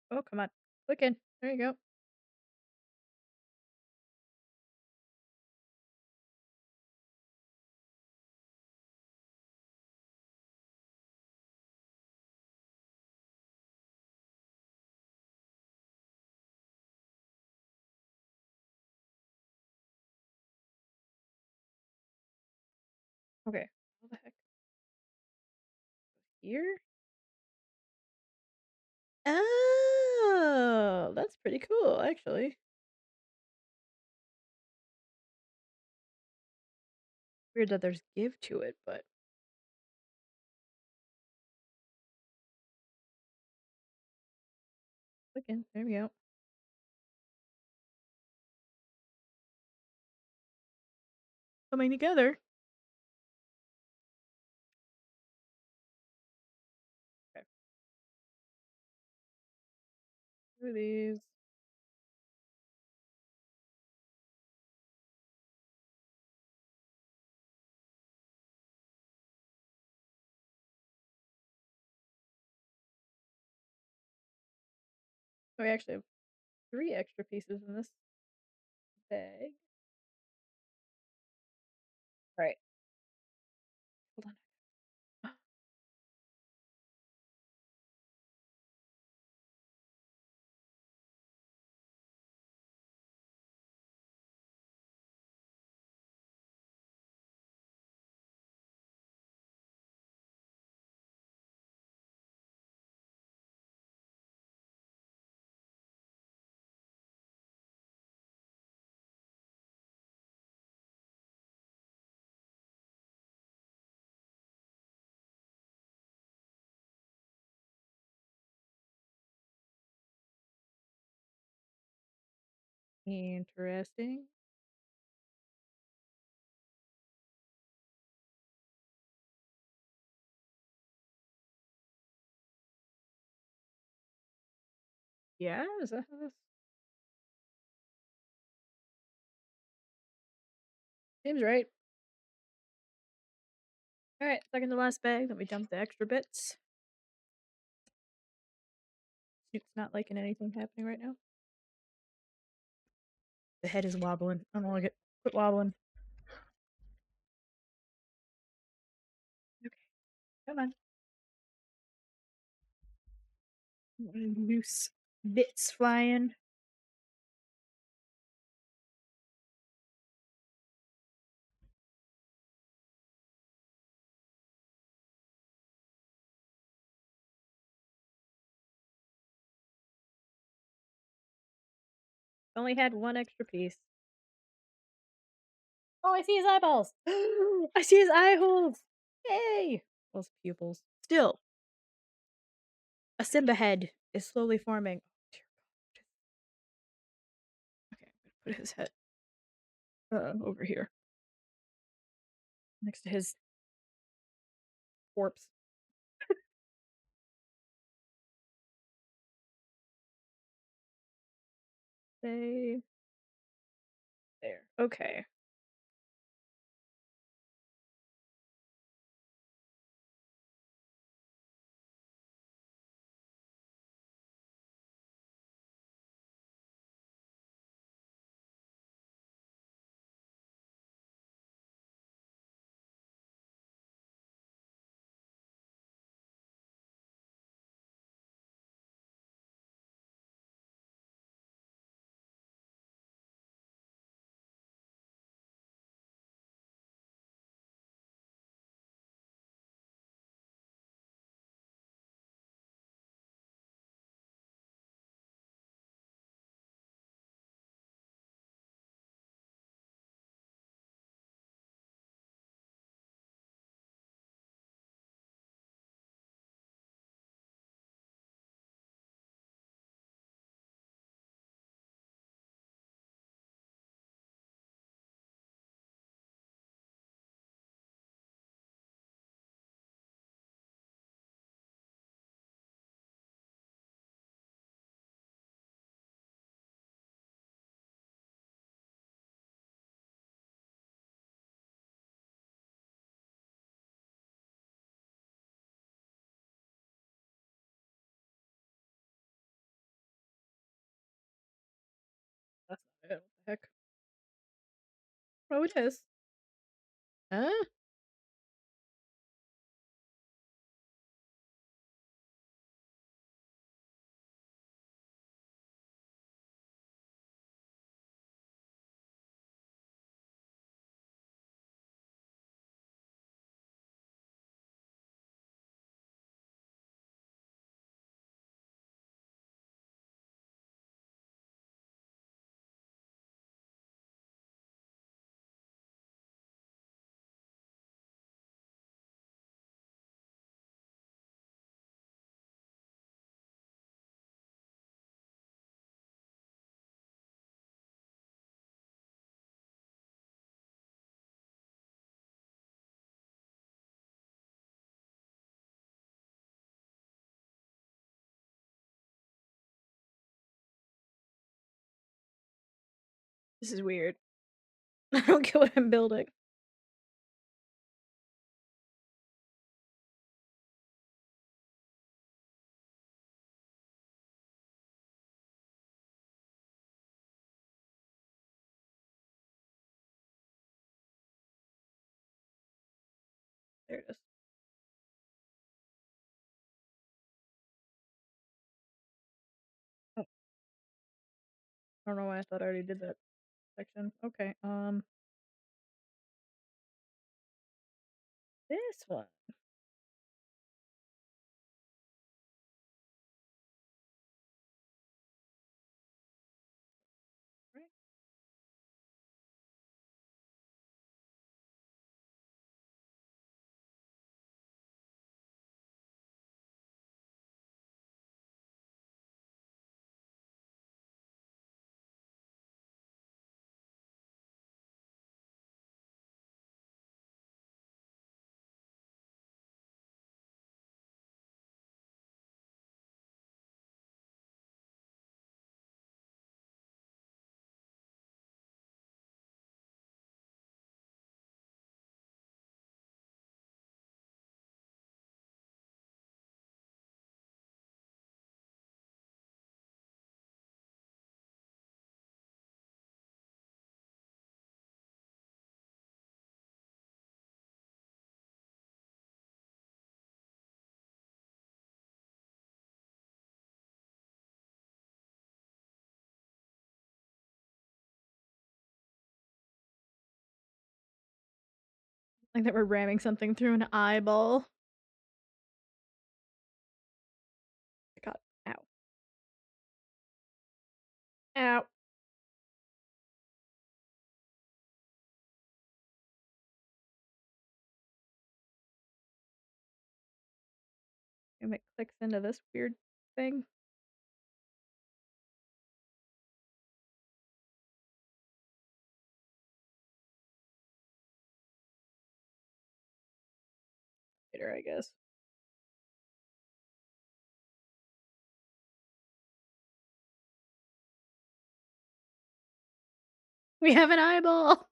Oh, come on. Click in. There you go. Okay. What the heck? Here? Oh, that's pretty cool, actually. Weird that there's give to it, but click in. There we go. Coming together. Okay. Who are these? Oh, we actually have 3 extra pieces in this bag. Right. Hold on. Interesting. Yeah, is that how this seems right? Alright, second to last bag. Let me dump the extra bits. Snoop's not liking anything happening right now. The head is wobbling. I don't like it. Quit wobbling. Come on. Loose bits flying. Only had one extra piece. Oh, I see his eyeballs. I see his eye holes. Yay! Those pupils. Still, a Simba head is slowly forming. Oh, dear God. Okay, I'm gonna put his head over here next to his corpse. Say there. Okay. That's not it. What the heck? Oh, it is. Huh? This is weird. I don't get what I'm building. There it is. Oh, I don't know why I thought I already did that section. Okay, this one. Right. Like that we're ramming something through an eyeball. God. Ow. Ow. And it clicks into this weird thing. Later, I guess. We have an eyeball.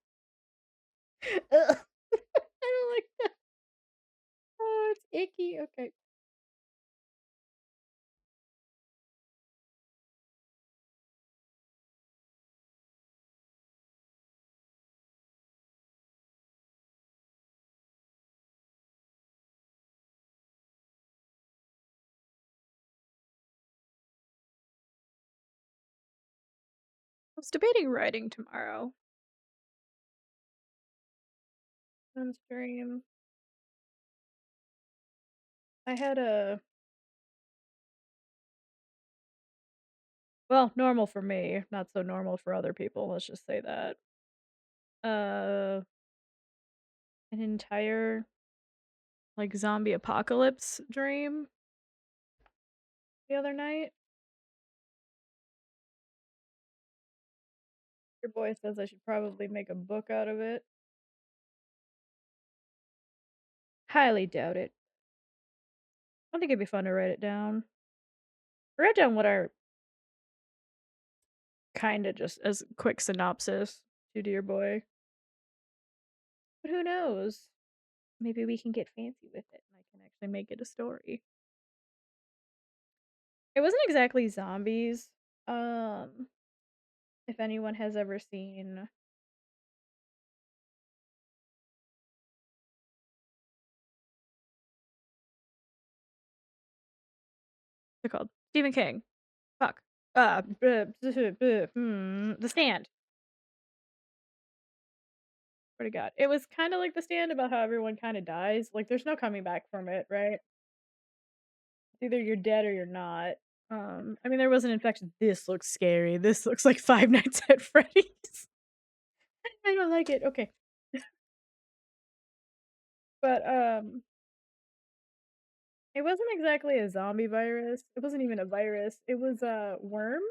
Ugh. I don't like that. Oh, it's icky. Okay. I was debating writing tomorrow on stream. I had a well, normal for me, not so normal for other people, let's just say that. Uh, an entire, like, zombie apocalypse dream the other night. Your boy says I should probably make a book out of it. Highly doubt it. I think it'd be fun to write it down. Write down what our kinda just as quick synopsis to Dear Boy. But who knows? Maybe we can get fancy with it and I can actually make it a story. It wasn't exactly zombies. Um, if anyone has ever seen what's it called? Stephen King. Fuck. The Stand. Swear to God. It was kinda like The Stand about how everyone kinda dies. Like, there's no coming back from it, right? It's either you're dead or you're not. I mean, there was an infection. This looks scary. This looks like Five Nights at Freddy's. I don't like it. Okay. But, it wasn't exactly a zombie virus. It wasn't even a virus. It was, worms,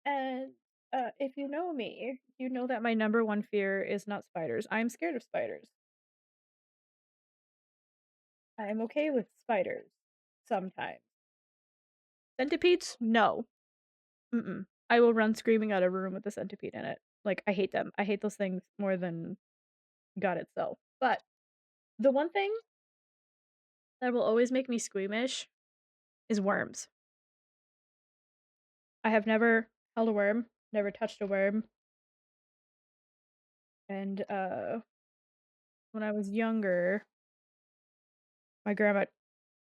and, if you know me, you know that my number one fear is not spiders. I am scared of spiders. I am okay with spiders sometimes. Centipedes? No. Mm-mm. I will run screaming out of a room with a centipede in it. Like, I hate them. I hate those things more than God itself. But the one thing that will always make me squeamish is worms. I have never held a worm, never touched a worm, and when I was younger, my grandma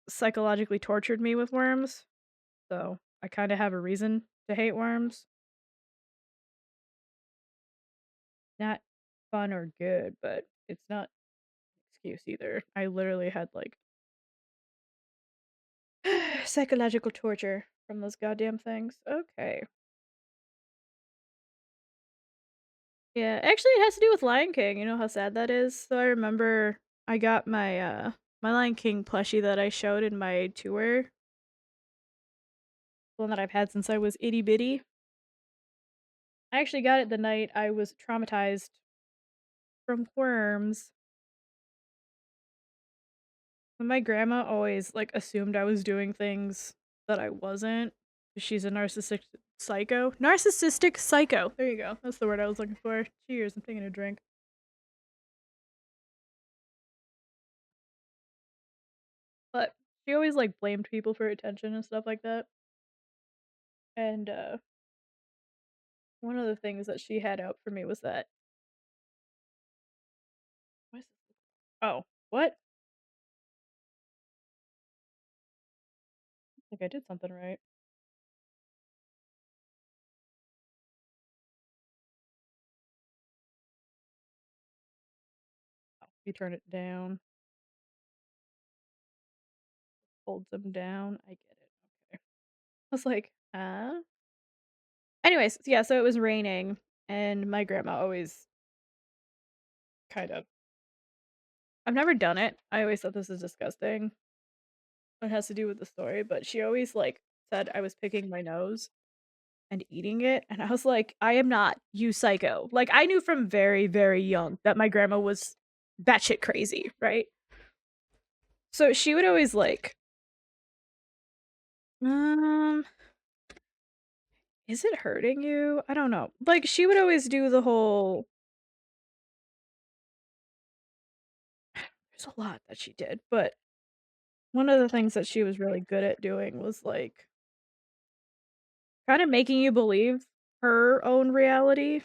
psychologically tortured me with worms, so I kind of have a reason to hate worms. Not fun or good, but it's not an excuse either. I literally had like psychological torture from those goddamn things. Okay. Yeah, actually it has to do with Lion King. You know how sad that is? So I remember I got my Lion King plushie that I showed in my tour. One that I've had since I was itty bitty. I actually got it the night I was traumatized from worms. And my grandma always like assumed I was doing things that I wasn't. She's a narcissistic psycho. Narcissistic psycho. There you go. That's the word I was looking for. Cheers. I'm taking a drink. But she always like blamed people for attention and stuff like that. And one of the things that she had out for me was that what is this? Oh, what? I think I did something right. You turn it down. Holds them down. I get it. Okay. I was like, huh? Anyways, yeah, so it was raining, and my grandma always kind of. I've never done it. I always thought this is disgusting. It has to do with the story, but she always like said I was picking my nose and eating it, and I was like, "I am not, you psycho." Like, I knew from very, very young that my grandma was batshit crazy, right? So she would always like, um, is it hurting you? I don't know. Like, she would always do the whole there's a lot that she did, but one of the things that she was really good at doing was, like, kinda making you believe her own reality.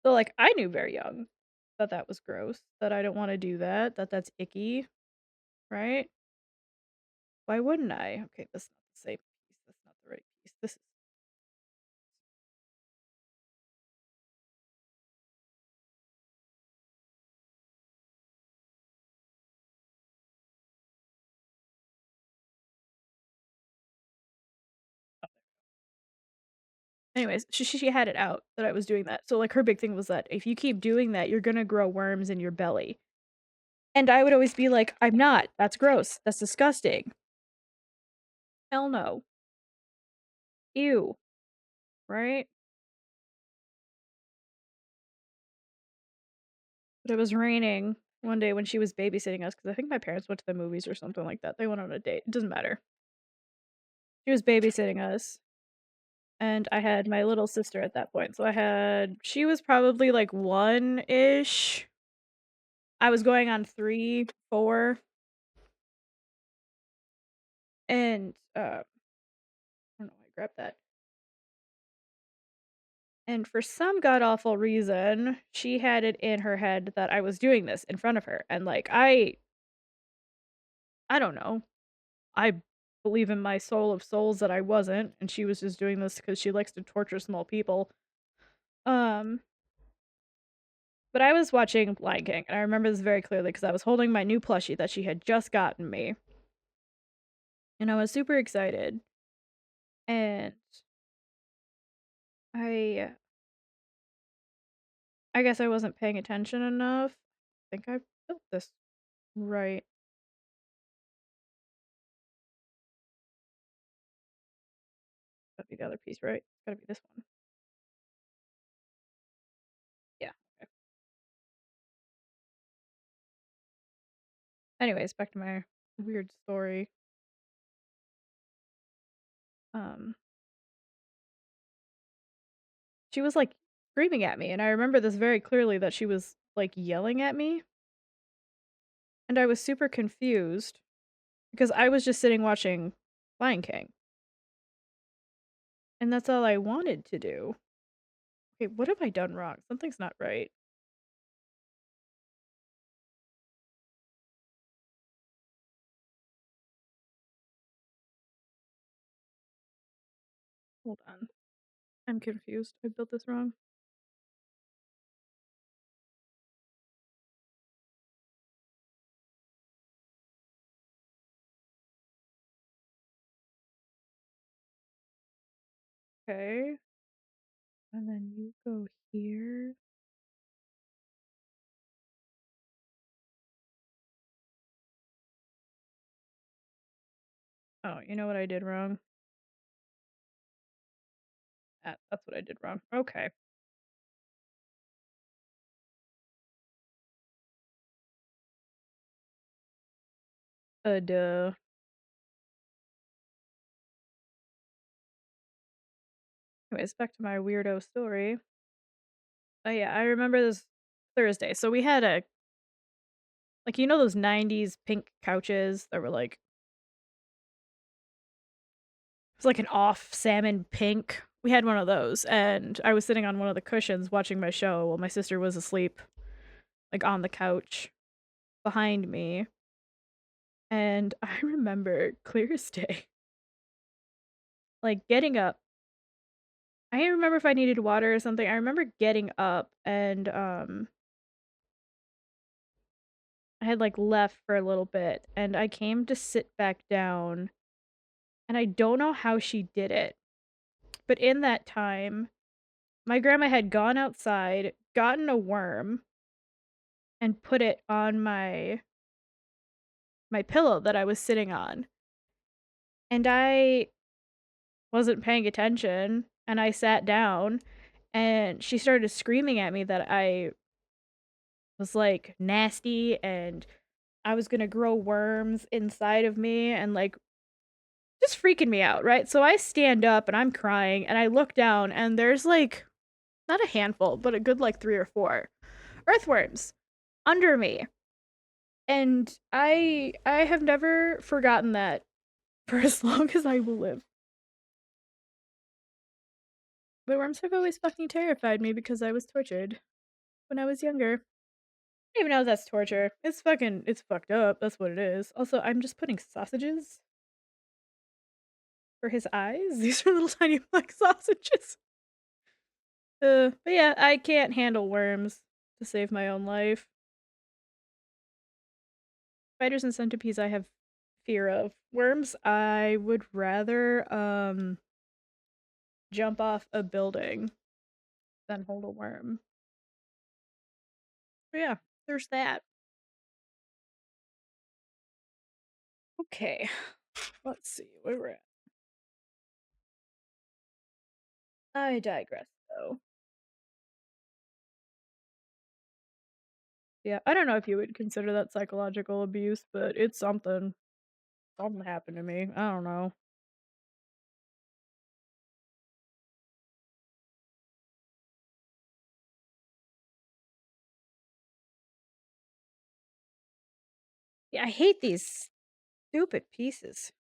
So, like, I knew very young that that was gross, that I don't wanna do that, that that's icky, right? Why wouldn't I? Okay, that's not the same piece, that's not the right piece. This is anyways, she had it out that I was doing that. So, like, her big thing was that if you keep doing that, you're gonna grow worms in your belly. And I would always be like, "I'm not. That's gross. That's disgusting. Hell no. Ew." Right? But it was raining one day when she was babysitting us because I think my parents went to the movies or something like that. They went on a date. It doesn't matter. She was babysitting us, and I had my little sister at that point. So she was probably like 1-ish. I was going on 3, 4, and, I don't know why I grabbed that. And for some god awful reason, she had it in her head that I was doing this in front of her, and, like, I don't know. I believe in my soul of souls that I wasn't, and she was just doing this because she likes to torture small people. Um, but I was watching Lion King, and I remember this very clearly because I was holding my new plushie that she had just gotten me, and I was super excited, and I I guess I wasn't paying attention enough. I think I built this right. Gotta be the other piece, right? Gotta be this one. Yeah, okay. Anyways, back to my weird story. Um, she was, like, screaming at me, and I remember this very clearly that she was, like, yelling at me, and I was super confused because I was just sitting watching Lion King, and that's all I wanted to do. Okay, what have I done wrong? Something's not right. Hold on. I'm confused. I built this wrong. Okay, and then you go here. Oh, you know what I did wrong? That's what I did wrong. Okay. Duh. Anyways, back to my weirdo story. Oh, yeah, I remember this Thursday. So we had you know those 90s pink couches that were like it's like an off salmon pink? We had one of those, and I was sitting on one of the cushions watching my show while my sister was asleep, like, on the couch behind me, and I remember clear as day, like, getting up. I can't remember if I needed water or something. I remember getting up and, I had, like, left for a little bit, and I came to sit back down, and I don't know how she did it, but in that time, my grandma had gone outside, gotten a worm, and put it on my pillow that I was sitting on, and I wasn't paying attention, and I sat down, and she started screaming at me that I was, like, nasty, and I was gonna grow worms inside of me, and, like, just freaking me out, right? So I stand up, and I'm crying, and I look down, and there's, like, not a handful, but a good, like, 3 or 4 earthworms under me, and I have never forgotten that for as long as I will live. But worms have always fucking terrified me because I was tortured when I was younger. I don't even know if that's torture. It's fucked up, that's what it is. Also, I'm just putting sausages for his eyes. These are little tiny black sausages. But yeah, I can't handle worms to save my own life. Spiders and centipedes I have fear of. Worms, I would rather, jump off a building than hold a worm. But yeah, there's that. Okay, let's see where we're at. I digress, though. Yeah, I don't know if you would consider that psychological abuse, but it's something. Something happened to me. I don't know. Yeah, I hate these stupid pieces.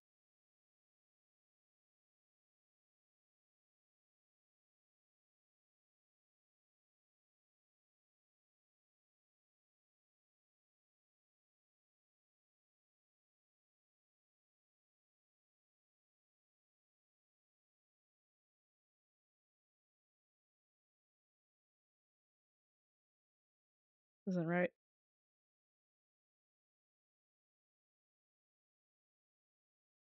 Isn't right.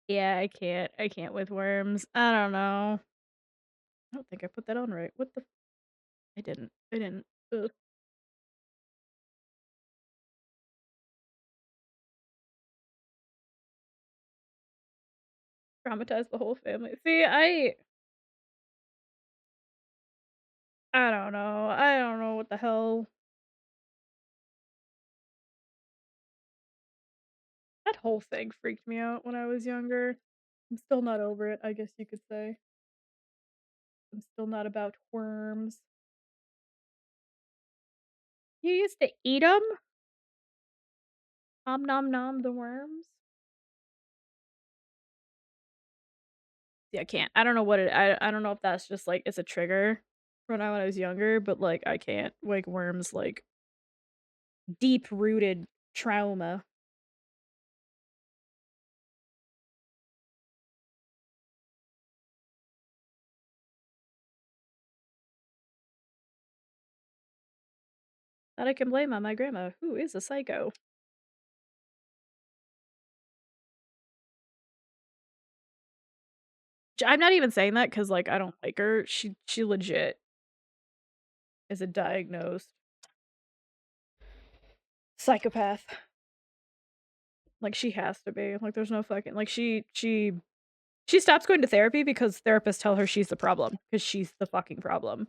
Yeah, I can't. I can't with worms. I don't know. I don't think I put that on right. What the? I didn't. I didn't. Ugh. Traumatized the whole family. See, I don't know. I don't know what the hell. That whole thing freaked me out when I was younger. I'm still not over it, I guess you could say. I'm still not about worms. You used to eat them? Om nom nom the worms? Yeah, I can't. I don't know what it I don't know if that's just, like, it's a trigger from when I was younger, but, like, I can't. Like, worms, like, deep-rooted trauma. That I can blame on my grandma, who is a psycho. I'm not even saying that because like, I don't like her. She legit is a diagnosed psychopath. Like, she has to be. Like, there's no fucking like, she stops going to therapy because therapists tell her she's the problem because she's the fucking problem,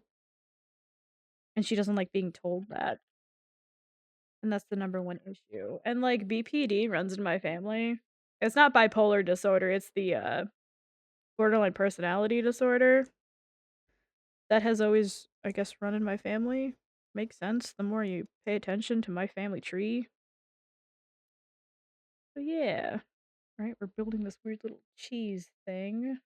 and she doesn't like being told that, and that's the number one issue, and, like, BPD runs in my family. It's not bipolar disorder, it's the, borderline personality disorder that has always, I guess, run in my family. Makes sense the more you pay attention to my family tree. So yeah. Right, we're building this weird little cheese thing.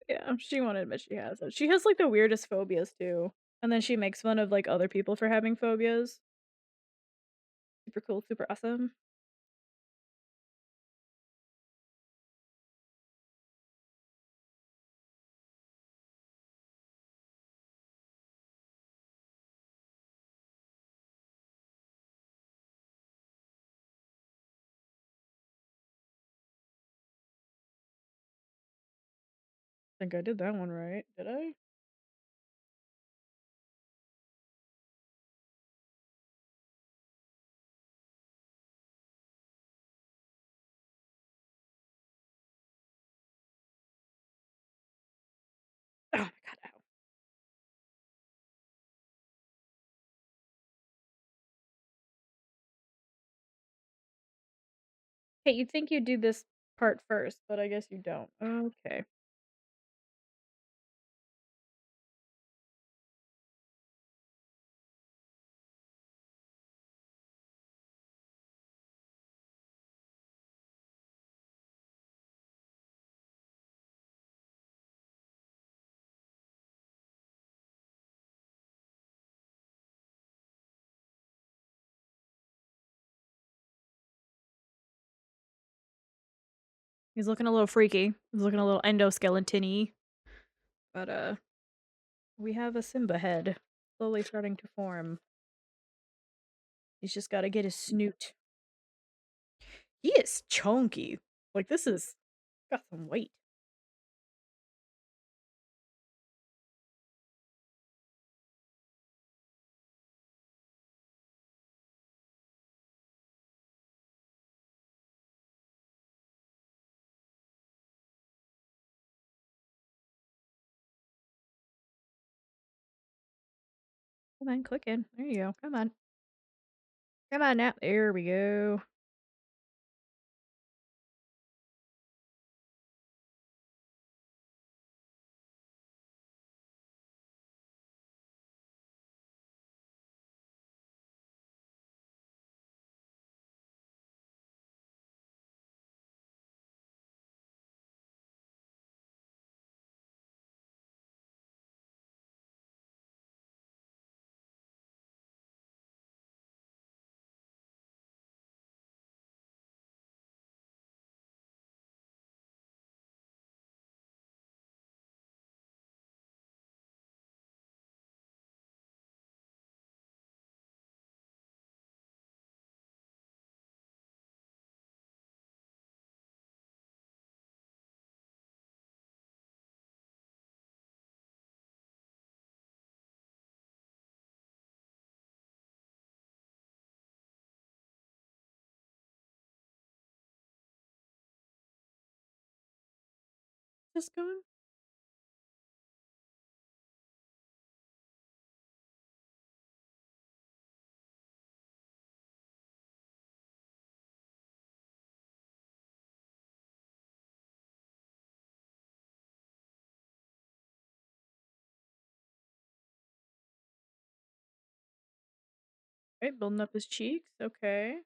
Yeah, she won't admit she has it. She has, like, the weirdest phobias too, and then she makes fun of, like, other people for having phobias. Super cool, super awesome. think I did that one right. Did I? Oh my god, ow. Hey, you'd think you'd do this part first, but I guess you don't. Okay. He's looking a little freaky. He's looking a little endoskeleton-y. But, we have a Simba head slowly starting to form. He's just gotta get his snoot. He is chunky. Like, this is got some weight. Come on, click in. There you go. Come on. Come on now. There we go. Just going. Right, building up his cheeks. Okay.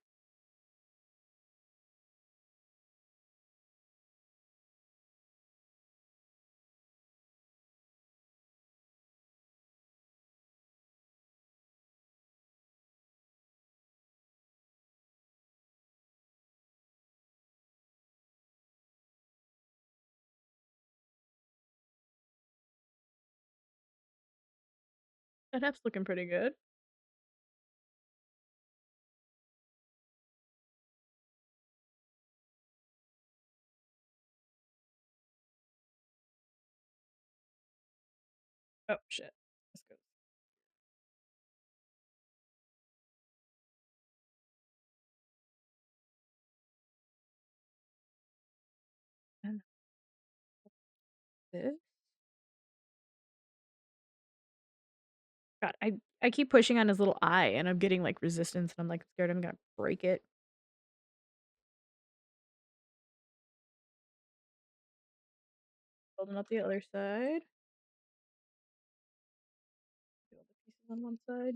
That head's looking pretty good. Oh, shit. This goes. And this. God, I keep pushing on his little eye, and I'm getting, like, resistance, and I'm, like, scared I'm gonna break it. Building up the other side. Build the pieces on one side.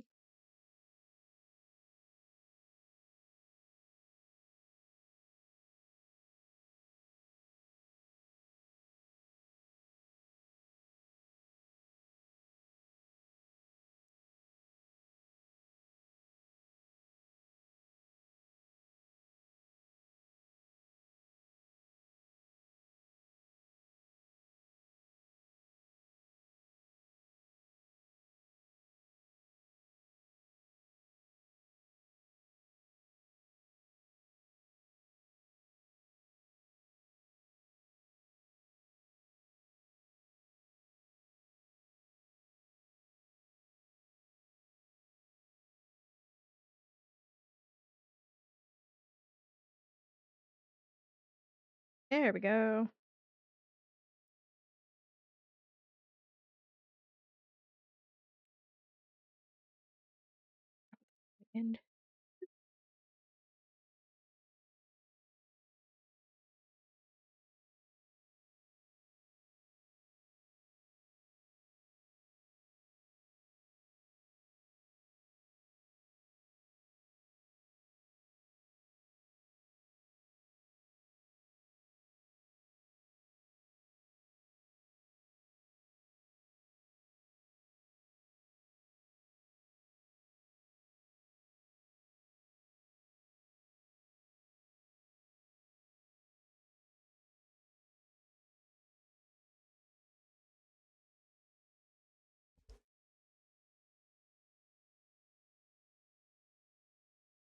There we go. And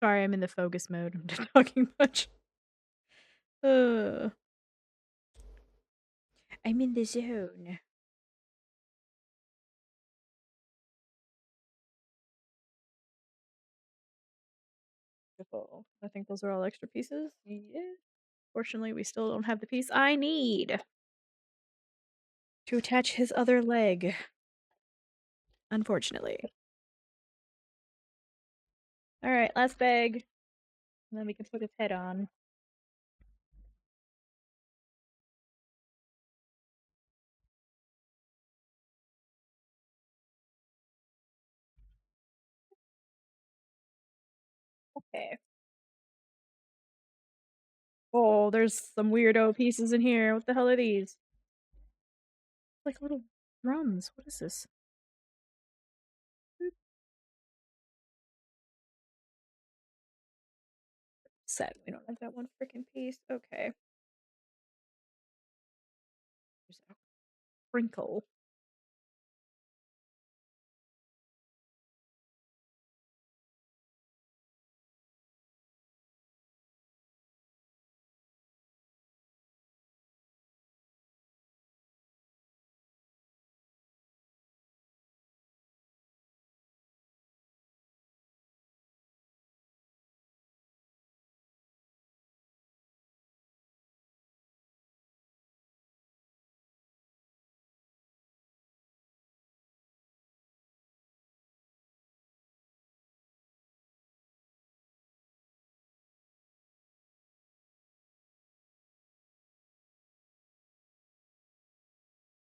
sorry, I'm in the focus mode. I'm just talking much. Uh, I'm in the zone. Beautiful. I think those are all extra pieces. Yeah. Fortunately, we still don't have the piece I need to attach his other leg. Unfortunately. All right, last bag. And then we can put his head on. Okay. Oh, there's some weirdo pieces in here. What the hell are these? Like little drums. What is this? Sad we don't have that one freaking piece. Okay. There's a sprinkle.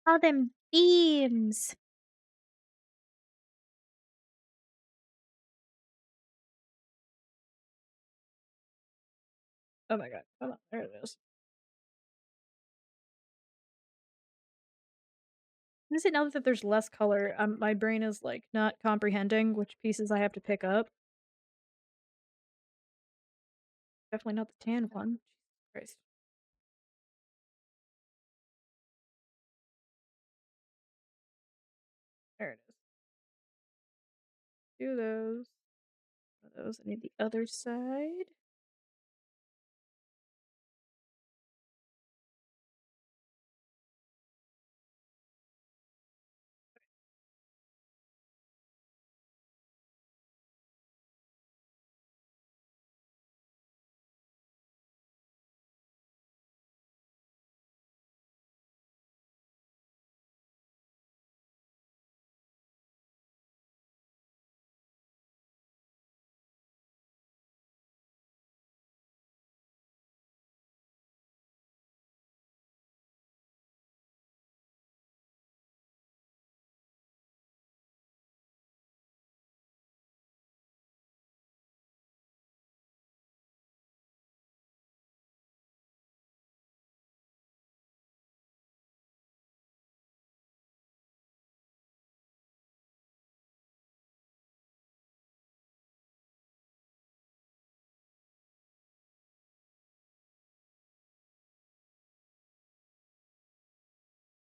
All them beams. Oh my god. Come on. There it is. Is it now that there's less color? My brain is like not comprehending which pieces I have to pick up. Definitely not the tan one. Jesus Christ. There it is. Do those. One of those. I need the other side.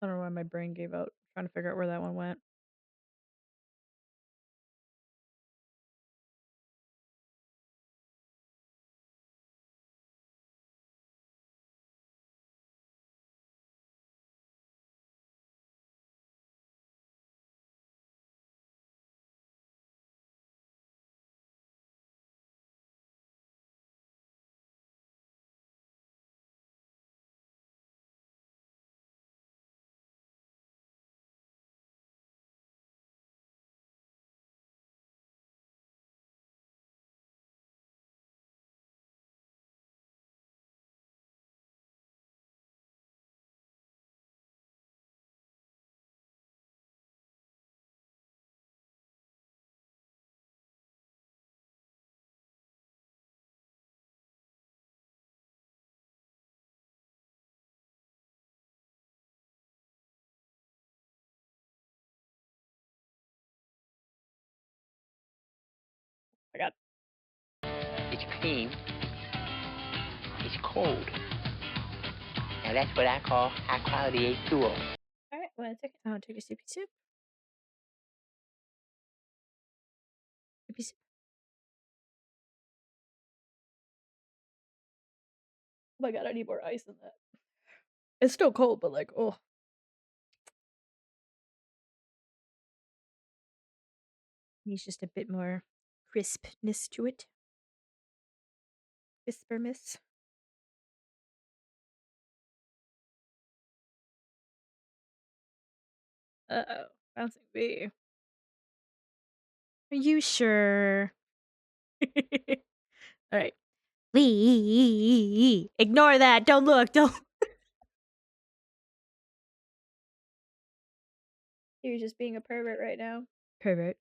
I don't know why my brain gave out trying to figure out where that one went. steam is cold. Now that's what I call high quality H2O. Alright, wanna take it? I'll take a sippy sip. Sippy sip. Oh my god, I need more ice in that. It's still cold, but like, oh. Needs just a bit more crispness to it. Crisperness. Uh-oh. Bouncing bee. Are you sure? Alright. Lee, ignore that. Don't look. Don't. You're just being a pervert right now. Pervert.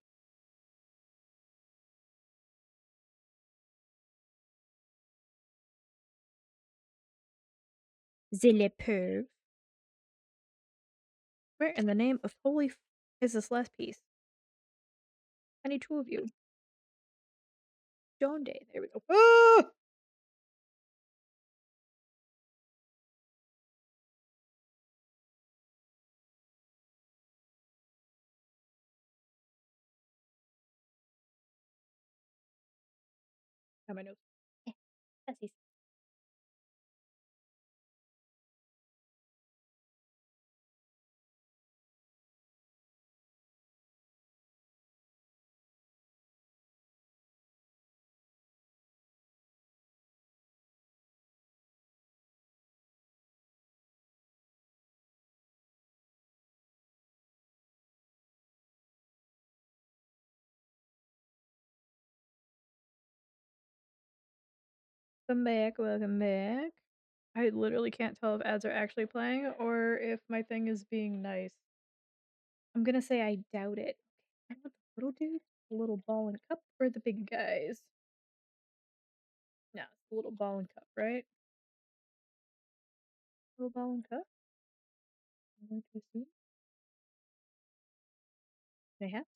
Zille perv. Where in the name of holy is this last piece? I need two of you. Joan Day. There we go. Ah! Got my nose. That's easy. Welcome back, welcome back. I literally can't tell if ads are actually playing or if my thing is being nice. I'm gonna say I doubt it. I want the little dude, the little ball and cup, or the big guys? No, it's the little ball and cup, right? Little ball and cup? I'm going to assume. Mayhaps.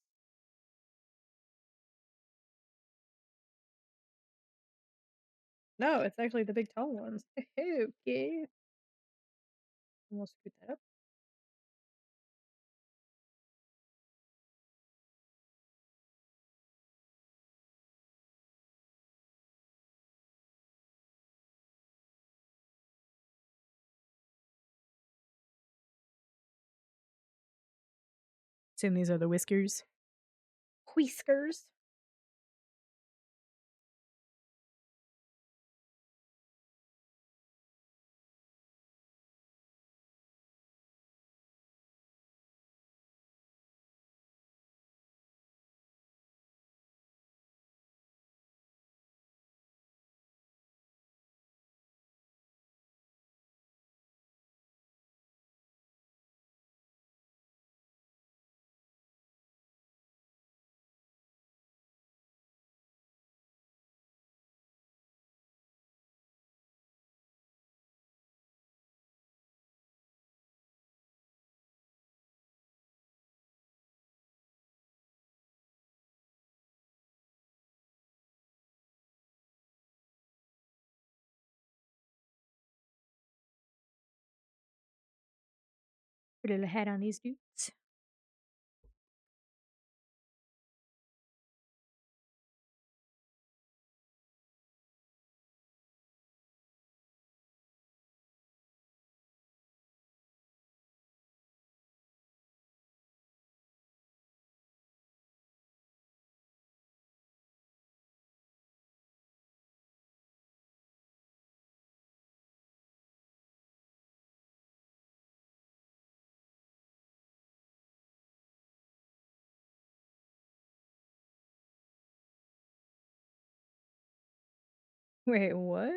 No, it's actually the big tall ones. Okay. And we'll scoot that up. Assume these are the whiskers. Whiskers. Put a little hat on these dudes. Wait, what?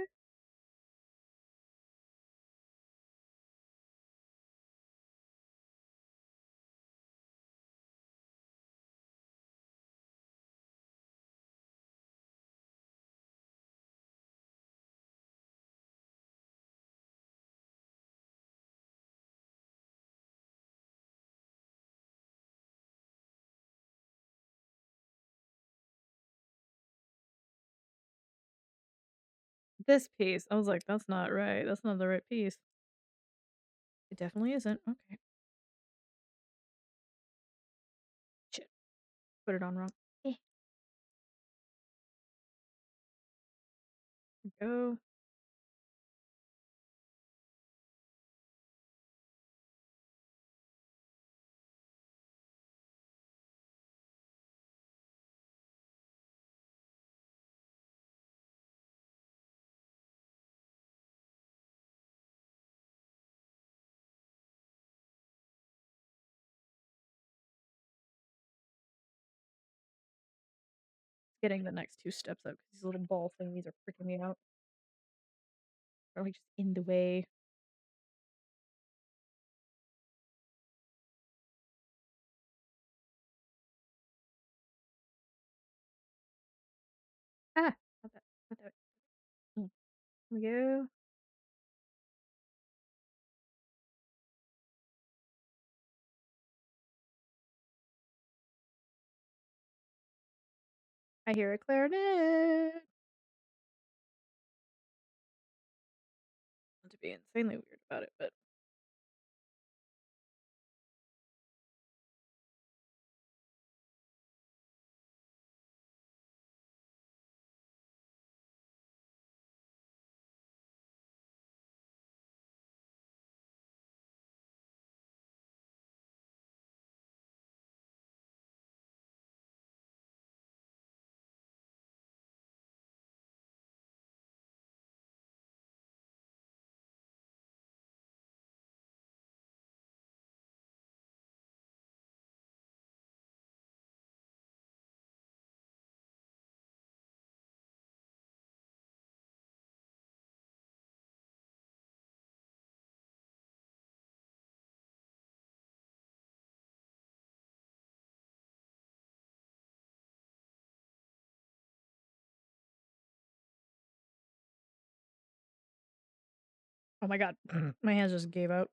This piece. I was like, "That's not right. That's not the right piece." It definitely isn't. Okay. Shit. Put it on wrong. Eh. Go. Getting the next 2 steps up 'cause these little ball thingies are freaking me out. They're, like, just in the way. Ah! Not that. Not that. Mm. Here we go. I hear a clarinet. Not to be insanely weird about it, but oh my god. My hands just gave out.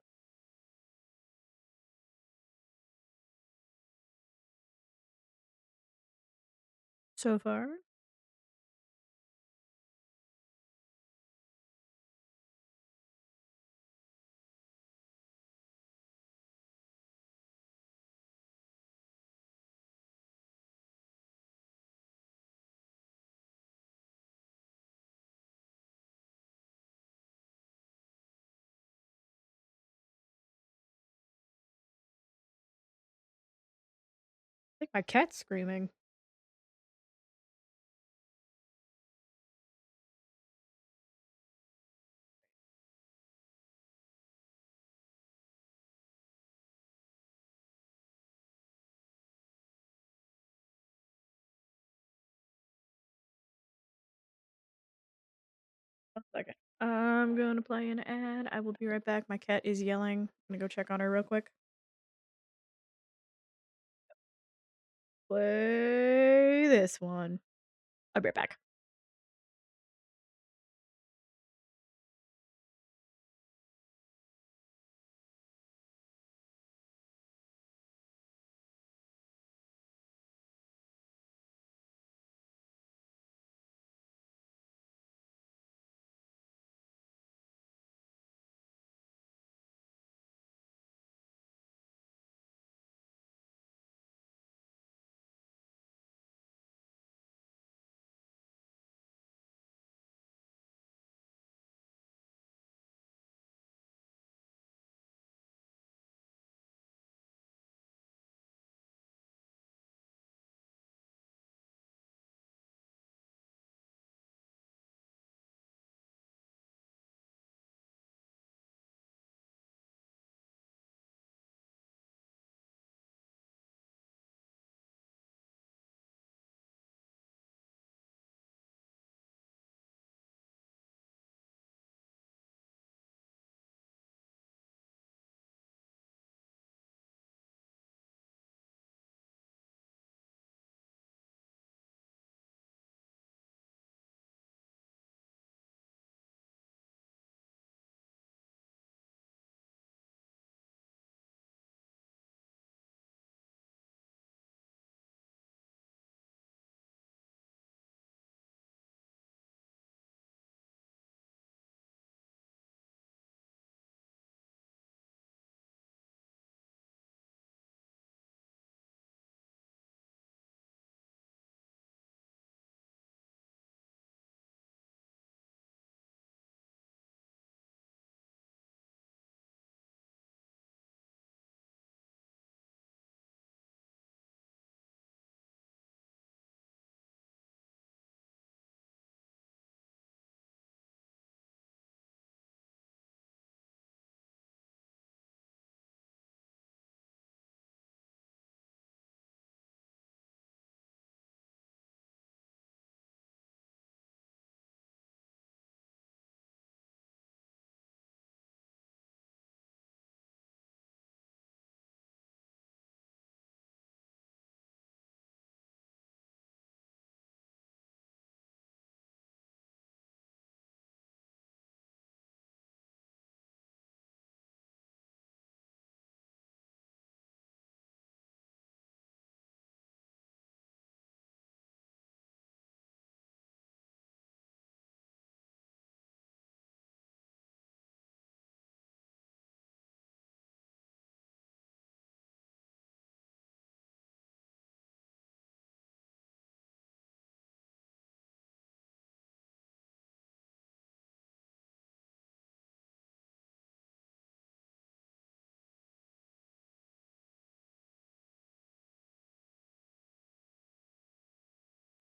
So far. I think my cat's screaming. One second. I'm gonna play an ad. I will be right back. My cat is yelling. I'm gonna go check on her real quick. Play this one. I'll be right back.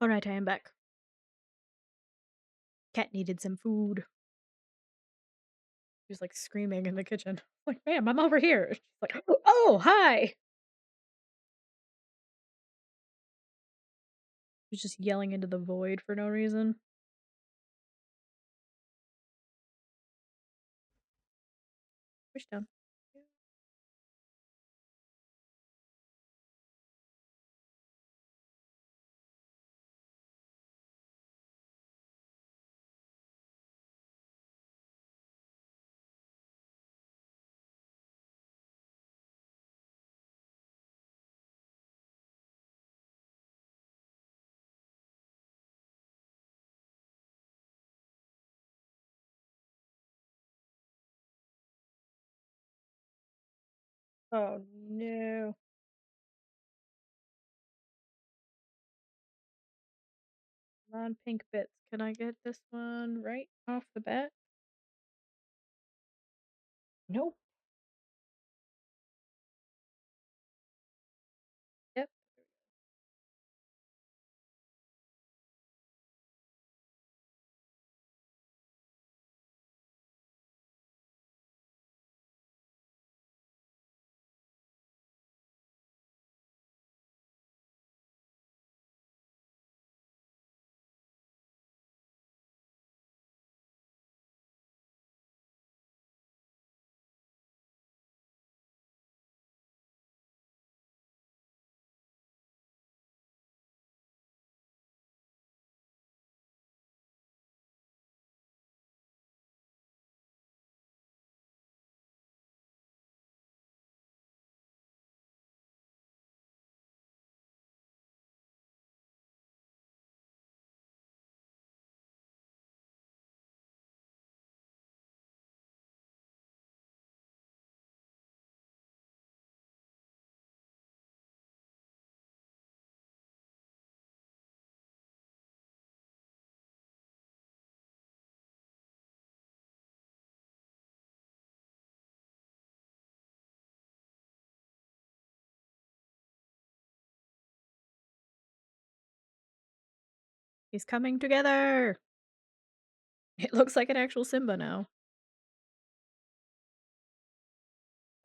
Alright, I am back. Cat needed some food. She was, like, screaming in the kitchen. Like, "Ma'am, I'm over here." She's like, "Oh, hi!" She was just yelling into the void for no reason. Push down. Oh, no. Non-pink bits. Can I get this one right off the bat? Nope. Yep. He's coming together! It looks like an actual Simba now.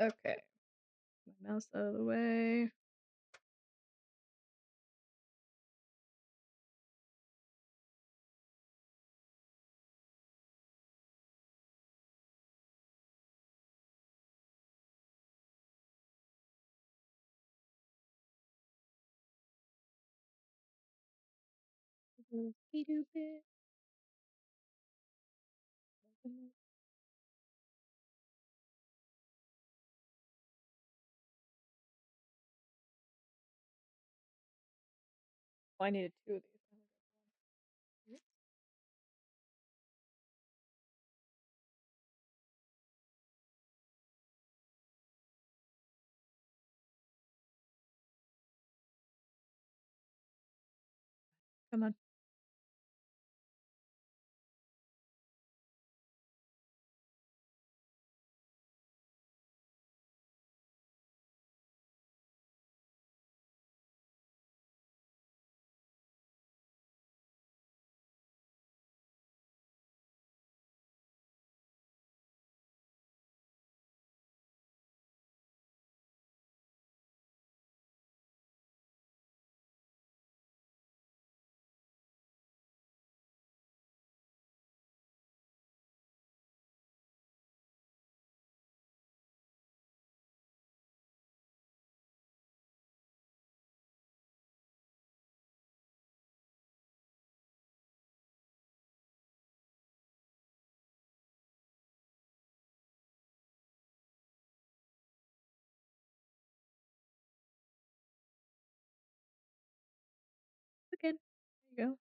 Okay. My mouse out of the way. Oh, I needed 2 of these. Come on. Again. There you go.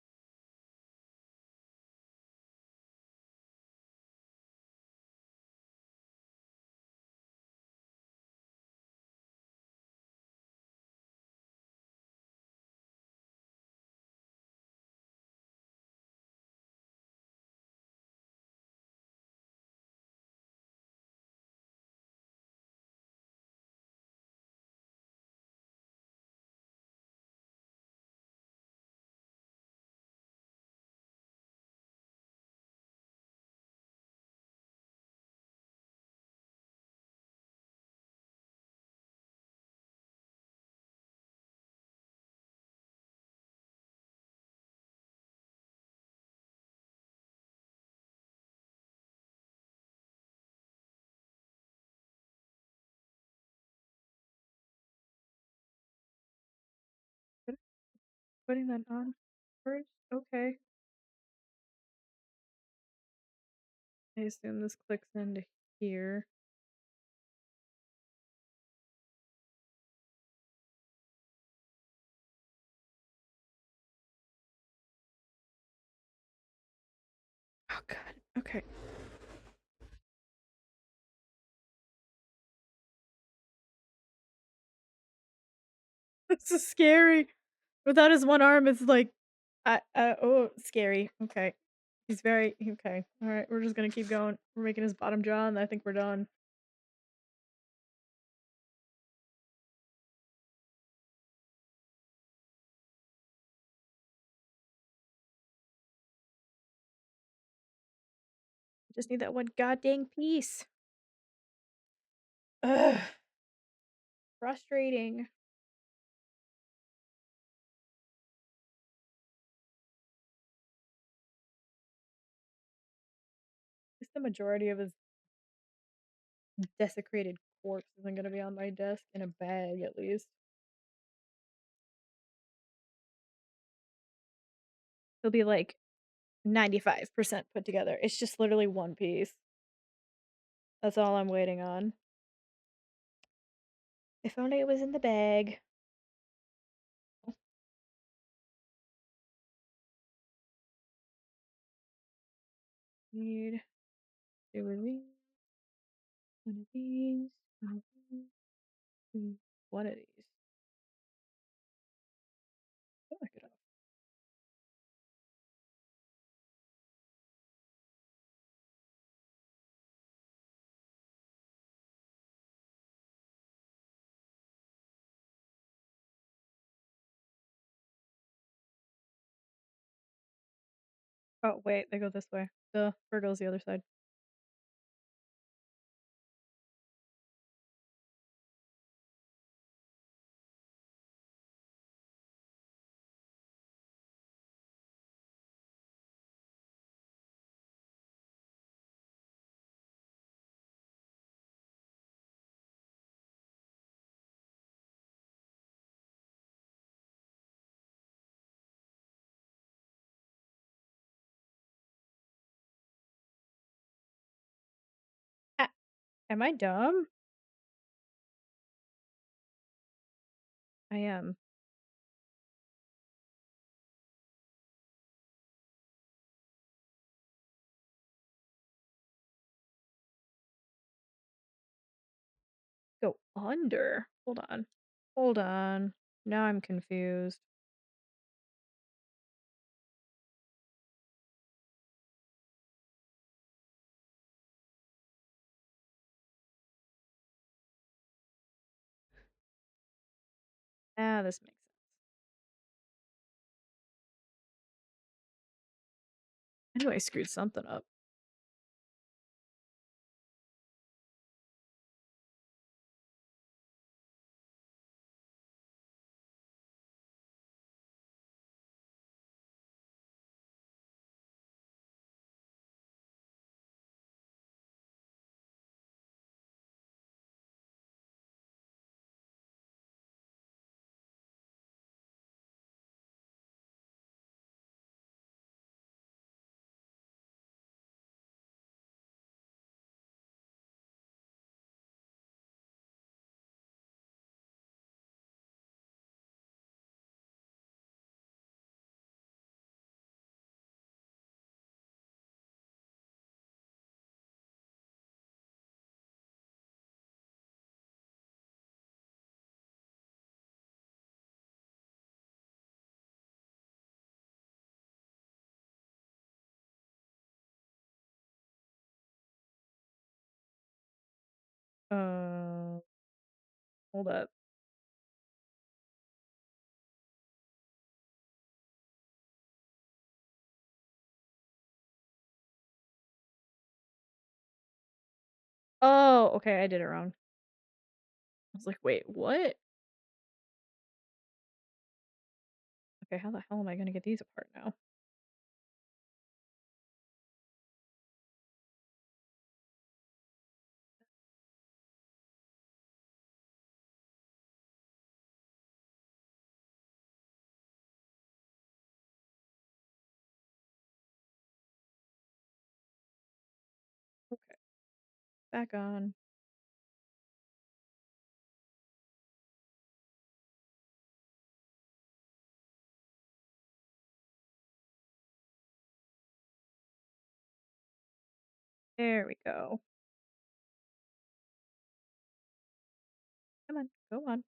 putting that on first? Okay. I assume this clicks into here. Oh god. Okay. This is scary. Without his one arm, it's like, oh, scary. Okay. He's very okay. All right, we're just gonna keep going. We're making his bottom jaw, and I think we're done. Just need that one goddamn piece. Ugh. Frustrating. Just the majority of his desecrated corpse isn't gonna be on my desk in a bag, at least. He'll be like 95% put together. It's just literally one piece. That's all I'm waiting on. If only it was in the bag. Need two of these, one of these, one of these, one of these. Oh, I could have. Oh wait, they go this way. The Virgo's the other side. Ah, am I dumb? I am. Go under. Hold on. Hold on. Now I'm confused. Ah, this makes sense. I knew I screwed something up. Uh, hold up. Oh, okay, I did it wrong. I was like, wait, what? Okay, how the hell am I gonna get these apart now? Back on. There we go. Come on, go on.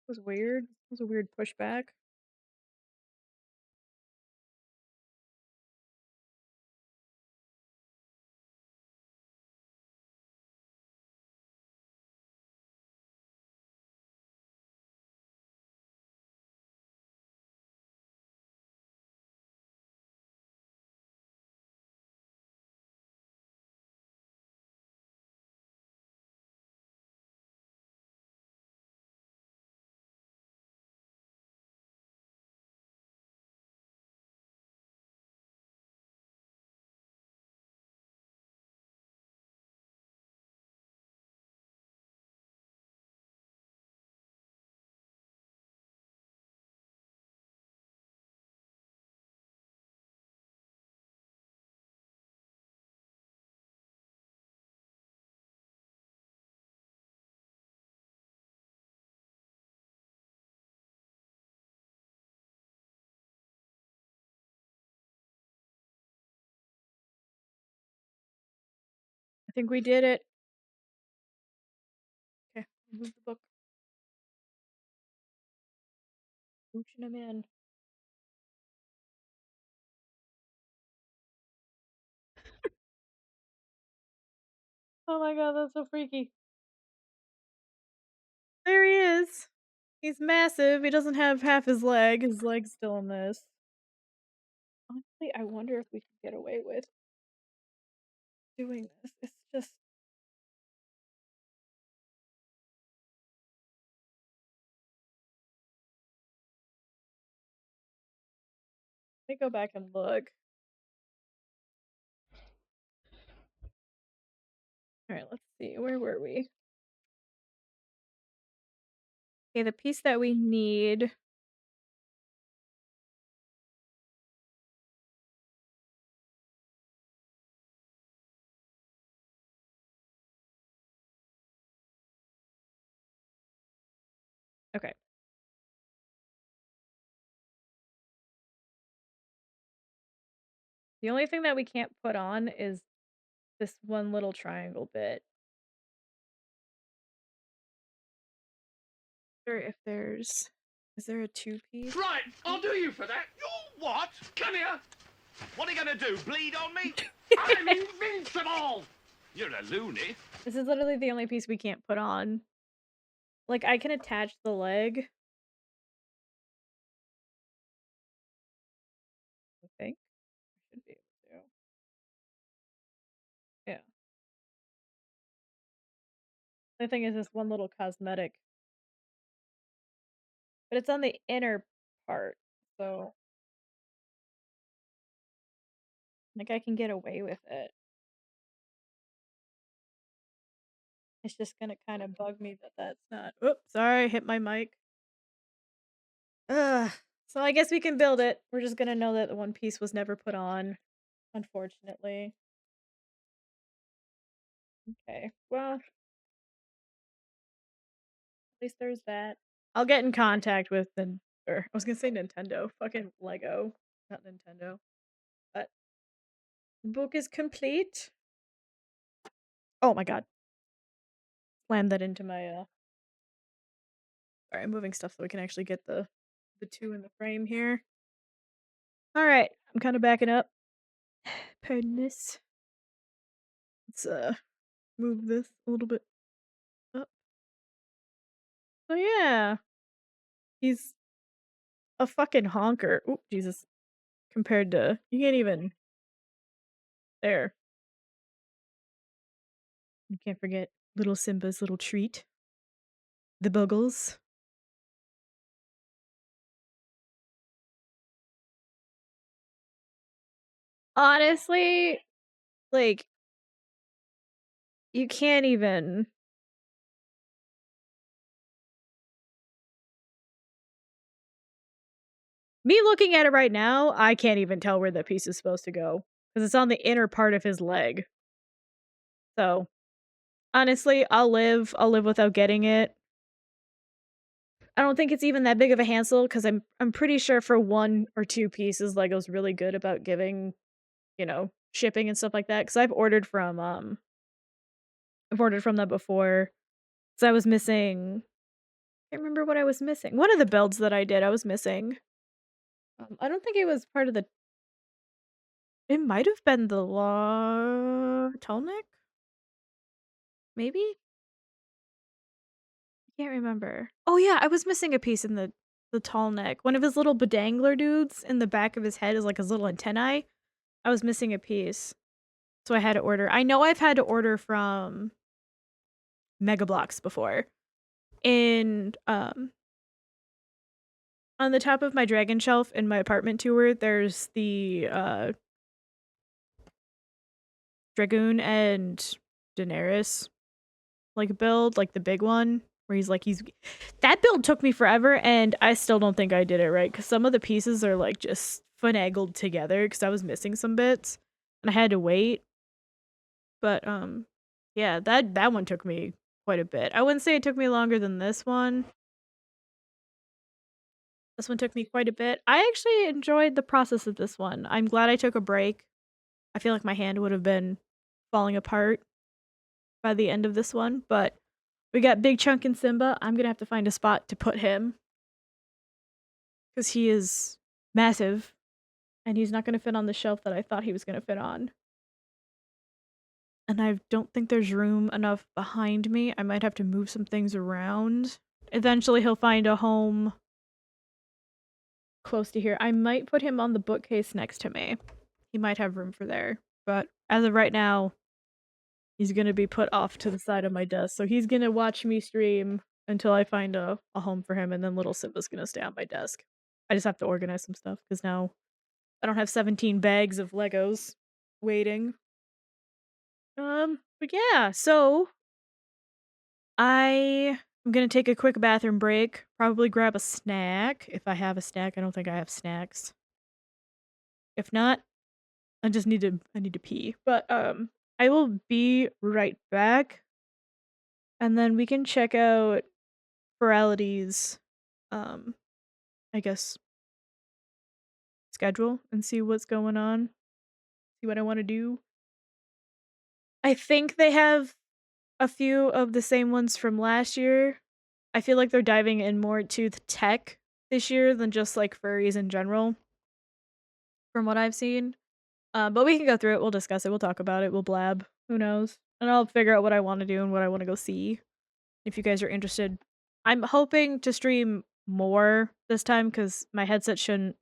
Was weird. It was a weird pushback. I think we did it. Okay, move the book. Mooching him in. Oh my god, that's so freaky. There he is. He's massive. He doesn't have half his leg. His leg's still in this. Honestly, I wonder if we can get away with doing this. It's just let me go back and look. Alright, let's see. Where were we? Okay, the piece that we need. Okay. The only thing that we can't put on is this one little triangle bit. Or if there's is there a two piece? Right, I'll do you for that. You what? Come here. What are you gonna do? Bleed on me? I'm invincible. You're a loony. This is literally the only piece we can't put on. Like, I can attach the leg. I think. I should be able to. Yeah. The thing is this one little cosmetic. But it's on the inner part, so like I can get away with it. It's just gonna kind of bug me that that's not. Oops, sorry, hit my mic. Ugh. So I guess we can build it. We're just gonna know that the one piece was never put on, unfortunately. Okay, well, at least there's that. I'll get in contact with or I was gonna say Nintendo, fucking Lego, not Nintendo. But the book is complete. Oh my god, slammed that into my Sorry, I'm moving stuff so we can actually get the two in the frame here. All right, I'm kind of backing up. Pardon this. Let's move this a little bit up. So yeah, he's a fucking honker. Oh Jesus! Compared to you can't even there. You can't forget little Simba's little treat, the Buggles. Honestly, like you can't even Me looking at it right now, I can't even tell where that piece is supposed to go, because it's on the inner part of his leg. So, honestly, I'll live without getting it. I don't think it's even that big of a hassle, because I'm pretty sure for 1 or 2 pieces, LEGO's really good about giving, you know, shipping and stuff like that, because I've ordered from them before. So I was missing I can't remember what I was missing. One of the builds that I did, I was missing. I don't think it was part of the it might have been the tall neck? Maybe? I can't remember. Oh, yeah, I was missing a piece in the tall neck. One of his little bedangler dudes in the back of his head is like his little antennae. I was missing a piece, so I had to order. I know I've had to order from Mega Bloks before. And, on the top of my dragon shelf in my apartment tour, there's the, Dragoon and Daenerys, like, build, like, the big one, where he's that build took me forever, and I still don't think I did it right, because some of the pieces are, like, just finagled together, because I was missing some bits, and I had to wait. But, yeah, that one took me quite a bit. I wouldn't say it took me longer than this one. This one took me quite a bit. I actually enjoyed the process of this one. I'm glad I took a break. I feel like my hand would have been falling apart by the end of this one, but we got Big Chunk and Simba. I'm gonna have to find a spot to put him, because he is massive, and he's not gonna fit on the shelf that I thought he was gonna fit on. And I don't think there's room enough behind me. I might have to move some things around. Eventually he'll find a home close to here. I might put him on the bookcase next to me. He might have room for there. But as of right now, he's gonna be put off to the side of my desk. So he's gonna watch me stream until I find a home for him, and then little Simba's gonna stay on my desk. I just have to organize some stuff, because now I don't have 17 bags of Legos waiting. But yeah, so I am gonna take a quick bathroom break, probably grab a snack, if I have a snack. I don't think I have snacks. If not, I need to pee. But, I will be right back, and then we can check out Ferality's, um, I guess, schedule and see what's going on, see what I wanna do. I think they have a few of the same ones from last year. I feel like they're diving in more to the tech this year than just, like, furries in general, from what I've seen. But we can go through it, we'll discuss it, we'll talk about it, we'll blab, who knows? And I'll figure out what I wanna do and what I wanna go see, if you guys are interested. I'm hoping to stream more this time, because my headset shouldn't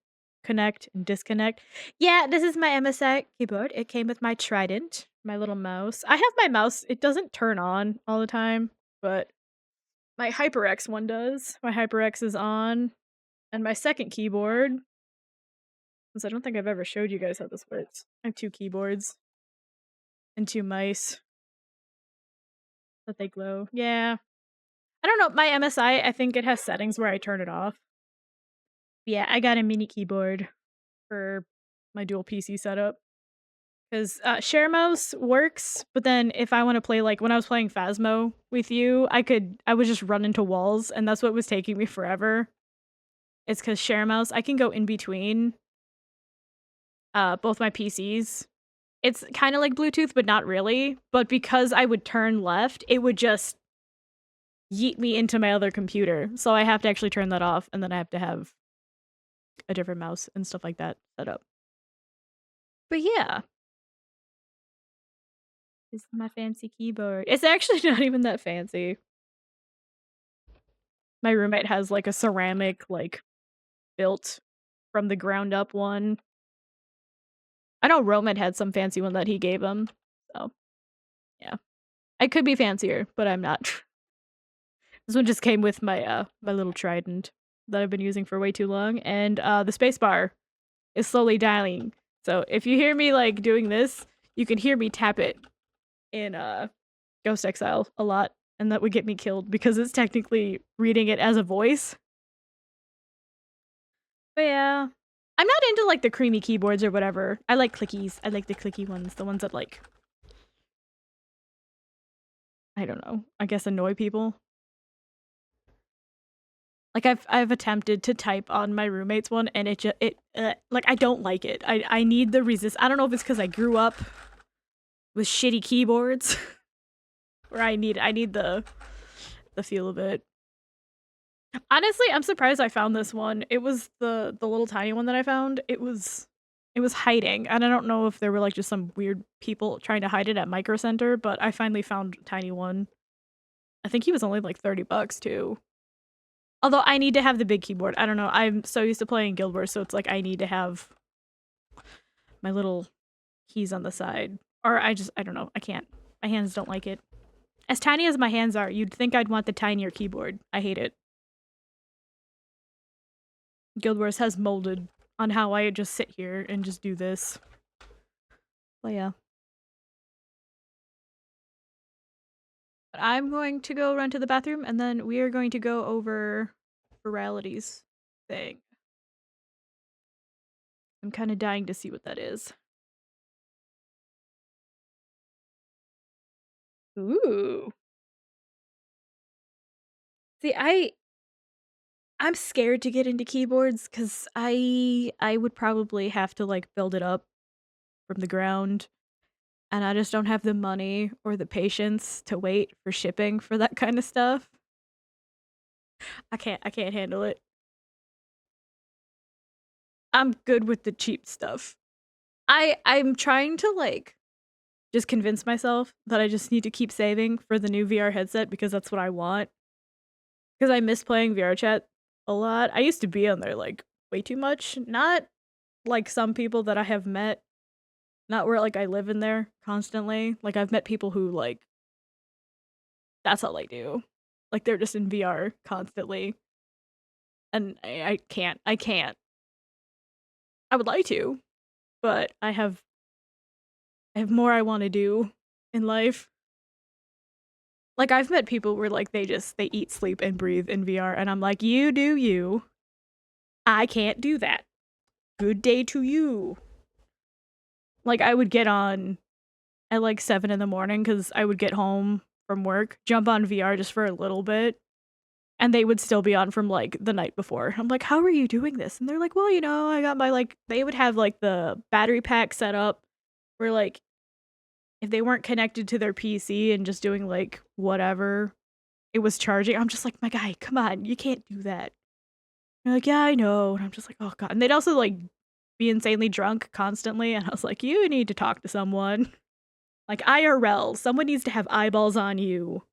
connect and disconnect. Yeah, this is my MSI keyboard. It came with my trident, my little mouse. I have my mouse, it doesn't turn on all the time, but my HyperX one does. My HyperX is on, and my second keyboard, since I don't think I've ever showed you guys how this works. I have 2 keyboards and 2 mice that they glow. Yeah. I don't know, my MSI, I think it has settings where I turn it off. Yeah, I got a mini keyboard for my dual PC setup. 'Cause, share mouse works, but then if I wanna play, like, when I was playing Phasmo with you, I would just run into walls, and that's what was taking me forever. It's 'cause share mouse, I can go in between, both my PCs. It's kinda like Bluetooth, but not really, but because I would turn left, it would just yeet me into my other computer, so I have to actually turn that off, and then I have to have a different mouse and stuff like that set up. But yeah. This is my fancy keyboard. It's actually not even that fancy. My roommate has, like, a ceramic, like, built from the ground up one. I know Roman had some fancy one that he gave him, so, yeah. I could be fancier, but I'm not. This one just came with my, my little trident that I've been using for way too long, and, the space bar is slowly dialing. So if you hear me, like, doing this, you can hear me tap it in, Ghost Exile a lot, and that would get me killed because it's technically reading it as a voice. But yeah, I'm not into like the creamy keyboards or whatever. I like clickies. I like the clicky ones, the ones that like, I don't know, I guess annoy people. Like I've attempted to type on my roommate's one and like I don't like it. I need the resist. I don't know if it's because I grew up with shitty keyboards or I need the feel of it. Honestly, I'm surprised I found this one. It was the little tiny one that I found. It was hiding, and I don't know if there were like just some weird people trying to hide it at Micro Center, but I finally found a tiny one. I think he was only like $30 too. Although I need to have the big keyboard. I don't know. I'm so used to playing Guild Wars, so it's like I need to have my little keys on the side. Or I don't know. I can't. My hands don't like it. As tiny as my hands are, you'd think I'd want the tinier keyboard. I hate it. Guild Wars has molded on how I just sit here and just do this. But yeah. But I'm going to go run to the bathroom, and then we are going to go over virality's thing. I'm kind of dying to see what that is. Ooh. See, I'm scared to get into keyboards because I would probably have to like build it up from the ground, and I just don't have the money or the patience to wait for shipping for that kind of stuff. I can't handle it. I'm good with the cheap stuff. I'm trying to like just convince myself that I just need to keep saving for the new VR headset because that's what I want. Because I miss playing VR chat a lot. I used to be on there like way too much. Not like some people that I have met. Not where like I live in there constantly. Like I've met people who like that's all they do. Like they're just in VR constantly. And I can't. I can't. I would like to, but I have more I want to do in life. Like I've met people where like they eat, sleep, and breathe in VR, and I'm like, you do you. I can't do that. Good day to you. Like I would get on at like 7 in the morning because I would get home from work, jump on VR just for a little bit, and they would still be on from like the night before. I'm like, how are you doing this? And they're like, well, you know, I got my like, they would have like the battery pack set up where like if they weren't connected to their PC and just doing like whatever, it was charging. I'm just like, my guy, come on, you can't do that. They're like, yeah, I know. And I'm just like, oh god. And they'd also like be insanely drunk constantly. And I was like, you need to talk to someone. Like IRL, someone needs to have eyeballs on you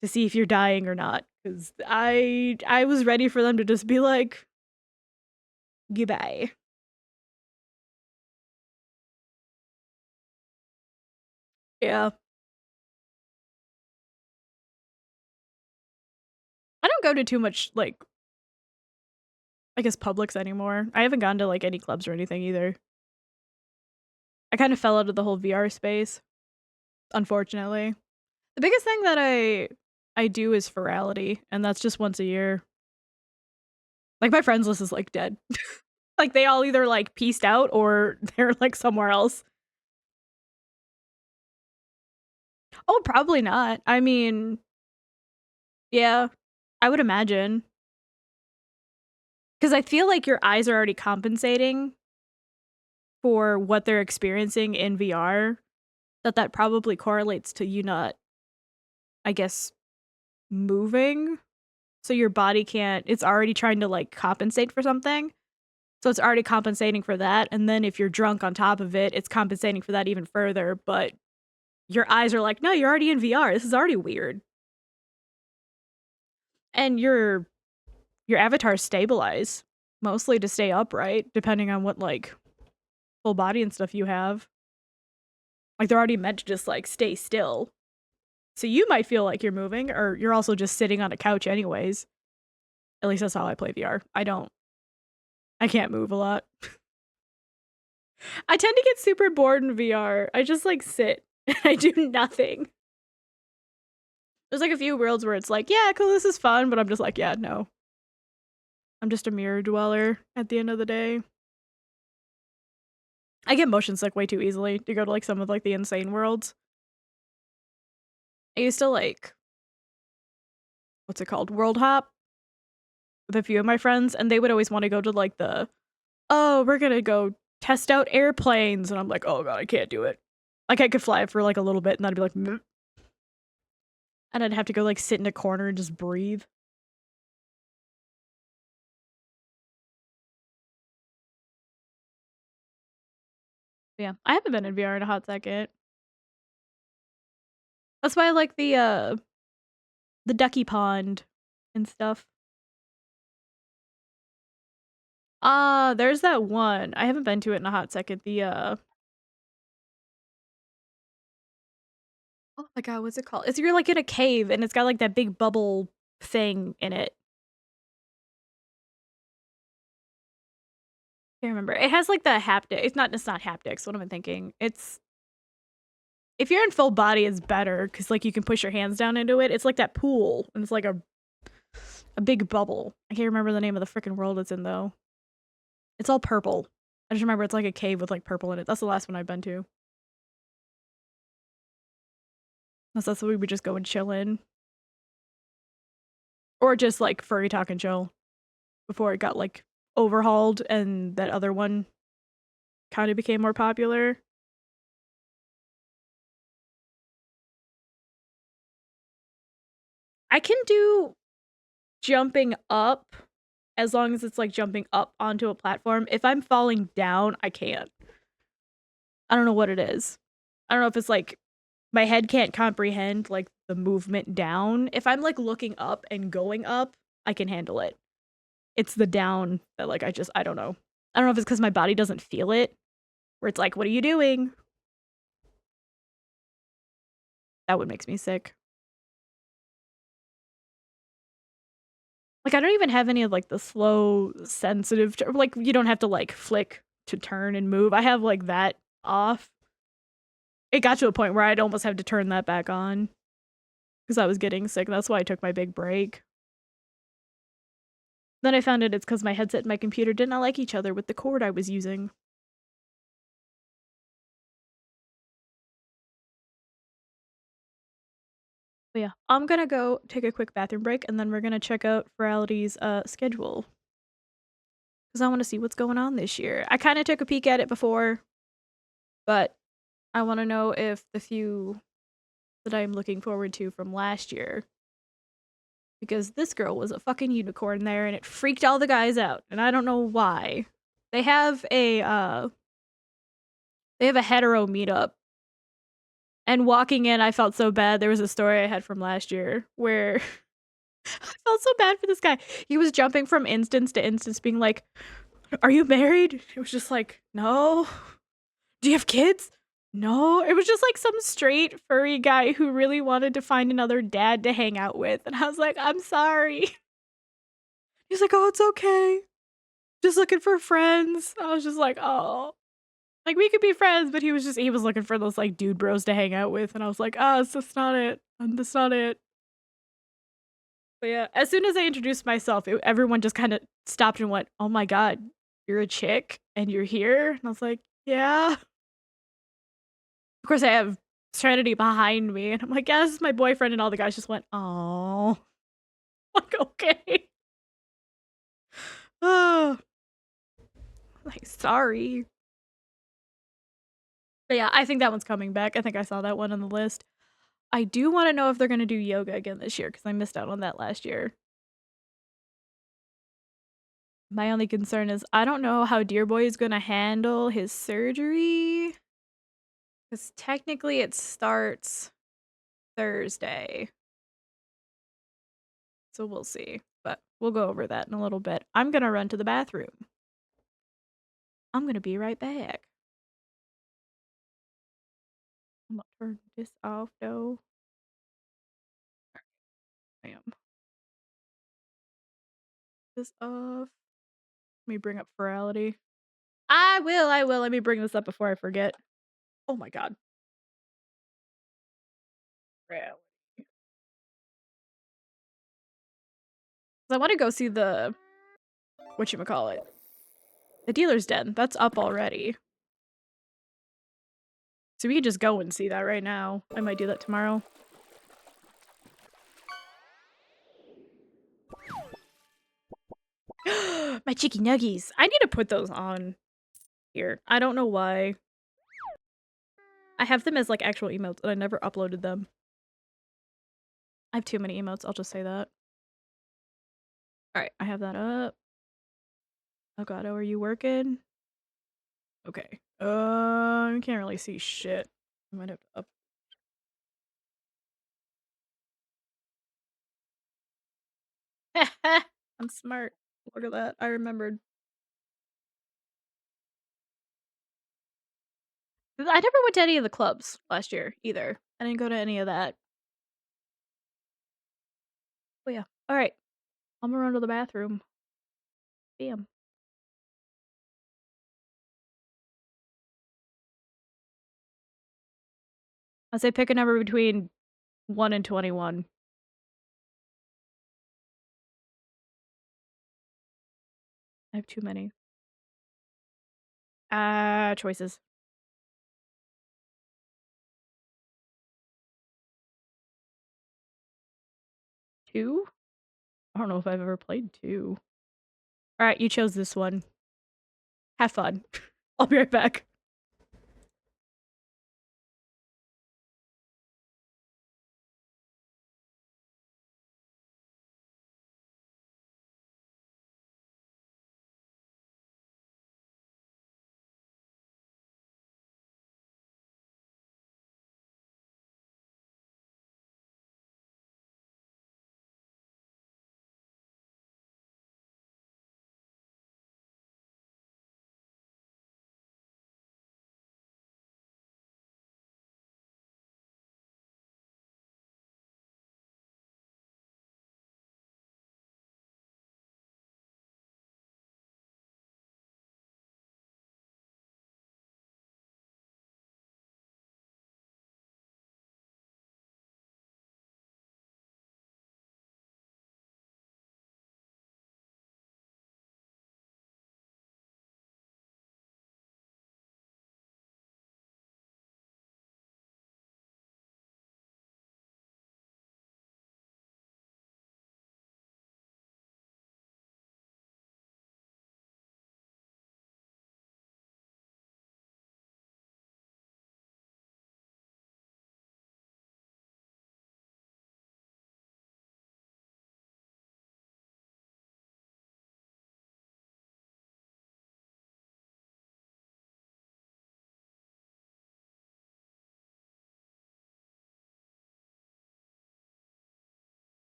to see if you're dying or not. Because I was ready for them to just be like, goodbye. Yeah. I don't go to too much, like, I guess Publix anymore. I haven't gone to, like, any clubs or anything either. I kind of fell out of the whole VR space, unfortunately. The biggest thing that I do is virality, and that's just once a year. Like, my friends list is, like, dead. Like, they all either, like, peaced out or they're, like, somewhere else. Oh, probably not. I mean, yeah, I would imagine. Because I feel like your eyes are already compensating for what they're experiencing in VR, that probably correlates to you not, I guess, moving. So your body can't, it's already trying to like compensate for something. So it's already compensating for that. And then if you're drunk on top of it, it's compensating for that even further. But your eyes are like, no, you're already in VR. This is already weird. And your avatars stabilize mostly to stay upright, depending on what like full body and stuff you have. Like they're already meant to just like stay still. So you might feel like you're moving, or you're also just sitting on a couch anyways. At least that's how I play VR. I can't move a lot. I tend to get super bored in VR. I just like sit and I do nothing. There's like a few worlds where it's like, yeah, cool, this is fun, but I'm just like, yeah, no. I'm just a mirror dweller at the end of the day. I get motion sick way too easily to go to, like, some of, like, the insane worlds. I used to, like what's it called? World hop with a few of my friends, and they would always wanna go to, like, "Oh, we're gonna go test out airplanes," and I'm like, "Oh god, I can't do it." Like, I could fly for, like, a little bit, and I'd be like, "Meh," and I'd have to go, like, sit in a corner and just breathe. Yeah, I haven't been in VR in a hot second. That's why I like the ducky pond and stuff. There's that one. I haven't been to it in a hot second. Oh my god, what's it called? It's you're, like, in a cave, and it's got, like, that big bubble thing in it. Can't remember. It has, like, the haptic it's not haptics, what am I thinking? It's if you're in full body, it's better because like, you can push your hands down into it. It's like that pool, and it's like a big bubble. I can't remember the name of the fricking world it's in, though. It's all purple. I just remember it's like a cave with, like, purple in it. That's the last one I've been to. That's what we would just go and chill in. Or just, like, furry talk and chill before it got, like, overhauled and that other one kinda became more popular. I can do jumping up as long as it's, like, jumping up onto a platform. If I'm falling down, I can't. I don't know what it is. I don't know if it's, like, my head can't comprehend, like, the movement down. If I'm, like, looking up and going up, I can handle it. It's the down that, like, I don't know. I don't know if it's because my body doesn't feel it, where it's like, "What are you doing?" That would makes me sick. Like, I don't even have any of, like, the slow, sensitive like, you don't have to, like, flick to turn and move. I have, like, that off. It got to a point where I'd almost have to turn that back on because I was getting sick, and that's why I took my big break. Then I found out it's because my headset and my computer did not like each other with the cord I was using. But yeah, I'm gonna go take a quick bathroom break, and then we're gonna check out Ferality's, schedule because I wanna see what's going on this year. I kinda took a peek at it before, but I wanna know if the few that I'm looking forward to from last year because this girl was a fucking unicorn there, and it freaked all the guys out, and I don't know why. They have a hetero meetup, and walking in, I felt so bad. There was a story I had from last year where I felt so bad for this guy. He was jumping from instance to instance being like, "Are you married?" It was just like, "No." "Do you have kids?" "No." It was just like some straight furry guy who really wanted to find another dad to hang out with, and I was like, "I'm sorry." He's like, "Oh, it's okay. Just looking for friends." I was just like, "Oh." Like, we could be friends, but he was looking for those, like, dude bros to hang out with, and I was like, "Oh, it's just not it. That's not it." But yeah, as soon as I introduced myself, everyone just kinda stopped and went, "Oh my god, you're a chick and you're here?" And I was like, "Yeah." Of course, I have Serenity behind me, and I'm like, "Yeah, this is my boyfriend," and all the guys just went, "Oh." Like, "Okay." Oh, like, "Sorry." But yeah, I think that one's coming back. I think I saw that one on the list. I do wanna know if they're gonna do yoga again this year because I missed out on that last year. My only concern is I don't know how Dear Boy is gonna handle his surgery because technically it starts Thursday, so we'll see, but we'll go over that in a little bit. I'm gonna run to the bathroom. I'm gonna be right back. I'm gonna turn this off, though. Bam. This off. Let me bring up Ferality. I will. Let me bring this up before I forget. Oh my god. Ferality. 'Cause I wanna go see whatchamacallit, the dealer's den. That's up already. So we could just go and see that right now. I might do that tomorrow. My chicky nuggies. I need to put those on here. I don't know why. I have them as like actual emotes and I never uploaded them. I have too many emotes, I'll just say that. Alright, I have that up. Oh god, are you working? Okay. I can't really see shit. I might have to up. I'm smart. Look at that. I remembered. I never went to any of the clubs last year either. I didn't go to any of that. Oh yeah. Alright. I'm gonna run to the bathroom. Bam. I say pick a number between 1 and 21. I have too many. Choices. 2? I don't know if I've ever played 2. Alright, you chose this one. Have fun. I'll be right back.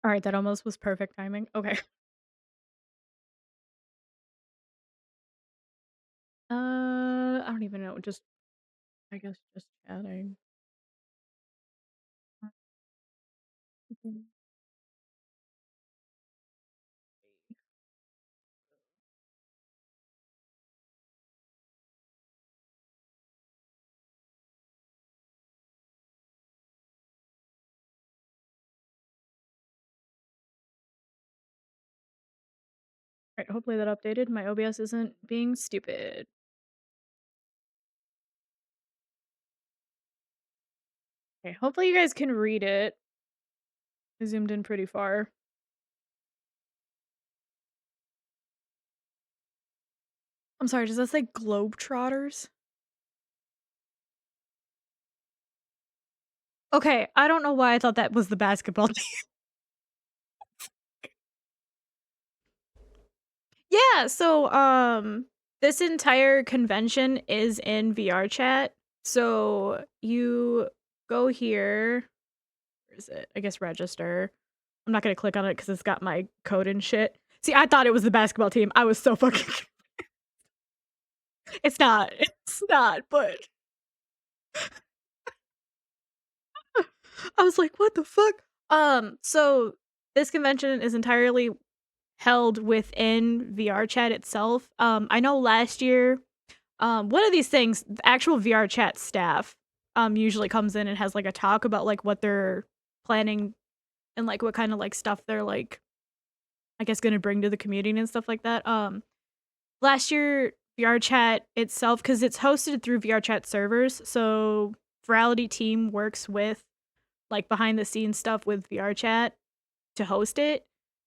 Alright, that almost was perfect timing. Okay. I don't even know, just I guess just chatting. Right, hopefully that updated. My OBS isn't being stupid. Okay, hopefully you guys can read it. I zoomed in pretty far. I'm sorry, does that say Globetrotters? Okay, I don't know why I thought that was the basketball team. Yeah, so this entire convention is in VR chat. So you go here. Where is it? I guess register. I'm not gonna click on it because it's got my code and shit. See, I thought it was the basketball team. I was so fucking It's not. It's not, but I was like, what the fuck? So this convention is entirely held within VR chat itself. I know last year, one of these things, the actual VR chat staff usually comes in and has like a talk about like what they're planning and like what kind of like stuff they're like I guess gonna bring to the community and stuff like that. Last year VR chat itself, because it's hosted through VR chat servers, so Virality team works with like behind the scenes stuff with VR chat to host it.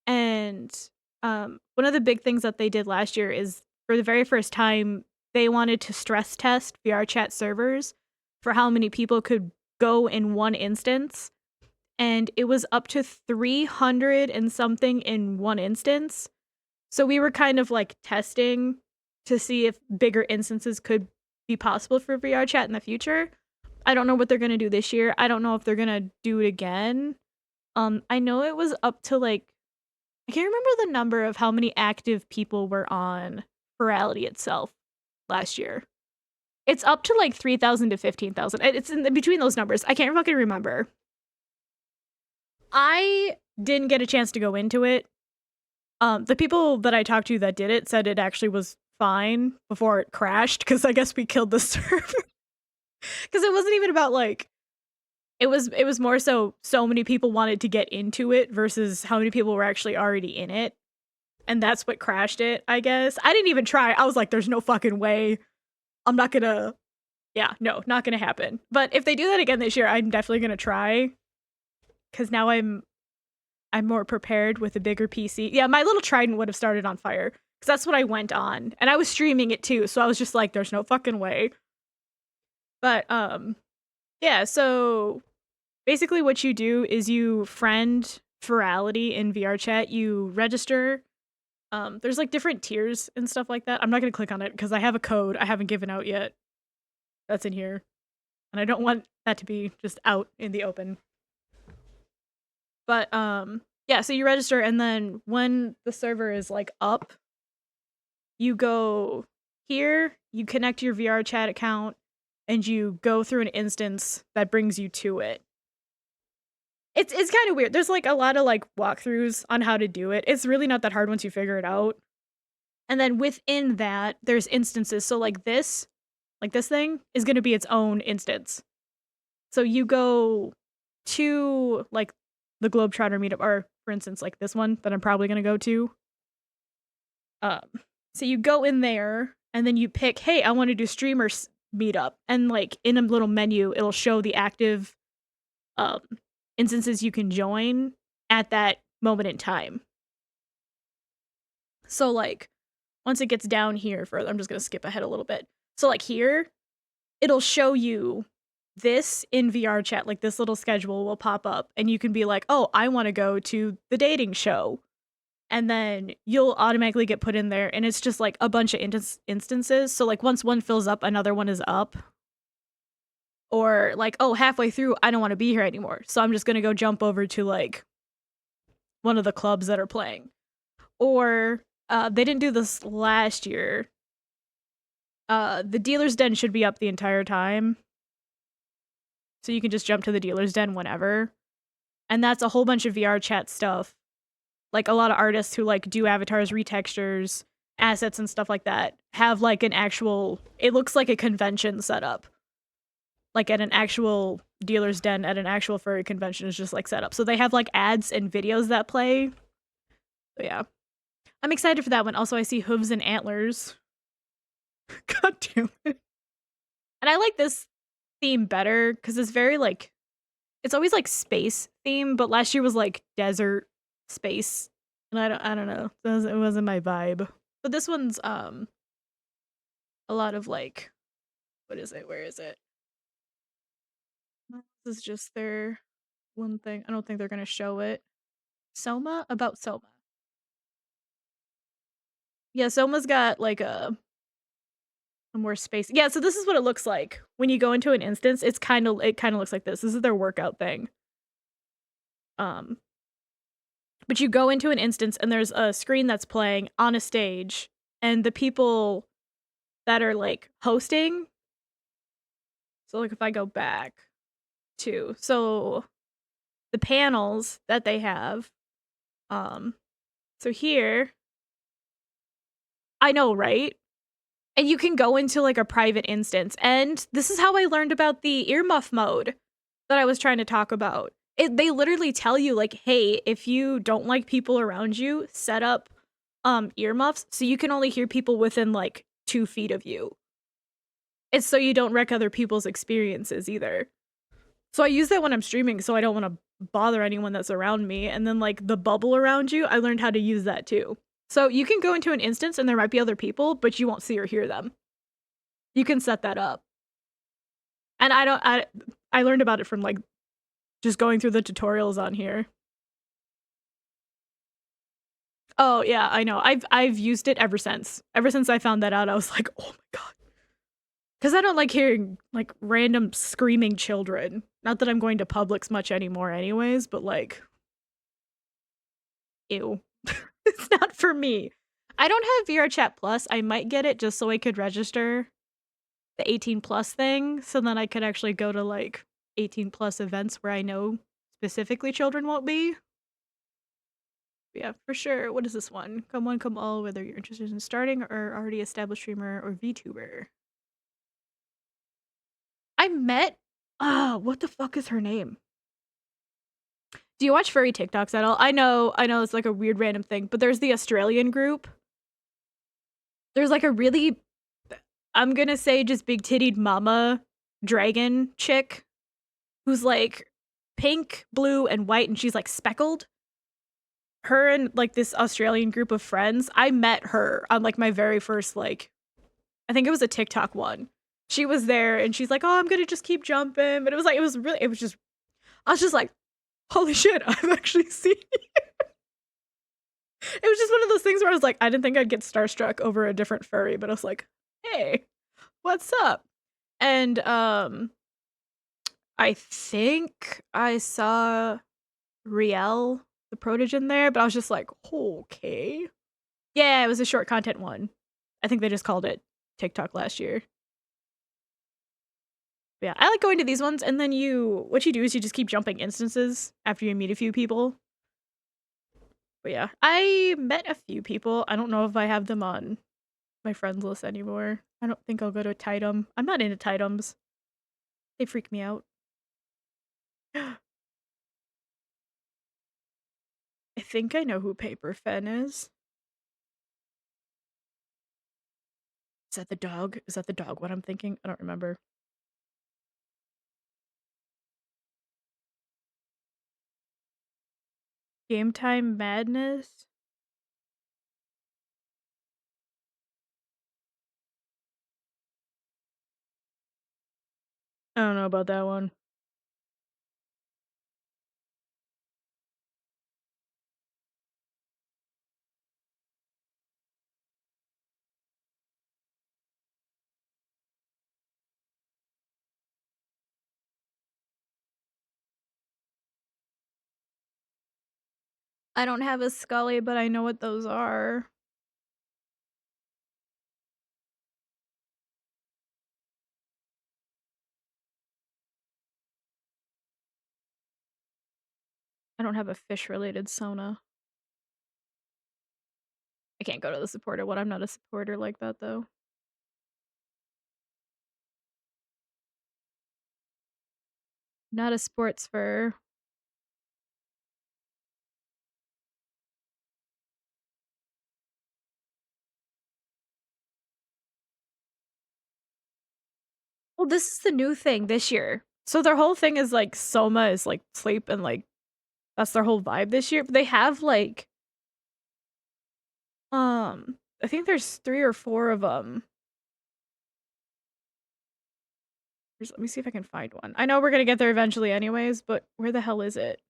And one of the big things that they did last year is for the very first time they wanted to stress test VR chat servers for how many people could go in one instance, and it was up to 300 and something in one instance. So we were kind of like testing to see if bigger instances could be possible for VR chat in the future. I don't know what they're going to do this year. I don't know if they're going to do it again. I know it was up to like I can't remember the number of how many active people were on Virality itself last year. It's up to like 3,000 to 15,000. It's in between those numbers. I can't fucking remember. I didn't get a chance to go into it. The people that I talked to that did it said it actually was fine before it crashed because I guess we killed the server. Because it wasn't even about like it was more so many people wanted to get into it versus how many people were actually already in it. And that's what crashed it, I guess. I didn't even try. I was like, there's no fucking way. I'm not gonna yeah, no, not gonna happen. But if they do that again this year, I'm definitely gonna try. Cause now I'm more prepared with a bigger PC. Yeah, my little Trident would have started on fire. Cause that's what I went on. And I was streaming it too, so I was just like, there's no fucking way. But yeah, so basically what you do is you friend Virality in VR chat, you register. There's like different tiers and stuff like that. I'm not gonna click on it because I have a code I haven't given out yet. That's in here. And I don't want that to be just out in the open. But yeah, so you register and then when the server is like up, you go here, you connect your VR chat account, and you go through an instance that brings you to it. It's kind of weird. There's like a lot of like walkthroughs on how to do it. It's really not that hard once you figure it out. And then within that, there's instances. So like this thing is going to be its own instance. So you go to like the Globetrotter meetup, or for instance, like this one that I'm probably going to go to. So you go in there and then you pick, hey, I want to do streamers meetup. And like in a little menu, it'll show the active instances you can join at that moment in time. So like once it gets down here further, I'm just going to skip ahead a little bit. So like here, it'll show you this in VR chat, like this little schedule will pop up and you can be like, oh, I want to go to the dating show. And then you'll automatically get put in there and it's just like a bunch of instances. So like once one fills up, another one is up. Or like, oh, halfway through, I don't want to be here anymore. So I'm just going to go jump over to like one of the clubs that are playing. Or they didn't do this last year. The dealer's den should be up the entire time. so you can just jump to the dealer's den whenever. And that's a whole bunch of VR chat stuff. Like a lot of artists who like do avatars, retextures, assets and stuff like that have like an actual, it looks like a convention setup. Like at an actual dealer's den at an actual furry convention is just like set up. So they have like ads and videos that play. So yeah. I'm excited for that one. Also, I see hooves and antlers. God damn it. And I like this theme better because it's very like, it's always like space theme, but last year was like desert space. And I don't know. It wasn't my vibe. But this one's a lot of like, what is it? Where is it? This is just their one thing. I don't think they're gonna show it. Soma? About Soma. Yeah, Soma's got like a more space. Yeah, so this is what it looks like. When you go into an instance, it kind of looks like this. This is their workout thing. But you go into an instance and there's a screen that's playing on a stage, and the people that are like hosting. So like if I go back to the panels that they have, so here, I know, right? And you can go into like a private instance. And this is how I learned about the earmuff mode that I was trying to talk about. They literally tell you like, hey, if you don't like people around you, set up earmuffs so you can only hear people within like 2 feet of you. It's so you don't wreck other people's experiences either. So I use that when I'm streaming so I don't want to bother anyone that's around me. And then like the bubble around you, I learned how to use that too. So you can go into an instance and there might be other people, but you won't see or hear them. You can set that up. And I learned about it from like just going through the tutorials on here. Oh yeah, I know. I've used it ever since. Ever since I found that out, I was like, oh my god. Because I don't like hearing like random screaming children. Not that I'm going to Publix much anymore anyways, but like, ew. It's not for me. I don't have VR Chat Plus. I might get it just so I could register the 18 plus thing, so then I could actually go to like 18 plus events where I know specifically children won't be. Yeah, for sure. What is this one? Come one, come all, whether you're interested in starting or already established streamer or VTuber. I met what the fuck is her name? Do you watch furry TikToks at all? I know it's like a weird random thing, but there's the Australian group. There's like a really, I'm gonna say just big tittied mama dragon chick who's like pink, blue, and white, and she's like speckled. Her and like this Australian group of friends, I met her on like my very first like, I think it was a TikTok one. She was there and she's like, oh, I'm gonna just keep jumping. But it was like, I was just like, holy shit, I've actually seen you. It was just one of those things where I was like, I didn't think I'd get starstruck over a different furry, but I was like, hey, what's up? And I think I saw Riel, the Protogen there, but I was just like, okay. Yeah, it was a short content one. I think they just called it TikTok last year. But yeah, I like going to these ones, and then what you do is you just keep jumping instances after you meet a few people. But yeah, I met a few people. I don't know if I have them on my friends list anymore. I don't think I'll go to Titum. I'm not into Titums. They freak me out. I think I know who Paper Fen is. Is that the dog? Is that the dog what I'm thinking? I don't remember. Game Time Madness? I don't know about that one. I don't have a Scully, but I know what those are. I don't have a fish-related Sona. I can't go to the supporter one. I'm not a supporter like that, though. Not a sports fur. Well, this is the new thing this year. So their whole thing is, like, Soma is, like, sleep and, like, that's their whole vibe this year, but they have, like, I think there's 3 or 4 of them. Let me see if I can find one. I know we're gonna get there eventually anyways, but where the hell is it?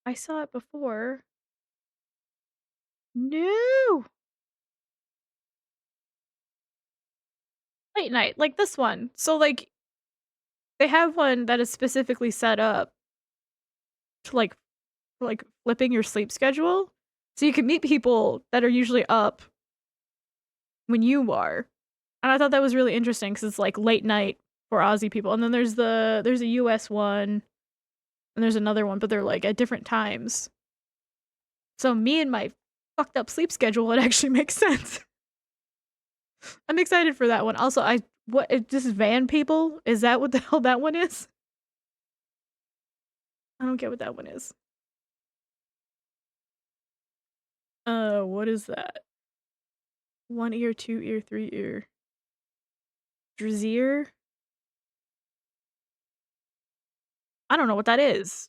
I saw it before. No! Late night, like this one. So, like, they have one that is specifically set up to, like, for, like, flipping your sleep schedule, so you can meet people that are usually up when you are. And I thought that was really interesting because it's, like, late night for Aussie people, and then there's a US one, and there's another one, but they're, like, at different times. So me and my fucked up sleep schedule, it actually makes sense. I'm excited for that one. Also, this is van people? Is that what the hell that one is? I don't get what that one is. What is that? 1 ear, 2 ear, 3 ear. Drazier? I don't know what that is.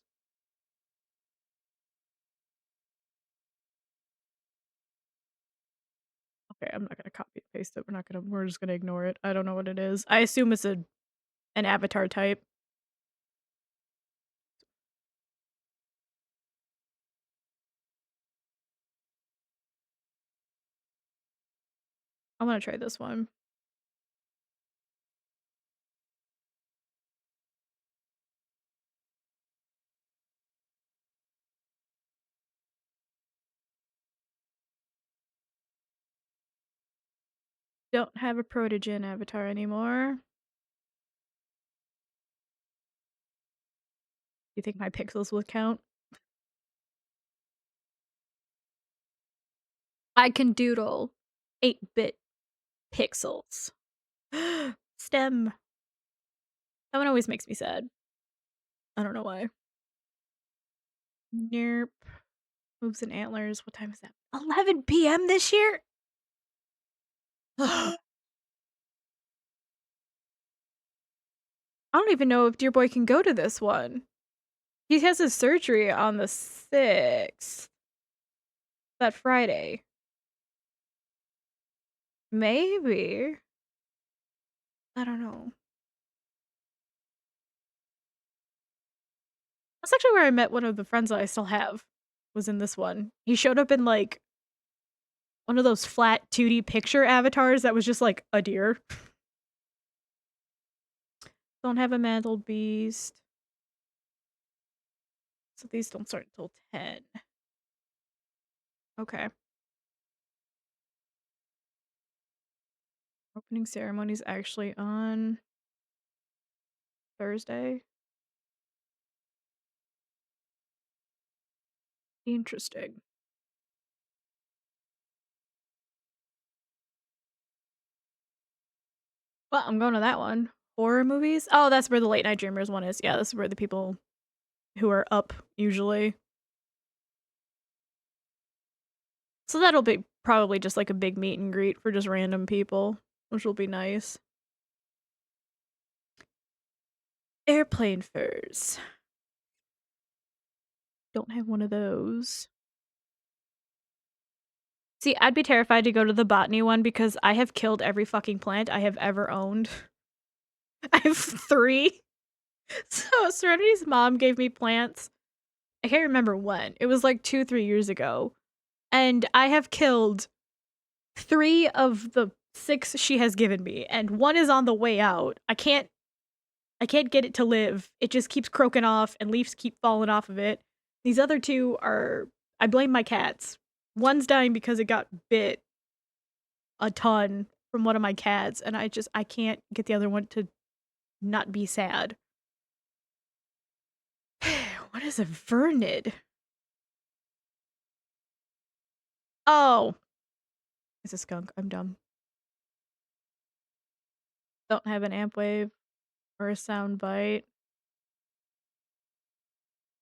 Okay, I'm not gonna copy and paste it. We're just gonna ignore it. I don't know what it is. I assume it's an avatar type. I wanna try this one. Don't have a Protogen avatar anymore. You think my pixels will count? I can doodle 8-bit pixels. STEM. That one always makes me sad. I don't know why. Nerp. Moves and antlers. What time is that? 11 PM this year? I don't even know if Dear Boy can go to this one. He has his surgery on the 6th. That Friday. Maybe. I don't know. That's actually where I met one of the friends that I still have, was in this one. He showed up in, like, one of those flat 2D picture avatars that was just, like, a deer. Don't have a mantle beast. So these don't start until 10. Okay. Opening ceremony's actually on Thursday. Interesting. Well, I'm going to that one. Horror movies? Oh, that's where the Late Night Dreamers one is. Yeah, this is where the people who are up usually. So that'll be probably just like a big meet and greet for just random people, which will be nice. Airplane furs. Don't have one of those. See, I'd be terrified to go to the botany one because I have killed every fucking plant I have ever owned. I have 3. So Serenity's mom gave me plants. I can't remember when. It was like 2-3 years ago. And I have killed 3 of the 6 she has given me, and 1 is on the way out. I can't get it to live. It just keeps croaking off and leaves keep falling off of it. These other 2 are I blame my cats. One's dying because it got bit a ton from one of my cats, and I can't get the other one to not be sad. What is a vernid? Oh, it's a skunk. I'm dumb. Don't have an amp wave or a sound bite.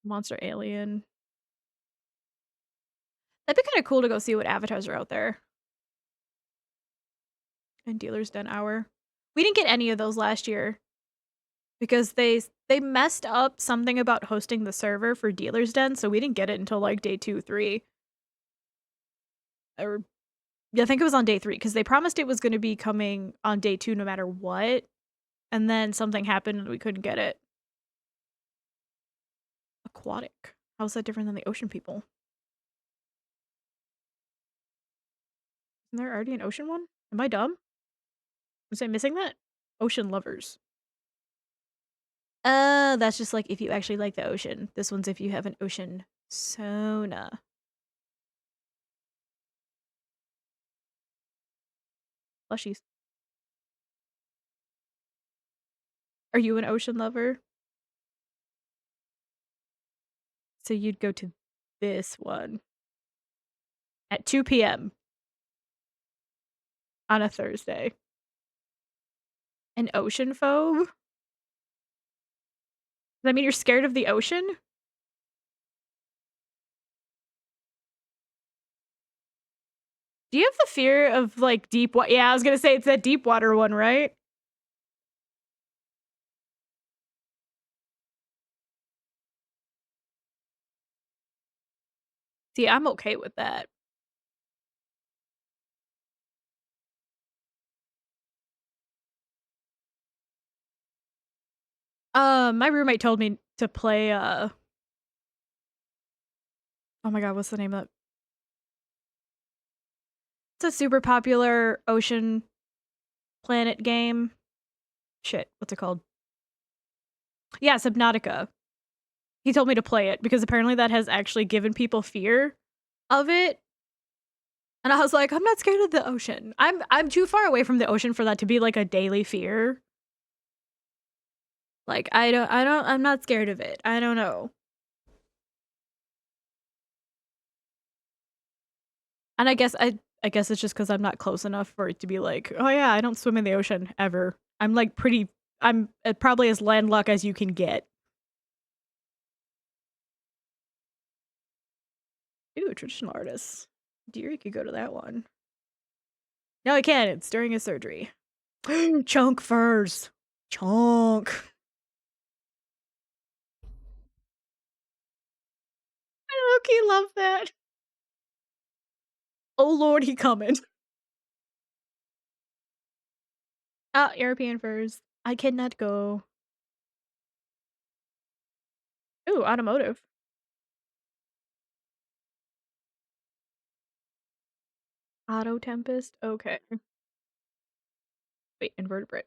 Monster alien. That'd be kind of cool to go see what avatars are out there. And Dealer's Den Hour. We didn't get any of those last year because they messed up something about hosting the server for Dealer's Den, so we didn't get it until like day 2, 3. Or yeah, I think it was on day 3 because they promised it was going to be coming on day 2 no matter what, and then something happened and we couldn't get it. Aquatic. How's that different than the ocean people? Isn't there already an ocean one? Am I dumb? Was I missing that? Ocean lovers. That's just like if you actually like the ocean. This one's if you have an ocean sauna. Plushies. Are you an ocean lover? So you'd go to this one at 2 p.m. on a Thursday. An ocean phobe? Does that mean you're scared of the ocean? Do you have the fear of like deep water? Yeah, I was gonna say it's that deep water one, right? See, I'm okay with that. My roommate told me to play oh my god, what's the name of it? It's a super popular ocean planet game. Shit, what's it called? Yeah, Subnautica. He told me to play it because apparently that has actually given people fear of it. And I was like, I'm not scared of the ocean. I'm too far away from the ocean for that to be like a daily fear. Like I'm not scared of it. I don't know. And I guess it's just because I'm not close enough for it to be like, oh yeah, I don't swim in the ocean ever. I'm like I'm probably as landlocked as you can get. Ooh, traditional artists. Dear, you could go to that one. No, I can't. It's during a surgery. Chunk furs. Chunk. I low-key love that. Oh lord, he coming. European furs. I cannot go. Ooh, automotive. Auto Tempest? Okay. Wait, invertebrate.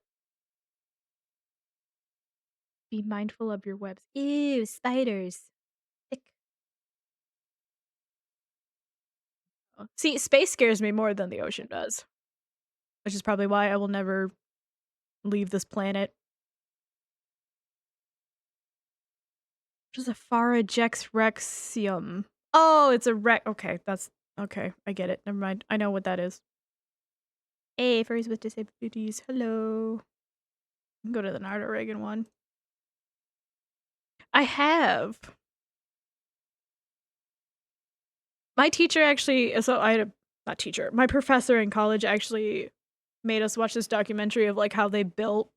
Be mindful of your webs. Ew, spiders. Ick. See, space scares me more than the ocean does. Which is probably why I will never leave this planet. Which is a Pharajex rexium. Oh, it's a okay, that's okay. I get it. Never mind. I know what that is. Hey, furries with disabilities. Hello. Go to the Nardo Reagan one. I have. My teacher actually, so I had not teacher, my professor in college actually made us watch this documentary of like how they built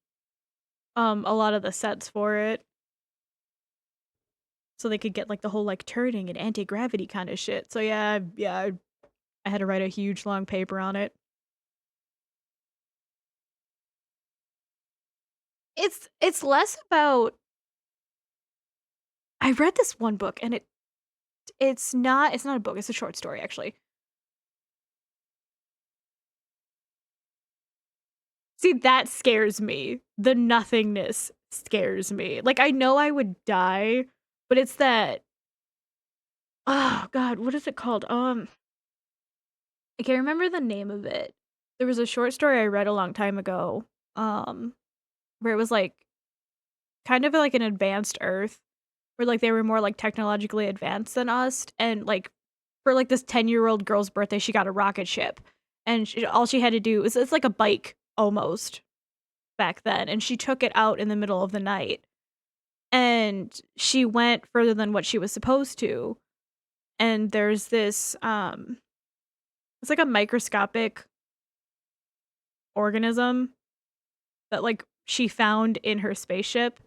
a lot of the sets for it. So they could get like the whole like turning and anti-gravity kind of shit. So yeah, I had to write a huge long paper on it. It's less about I read this one book and it's not a book, it's a short story actually. See, that scares me. The nothingness scares me. Like I know I would die, but it's that oh god, what is it called? I can't remember the name of it. There was a short story I read a long time ago. Where it was like kind of like an advanced Earth, where like they were more like technologically advanced than us, and like for like this 10-year-old girl's birthday, she got a rocket ship, and all she had to do is it's like a bike almost back then, and she took it out in the middle of the night, and she went further than what she was supposed to, and there's this it's like a microscopic organism that like she found in her spaceship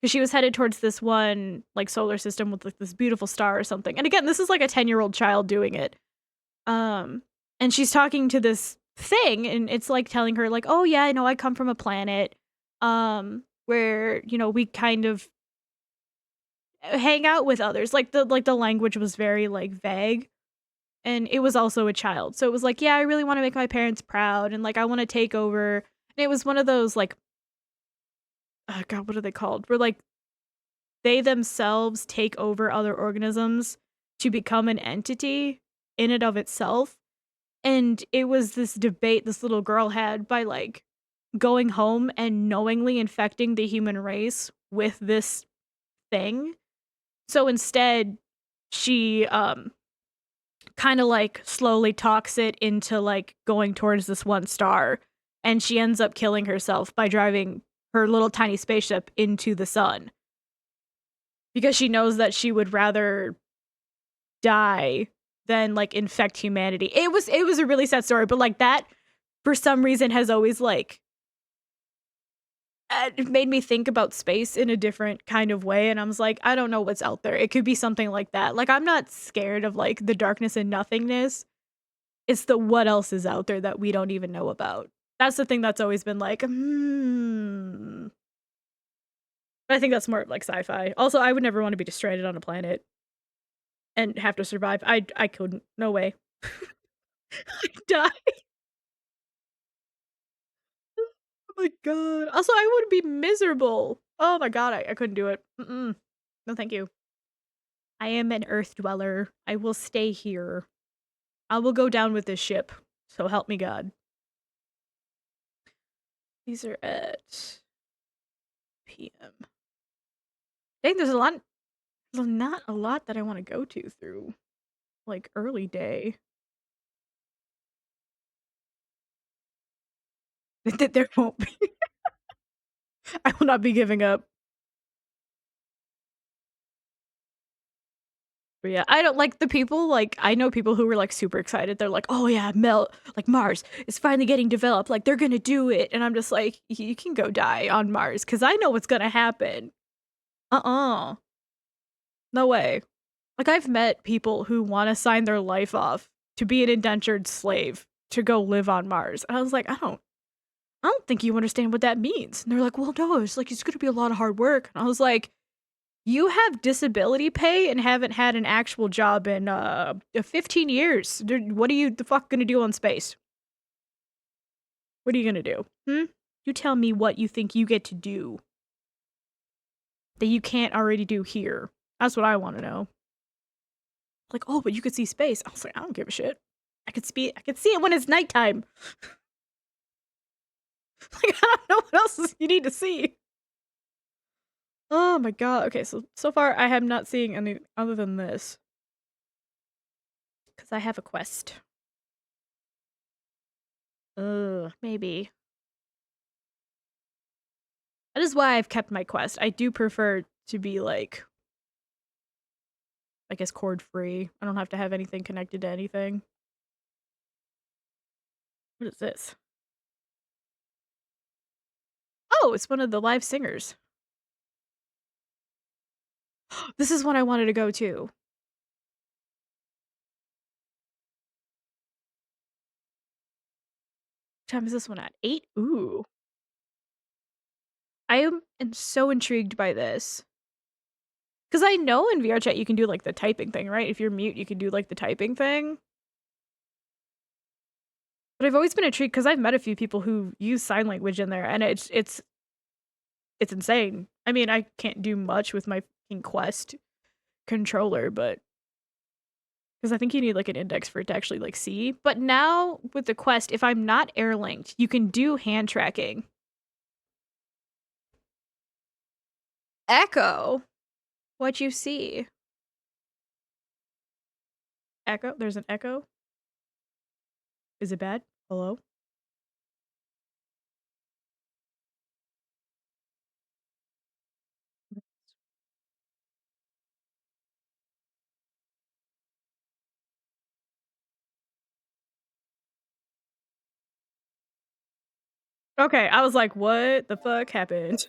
because she was headed towards this one like solar system with like this beautiful star or something. And again, this is like a 10-year-old child doing it. Um and she's talking to this thing, and it's like telling her like, "Oh yeah, I know I come from a planet where, you know, we kind of hang out with others." Like the language was very like vague, and it was also a child. So it was like, "Yeah, I really want to make my parents proud, and like I want to take over." And it was one of those like, oh god, what are they called? Where like they themselves take over other organisms to become an entity in and of itself. And it was this debate this little girl had by like going home and knowingly infecting the human race with this thing. So instead, she kind of like slowly talks it into like going towards this one star, and she ends up killing herself by driving her little tiny spaceship into the sun because she knows that she would rather die than like infect humanity. It was a really sad story, but like that for some reason has always like it made me think about space in a different kind of way, and I was like, I don't know what's out there. It could be something like that. Like I'm not scared of like the darkness and nothingness. It's the what else is out there that we don't even know about. That's the thing that's always been like, But I think that's more like sci-fi. Also, I would never want to be stranded on a planet and have to survive. I couldn't. No way. I'd die. Oh my god. Also, I would be miserable. Oh my god, I couldn't do it. Mm-mm. No, thank you. I am an Earth dweller. I will stay here. I will go down with this ship. So help me God. These are at PM. Dang, there's not a lot that I want to go to through like early day. There won't be. I will not be giving up. But yeah, I don't like the people, like, I know people who were, like, super excited. They're like, "Oh, yeah, like, Mars is finally getting developed, like, they're gonna do it." And I'm just like, "You can go die on Mars, because I know what's gonna happen." Uh-uh. No way. Like, I've met people who wanna sign their life off to be an indentured slave to go live on Mars. And I was like, I don't think you understand what that means." And they're like, "Well, no, it's like, it's gonna be a lot of hard work." And I was like, you have disability pay and haven't had an actual job in 15 years. What are you the fuck gonna do on space? What are you gonna do? You tell me what you think you get to do that you can't already do here. That's what I want to know. Like, oh, but you could see space. I was like, I don't give a shit. I could see it when it's nighttime. Like, I don't know what else you need to see. Oh my god. Okay, so far I am not seeing any other than this. Because I have a quest. Maybe. That is why I've kept my quest. I do prefer to be like, I guess, cord free. I don't have to have anything connected to anything. What is this? Oh, it's one of the live singers. This is one I wanted to go to. What time is this one at? 8? Ooh. I am so intrigued by this. Because I know in VR chat you can do like the typing thing, right? If you're mute, you can do like the typing thing. But I've always been intrigued because I've met a few people who use sign language in there, and it's insane. I mean, I can't do much with my Quest controller, but because I think you need like an index for it to actually like see. But now with the Quest, if I'm not air linked, you can do hand tracking. Echo. What you see? Echo? There's an echo? Is it bad? Hello? Okay, I was like, what the fuck happened?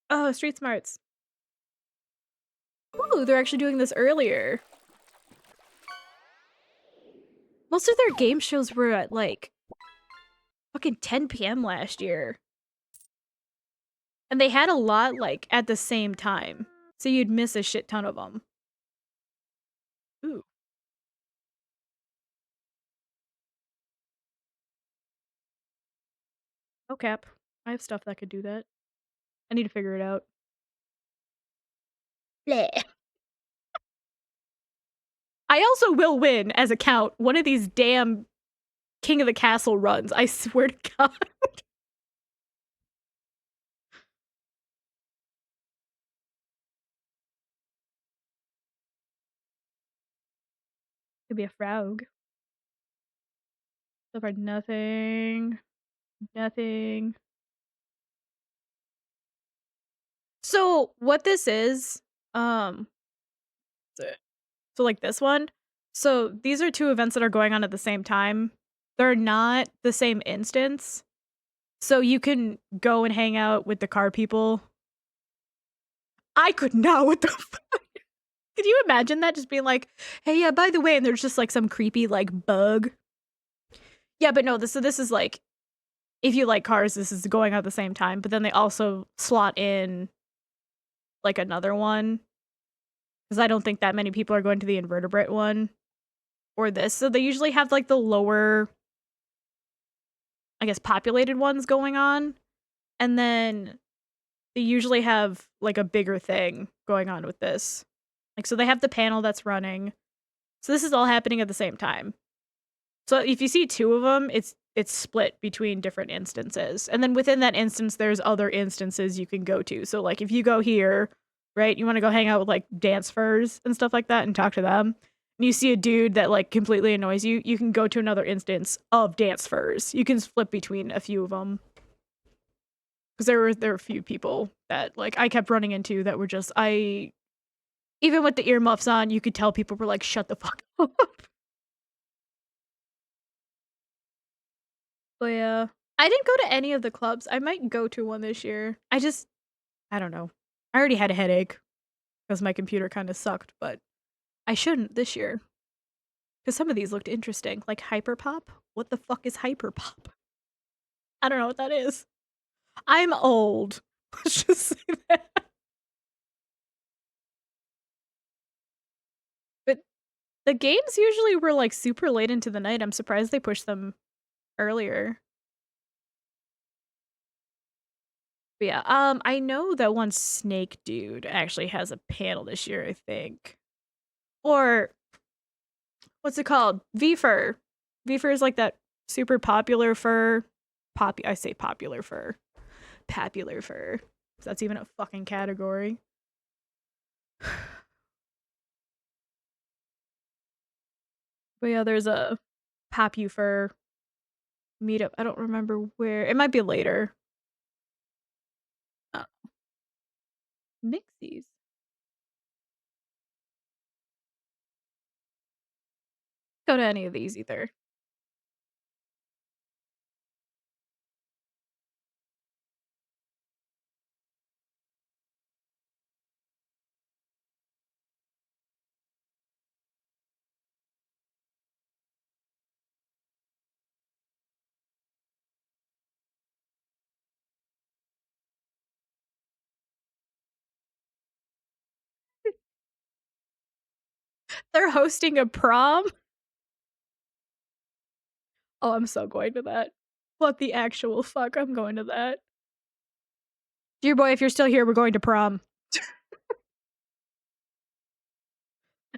Oh, Street Smarts. Ooh, they're actually doing this earlier. Most of their game shows were at like fucking 10 p.m. last year. And they had a lot like at the same time. So you'd miss a shit ton of them. Ooh. Oh, cap. I have stuff that could do that. I need to figure it out. Bleh. I also will win as a count one of these damn King of the Castle runs. I swear to God. Could be a frog. So far, nothing. Nothing. So what this is, so like this one. So these are two events that are going on at the same time. They're not the same instance. So you can go and hang out with the car people. I could not. What the fuck? Could you imagine that? Just being like, hey, yeah, by the way, and there's just like some creepy like bug. Yeah, but no, this is like, if you like cars, this is going out at the same time. But then they also slot in like another one. Because I don't think that many people are going to the invertebrate one. Or this. So they usually have like the lower, I guess, populated ones going on. And then they usually have like a bigger thing going on with this. Like, so they have the panel that's running. So this is all happening at the same time. So if you see two of them, it's split between different instances. And then within that instance, there's other instances you can go to. So like if you go here, right, you want to go hang out with like dance furs and stuff like that and talk to them. And you see a dude that like completely annoys you, you can go to another instance of dance furs. You can flip between a few of them. Because there were a few people that like I kept running into that were just even with the earmuffs on, you could tell people were like, shut the fuck up. But yeah. I didn't go to any of the clubs. I might go to one this year. I don't know. I already had a headache because my computer kind of sucked, but I shouldn't this year. Because some of these looked interesting. Like Hyperpop? What the fuck is Hyperpop? I don't know what that is. I'm old. Let's just say that. But the games usually were like super late into the night. I'm surprised they pushed them earlier. But yeah, I know that one Snake dude actually has a panel this year, I think. Or what's it called? V-fur. V-fur is like that super popular fur. I say popular fur. Popular fur. That's even a fucking category. But yeah, there's a Popufur meetup. I don't remember where. It might be later. Mixies. Go to any of these either. They're hosting a prom. Oh, I'm so going to that. What the actual fuck? I'm going to that. Dear boy, if you're still here, we're going to prom.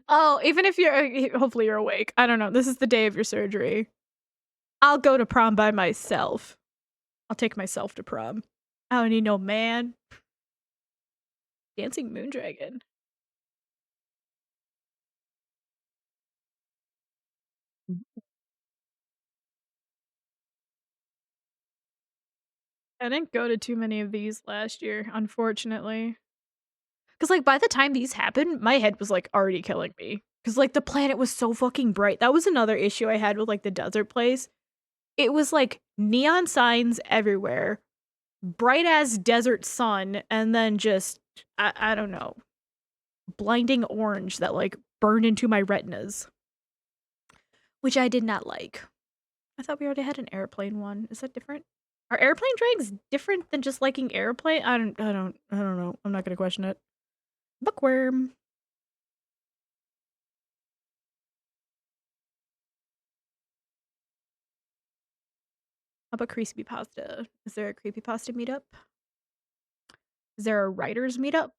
Oh, even if you're, hopefully you're awake. I don't know. This is the day of your surgery. I'll go to prom by myself. I'll take myself to prom. I don't need no man. Dancing Moondragon. I didn't go to too many of these last year, unfortunately. Cause like by the time these happened, my head was like already killing me. Cause like the planet was so fucking bright. That was another issue I had with like the desert place. It was like neon signs everywhere, bright ass desert sun, and then just I don't know, blinding orange that like burned into my retinas, which I did not like. I thought we already had an airplane one. Is that different? Are airplane drags different than just liking airplane? I don't know. I'm not gonna question it. Bookworm. How about creepypasta? Is there a creepypasta meetup? Is there a writers meetup?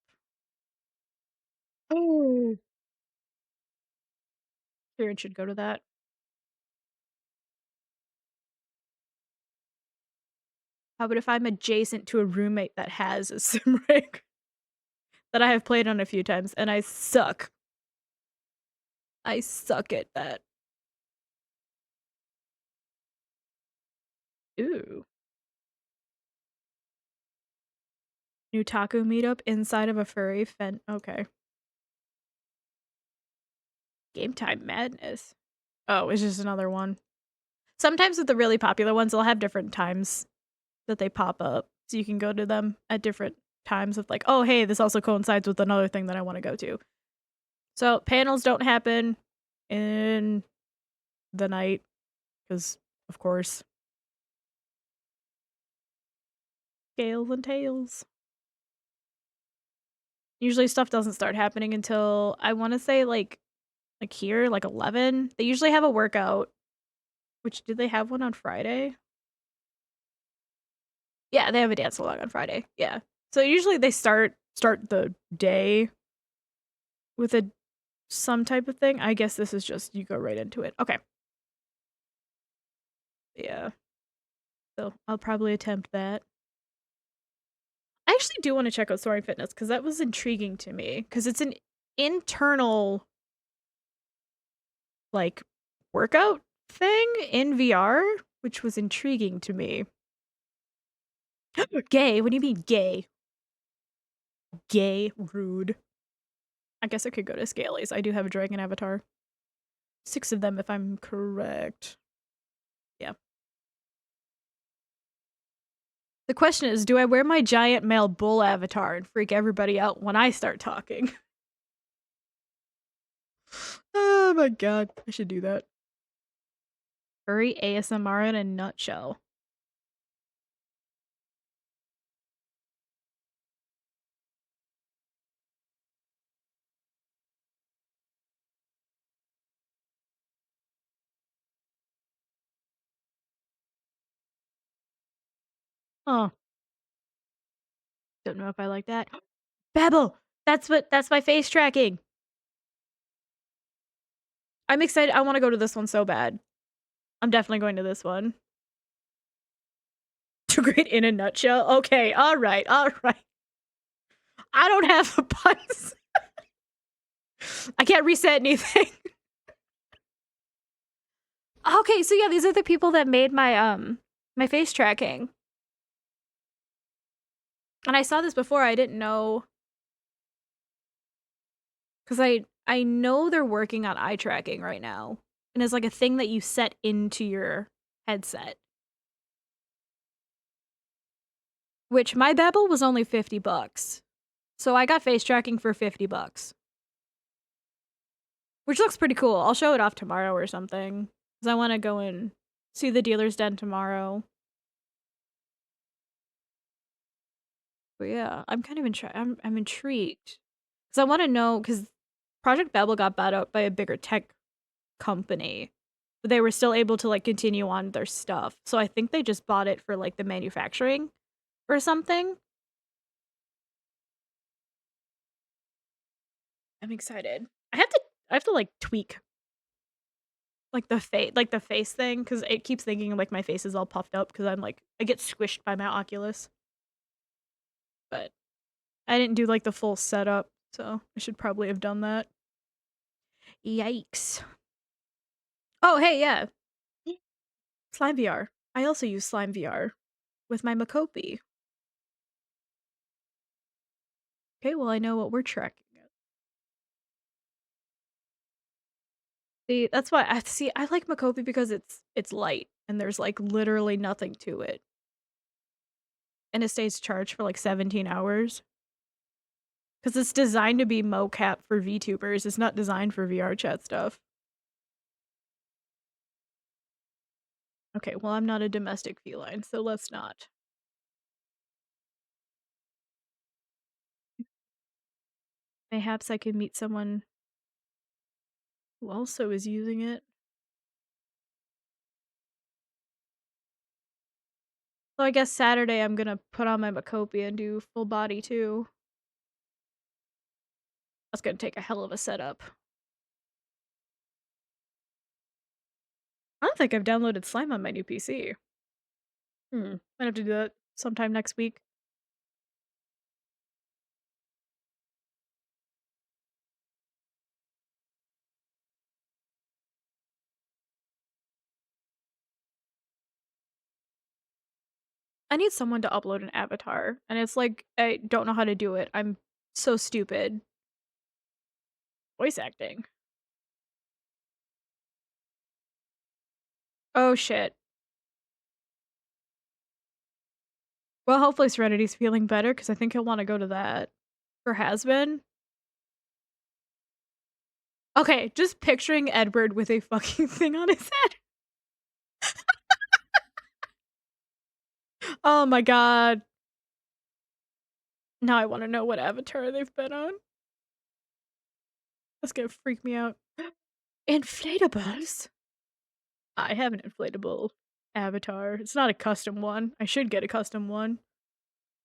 Oh, Kieran should go to that. How about if I'm adjacent to a roommate that has a sim rig that I have played on a few times and I suck? I suck at that. Ooh. New taco meetup inside of a furry fen. Okay. Game time madness. Oh, it's just another one. Sometimes with the really popular ones, they'll have different times that they pop up. So you can go to them at different times of like, oh, hey, this also coincides with another thing that I want to go to. So panels don't happen in the night because, of course, scales and tails. Usually stuff doesn't start happening until I want to say like here, like 11. They usually have a workout. Which did they have one on Friday? Yeah, they have a dance along on Friday. Yeah. So usually they start the day with some type of thing. I guess this is just you go right into it. Okay. Yeah. So I'll probably attempt that. I actually do want to check out Soaring Fitness because that was intriguing to me because it's an internal like workout thing in VR, which was intriguing to me. Gay? What do you mean gay? Gay, rude. I guess I could go to Scalies. I do have a dragon avatar. 6 of them if I'm correct. Yeah. The question is, do I wear my giant male bull avatar and freak everybody out when I start talking? Oh my god, I should do that. Furry ASMR in a nutshell. Oh, don't know if I like that. Babble! That's my face tracking. I'm excited. I want to go to this one so bad. I'm definitely going to this one. Too great in a nutshell. Okay, all right. I don't have a puns. I can't reset anything. Okay, so yeah, these are the people that made my face tracking. And I saw this before. I didn't know cuz I know they're working on eye tracking right now. And it's like a thing that you set into your headset. Which my Babbel was only $50. So I got face tracking for $50. Which looks pretty cool. I'll show it off tomorrow or something. Cuz I want to go and see the dealer's den tomorrow. But yeah, I'm kind of I'm intrigued. Cuz I want to know cuz Project Babel got bought out by a bigger tech company. But they were still able to like continue on their stuff. So I think they just bought it for like the manufacturing or something. I'm excited. I have to like tweak like the face thing cuz it keeps thinking like my face is all puffed up cuz I'm like I get squished by my Oculus. but I didn't do like the full setup, so I should probably have done that. Yikes. Oh, hey, yeah. Slime VR. I also use Slime VR with my Makopi. Okay, well, I know what we're tracking. See, that's why I like Makopi because it's light and there's like literally nothing to it. And it stays charged for like 17 hours. Because it's designed to be mocap for VTubers. It's not designed for VR chat stuff. Okay, well, I'm not a domestic feline, so let's not. Mayhaps I could meet someone who also is using it. So I guess Saturday I'm gonna put on my Makopi and do full body too. That's gonna take a hell of a setup. I don't think I've downloaded Slime on my new PC. Might have to do that sometime next week. I need someone to upload an avatar, and it's like, I don't know how to do it. I'm so stupid. Voice acting. Oh shit. Well, hopefully Serenity's feeling better, because I think he'll want to go to that. Or has been. Okay, just picturing Edward with a fucking thing on his head. Oh my god. Now I want to know what avatar they've been on. That's gonna freak me out. Inflatables? I have an inflatable avatar. It's not a custom one. I should get a custom one.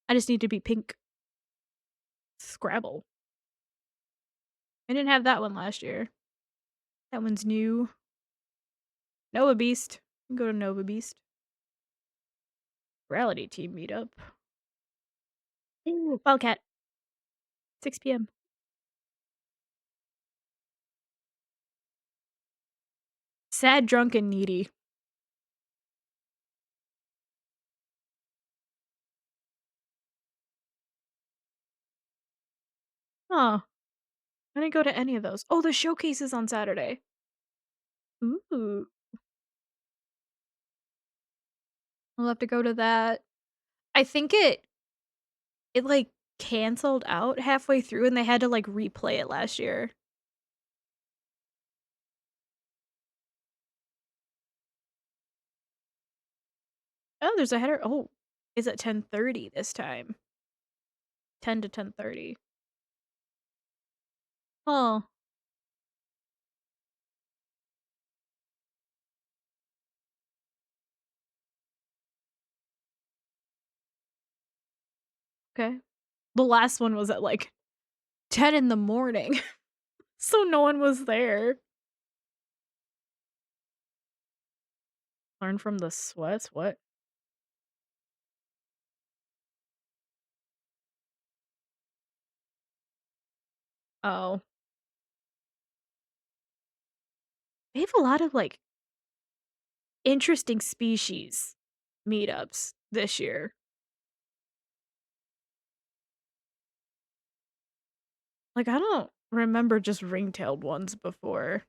I just need to be pink. Scrabble. I didn't have that one last year. That one's new. Nova Beast. You can go to Nova Beast. Reality team meetup. Ooh, Wildcat. 6 p.m. Sad, drunk, and needy. Huh. I didn't go to any of those. Oh, the showcase is on Saturday. Ooh. We'll have to go to that. I think it like canceled out halfway through and they had to like replay it last year. Oh, there's a header. Oh, is it 10:30 this time? 10 to 10:30. Oh. Okay. The last one was at like 10 in the morning. So no one was there. Learn from the sweats? What? Oh. They have a lot of like interesting species meetups this year. Like, I don't remember just ring-tailed ones before.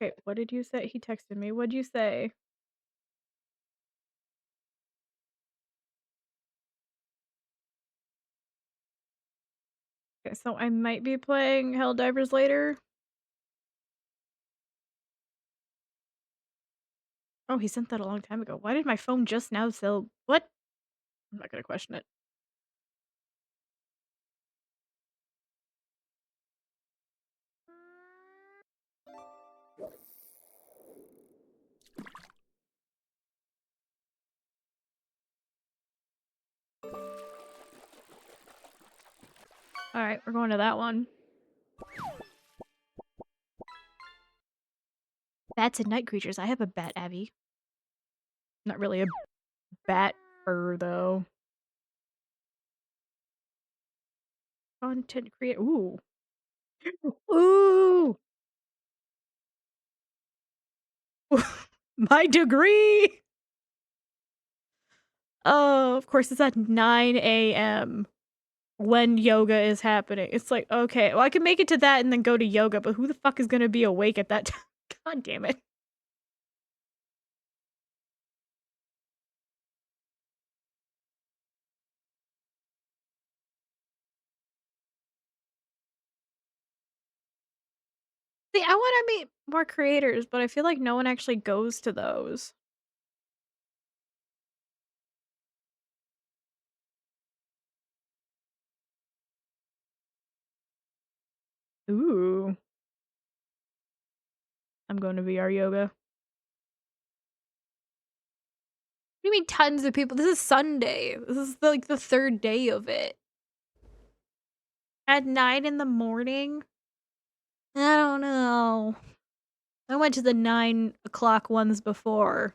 Okay, what did you say? He texted me. What'd you say? Okay, so I might be playing Helldivers later. Oh, he sent that a long time ago. Why did my phone just now sell? What? I'm not gonna question it. Alright, we're going to that one. Bats and night creatures. I have a bat, Abby. Not really a bat fur, though. Content creator. Ooh. Ooh! My degree! Oh, of course, it's at 9 a.m. when yoga is happening. It's like, okay, well, I can make it to that and then go to yoga, but who the fuck is gonna be awake at that time? God damn it. See, I wanna meet more creators, but I feel like no one actually goes to those. Ooh. I'm going to VR yoga. What do you mean tons of people? This is Sunday. This is like the third day of it. At 9 in the morning? I don't know. I went to the 9 o'clock ones before.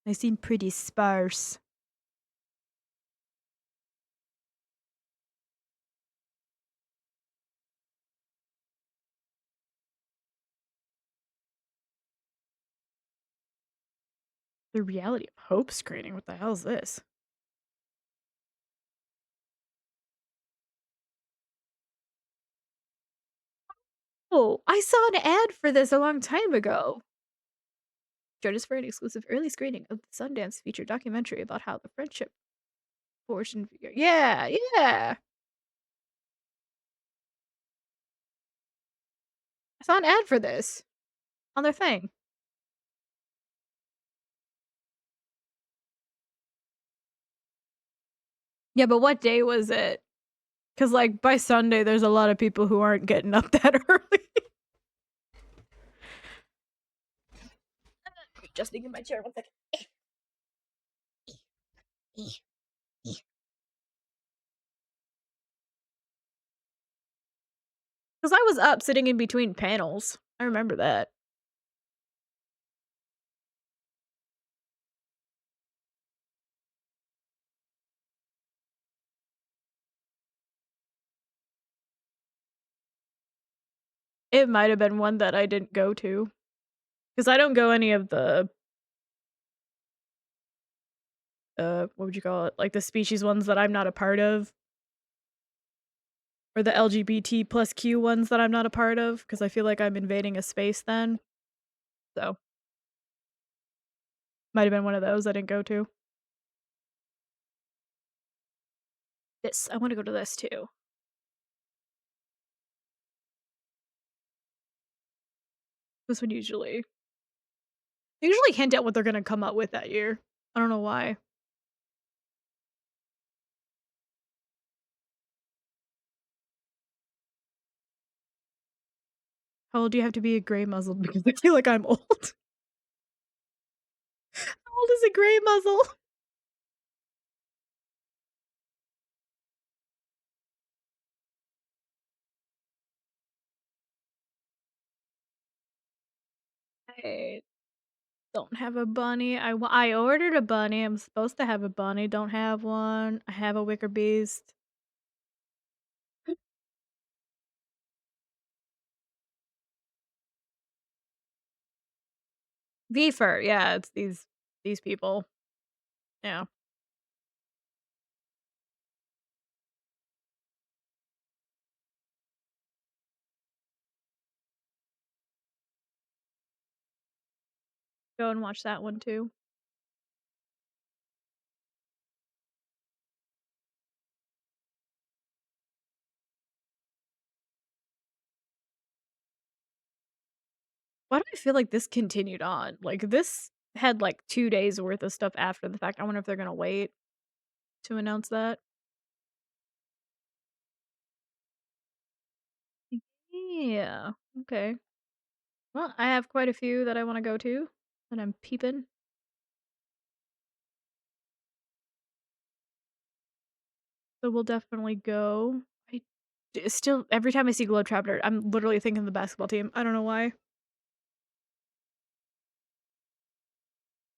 They seem pretty sparse. The Reality of Hope screening? What the hell is this? Oh, I saw an ad for this a long time ago. Join us for an exclusive early screening of the Sundance feature documentary about how the friendship forged in VR. Yeah, yeah. I saw an ad for this on their thing. Yeah, but what day was it? Because, like, by Sunday, there's a lot of people who aren't getting up that early. Adjusting in my chair, 1 second. Because I was up sitting in between panels. I remember that. It might have been one that I didn't go to. Because I don't go any of the, what would you call it? Like, the species ones that I'm not a part of. Or the LGBT plus Q ones that I'm not a part of. Because I feel like I'm invading a space then. So. Might have been one of those I didn't go to. This. I want to go to this too. This one usually. They usually hint at what they're gonna come up with that year. I don't know why. How old do you have to be a gray muzzle? Because I feel like I'm old. How old is a gray muzzle? I don't have a bunny. I ordered a bunny. I'm supposed to have a bunny. Don't have one. I have a wicker beast. V-fur. Yeah, it's these people. Yeah. Go and watch that one too. Why do I feel like this continued on? Like, this had, like, 2 days worth of stuff after the fact. I wonder if they're gonna wait to announce that. Yeah. Okay. Well, I have quite a few that I wanna go to, and I'm peeping. So we'll definitely go. Still, every time I see Globetrotter, I'm literally thinking the basketball team. I don't know why.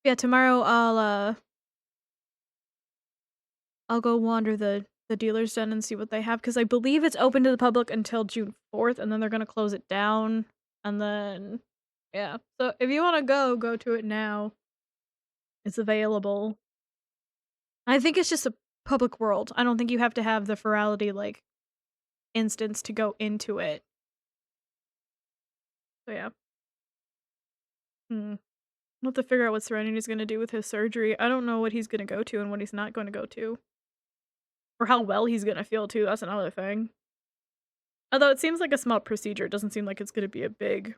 Yeah, tomorrow I'll go wander the dealer's den and see what they have, because I believe it's open to the public until June 4th, and then they're gonna close it down, and then yeah. So if you wanna go to it now. It's available. I think it's just a public world. I don't think you have to have the Ferality, like, instance to go into it. So yeah. I'll have to figure out what Serenity's gonna do with his surgery. I don't know what he's gonna go to and what he's not gonna go to. Or how well he's gonna feel too, that's another thing. Although it seems like a small procedure, it doesn't seem like it's gonna be a big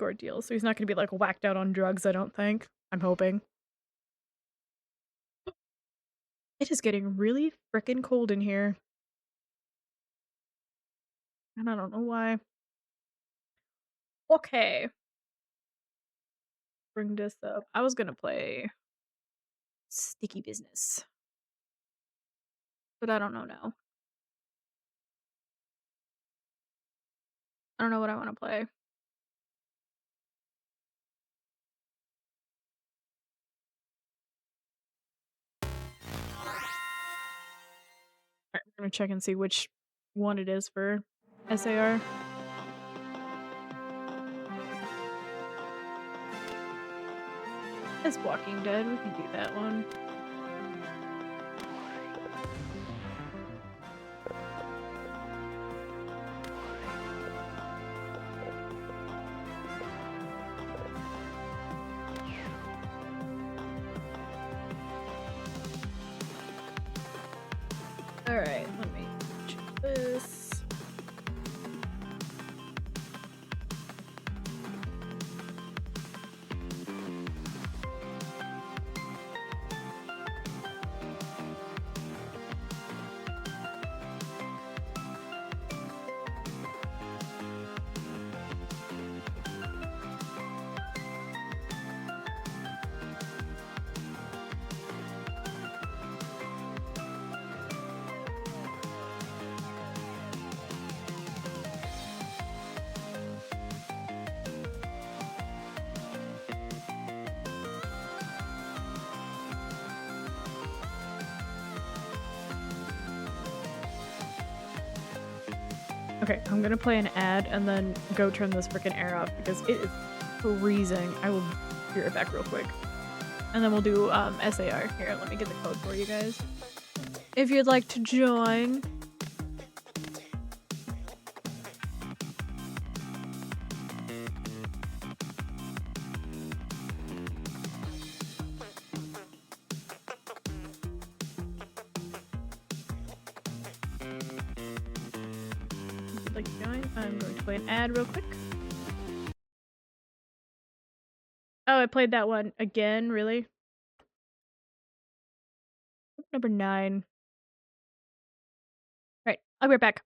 ordeal. So he's not gonna be, like, whacked out on drugs, I don't think. I'm hoping. It is getting really frickin' cold in here. And I don't know why. Okay. Bring this up. I was gonna play Sticky Business, but I don't know now. I don't know what I wanna play. Alright, we're gonna check and see which one it is for SAR. It's Walking Dead, we can do that one. Alright, let me check this. Okay, I'm gonna play an ad and then go turn this freaking air off because it is freezing. I will be right back real quick. And then we'll do SAR. Here, let me get the code for you guys. If you'd like to join. If you'd like to join, I'm going to play an ad real quick. Oh, I played that one again, really? Number 9. Right, I'll be right back.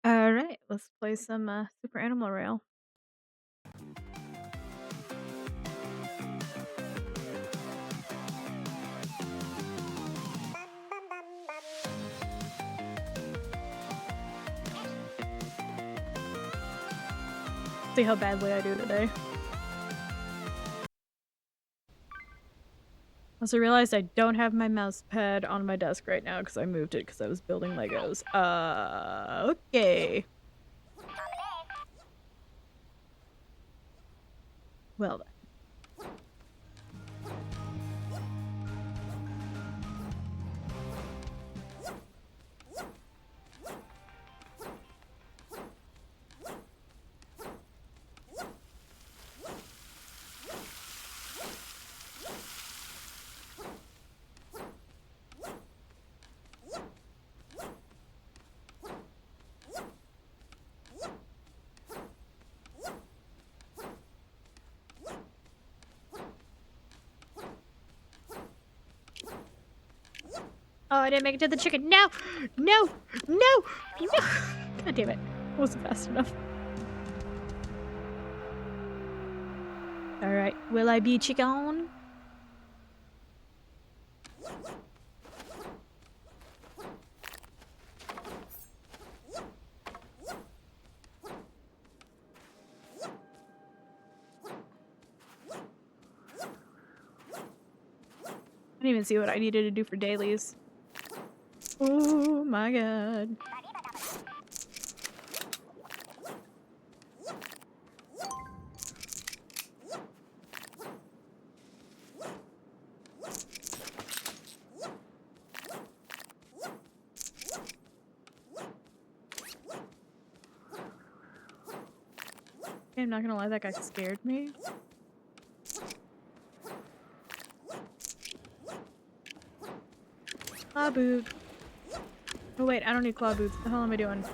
Alright, let's play some, Super Animal Rail. See how badly I do today. Also realized I don't have my mouse pad on my desk right now because I moved it because I was building Legos. Okay. Well then. Oh, I didn't make it to the chicken. No! No! No! No! God damn it. I wasn't fast enough. Alright, will I be chicken? I didn't even see what I needed to do for dailies. Oh my god. I'm not gonna lie, that guy scared me. Claw boot. Oh wait, I don't need claw boots. What the hell am I doing?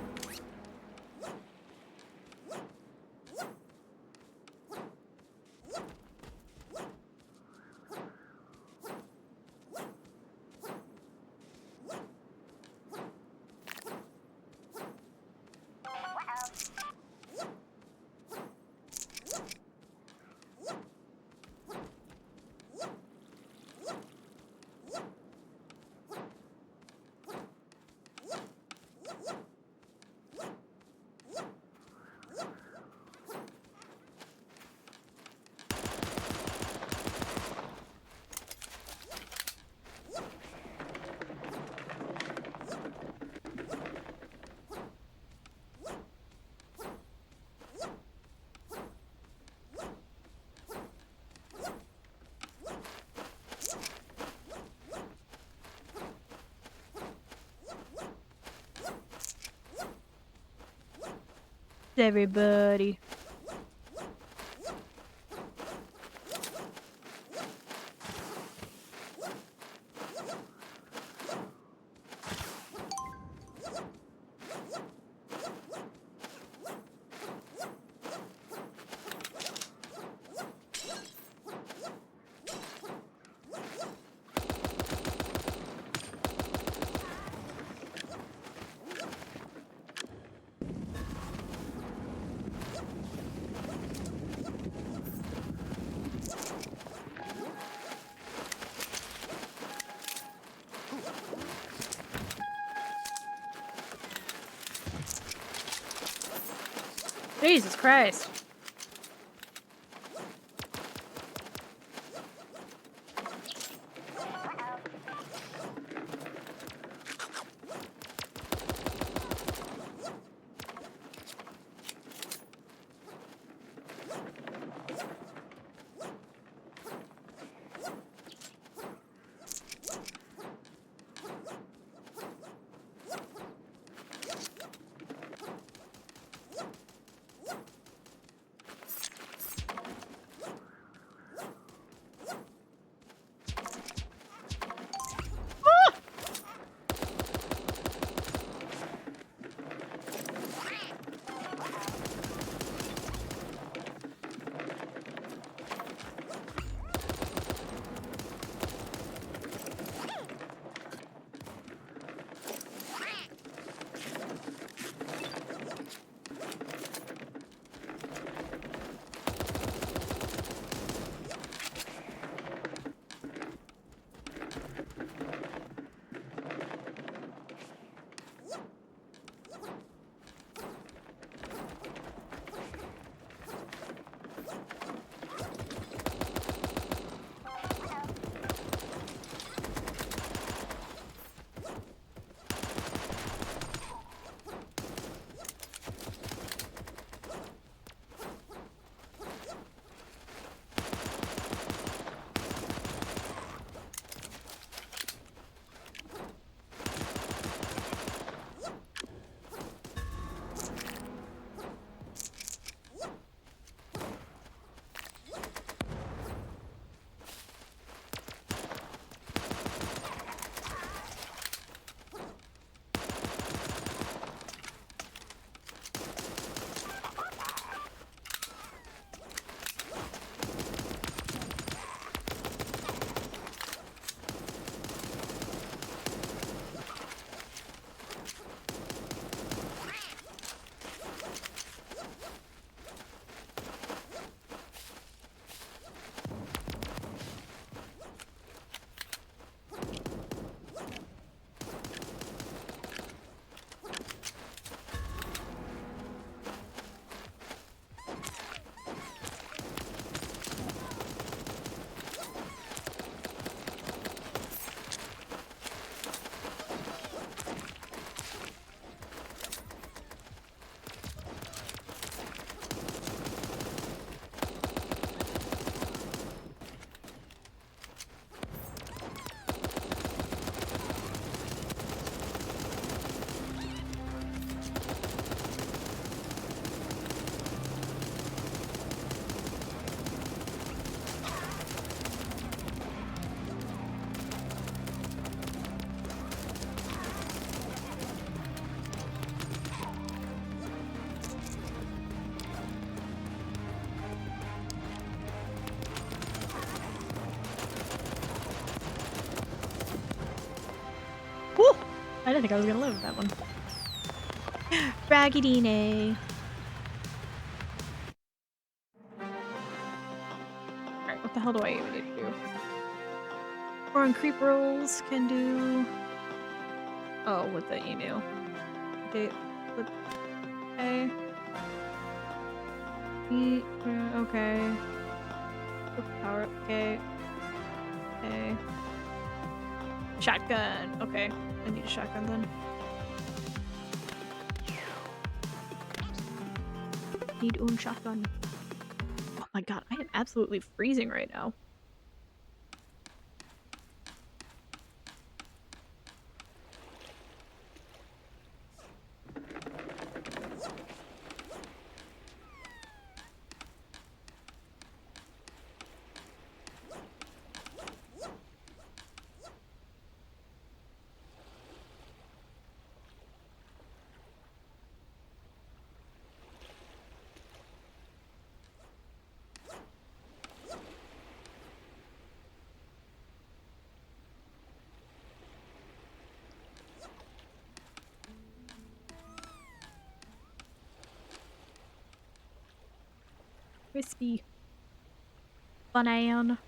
Everybody. Jesus Christ. I didn't think I was gonna live with that one. Raggedine. Alright, what the hell do I even need to do? Foreign creep rolls can do... Oh, with the emu. Date... Flip... Okay. Eat... Okay. Flip power... Okay. Okay. Shotgun! Okay. I need a shotgun then. Need a shotgun. Oh my god, I am absolutely freezing right now. Crispy. Banana.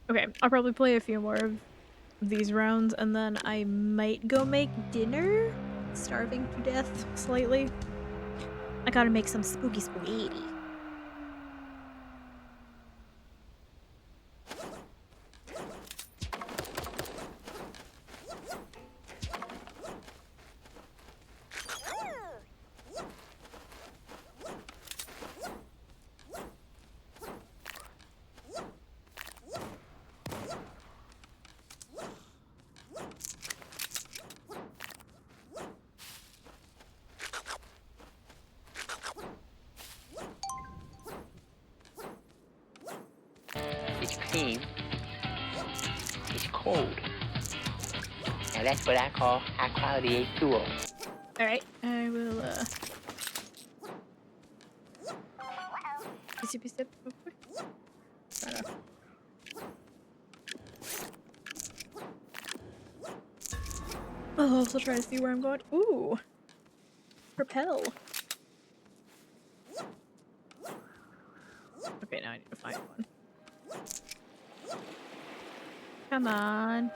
Okay, I'll probably play a few more of these rounds and then I might go make dinner. Starving to death slightly. I gotta make some spooky spaghetti. It's clean. It's cold. Now that's what I call high quality H2O. Alright, I will Sip, sip, real quick. I'll also try to see where I'm going. Ooh! Propel. Okay, now I need to find one. Come on.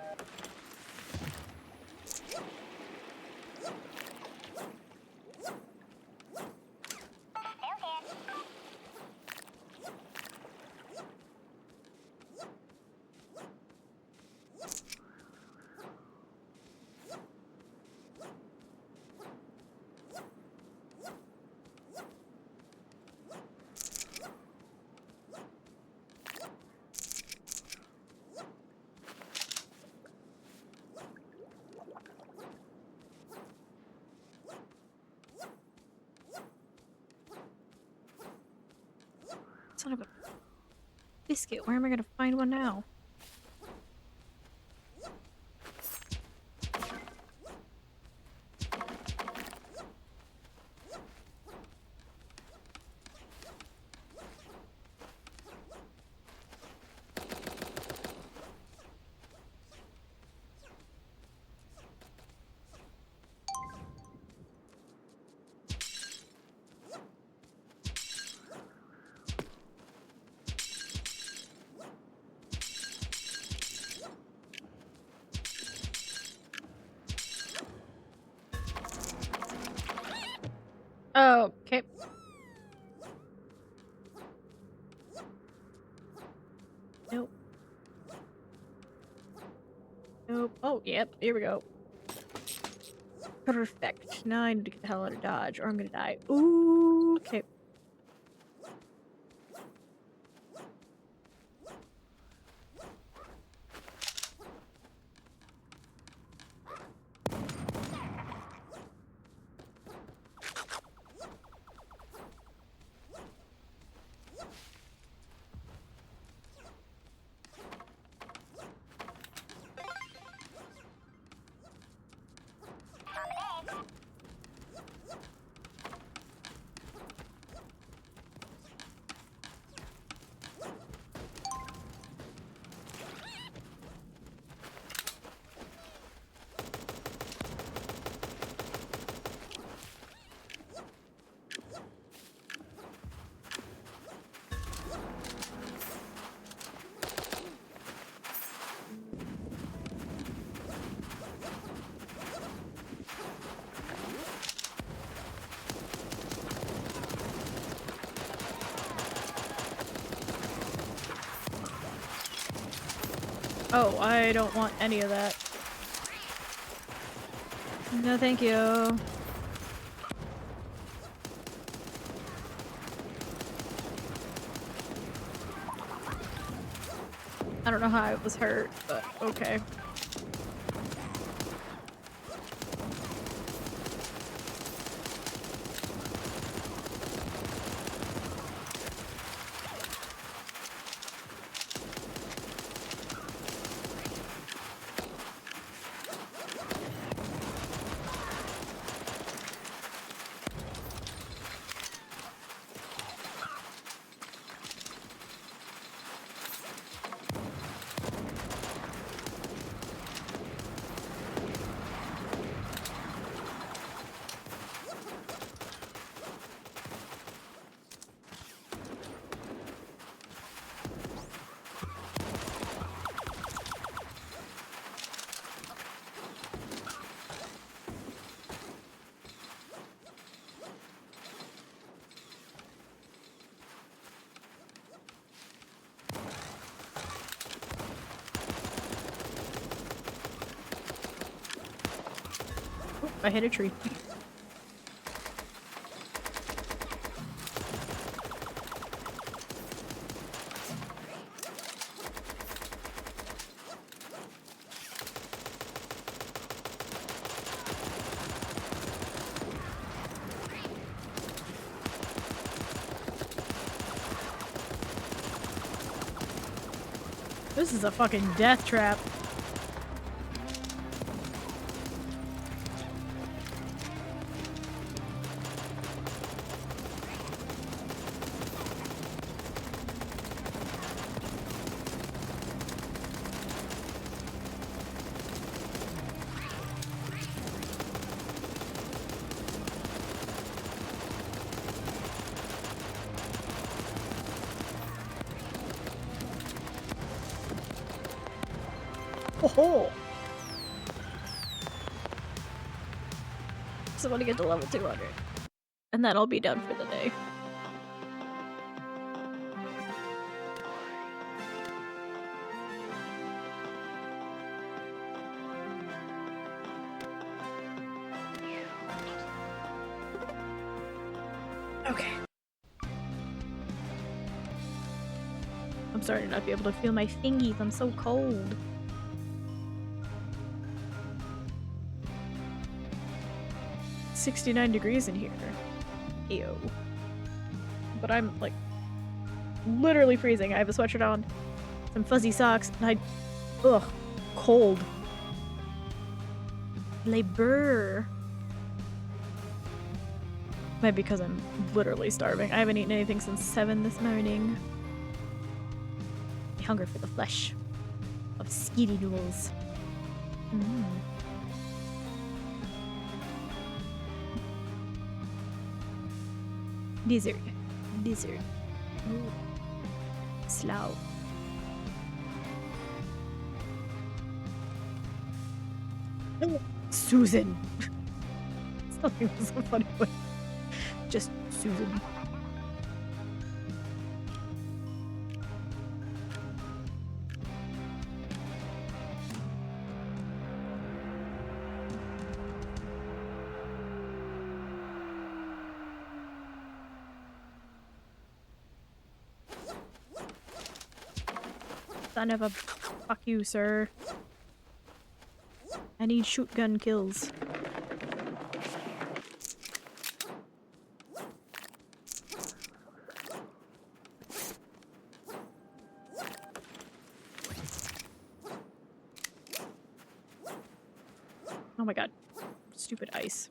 Son of a biscuit, where am I gonna find one now? Oh, okay. Nope. Nope. Oh, yep, here we go. Perfect. Now I need to get the hell out of Dodge or I'm gonna die. Ooh, okay. Oh, I don't want any of that. No, thank you. I don't know how I was hurt, but okay. Oh, I hit a tree. This is a fucking death trap. Oh, so I want to get to level 200. And then I'll be done for the day. Okay. I'm starting to not be able to feel my fingies. I'm so cold. It's 69 degrees in here. Ew. But I'm like literally freezing. I have a sweatshirt on, some fuzzy socks, and ugh, cold. Labor. Maybe because I'm literally starving. I haven't eaten anything since 7 this morning. I hunger for the flesh of skitty noodles. Lizard. Lizard. Ooh. Slow. Susan. Something was so funny, but just Susan. Son of a... Fuck you, sir. I need shotgun kills. Oh my god. Stupid ice.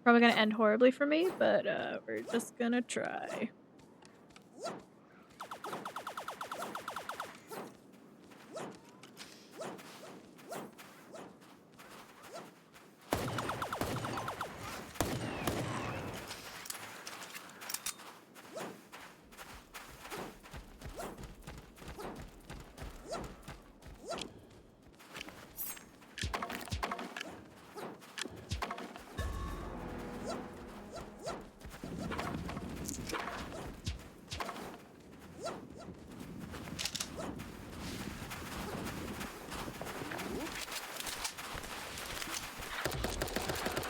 Probably gonna end horribly for me, but we're just gonna try.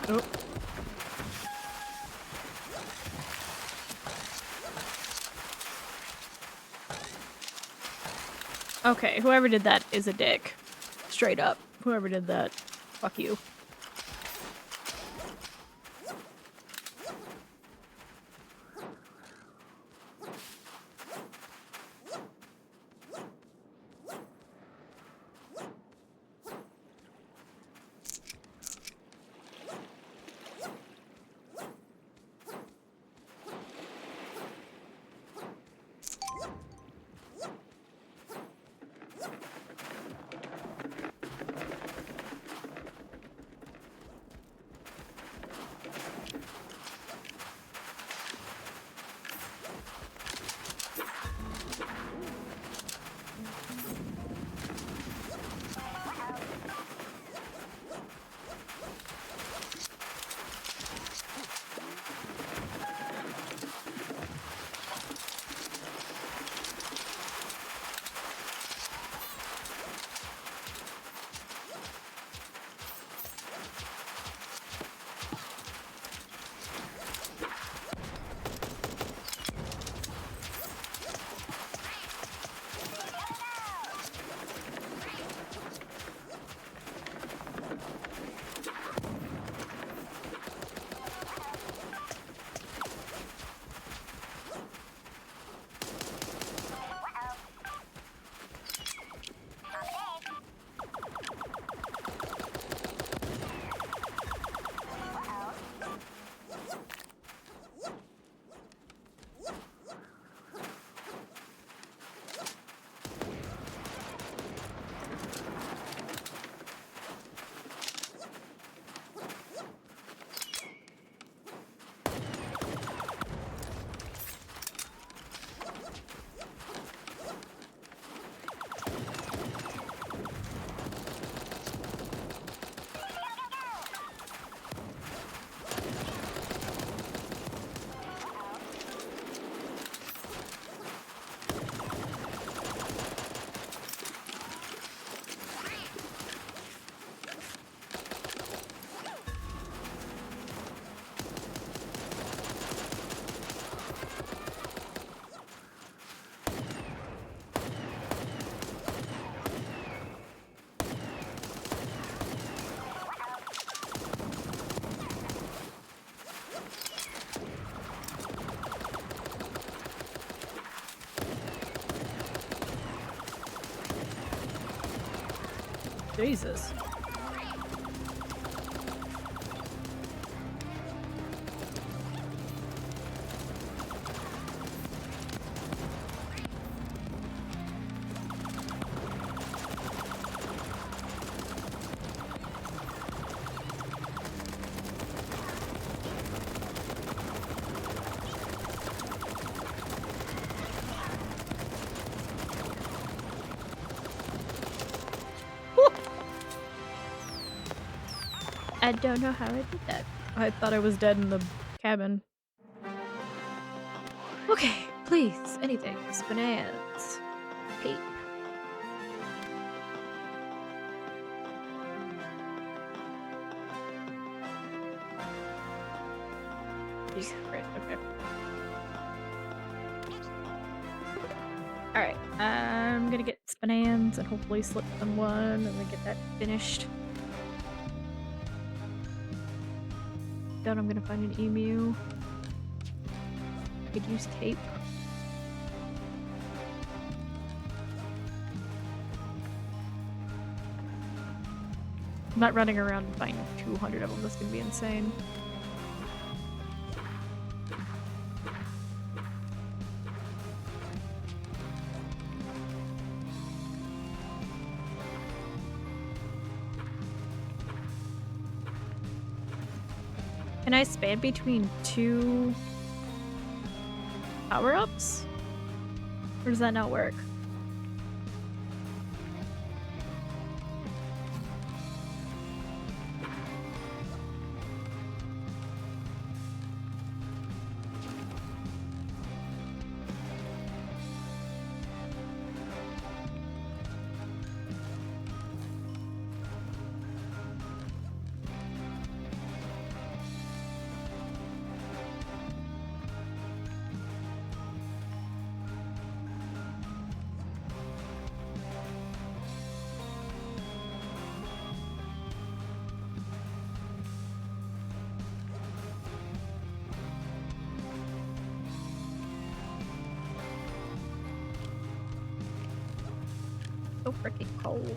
Oh. Okay, whoever did that is a dick. Straight up. Whoever did that. Fuck you. Jesus. I don't know how I did that. I thought I was dead in the cabin. Okay, please, anything. Bananas. Tape. Jesus Christ, okay. Alright, I'm gonna get bananas and hopefully slip them one and then get that finished. Then I'm gonna find an emu. I could use tape. I'm not running around and finding 200 of them, that's gonna be insane. Can I span between 2 power-ups? Or does that not work? So freaking cold.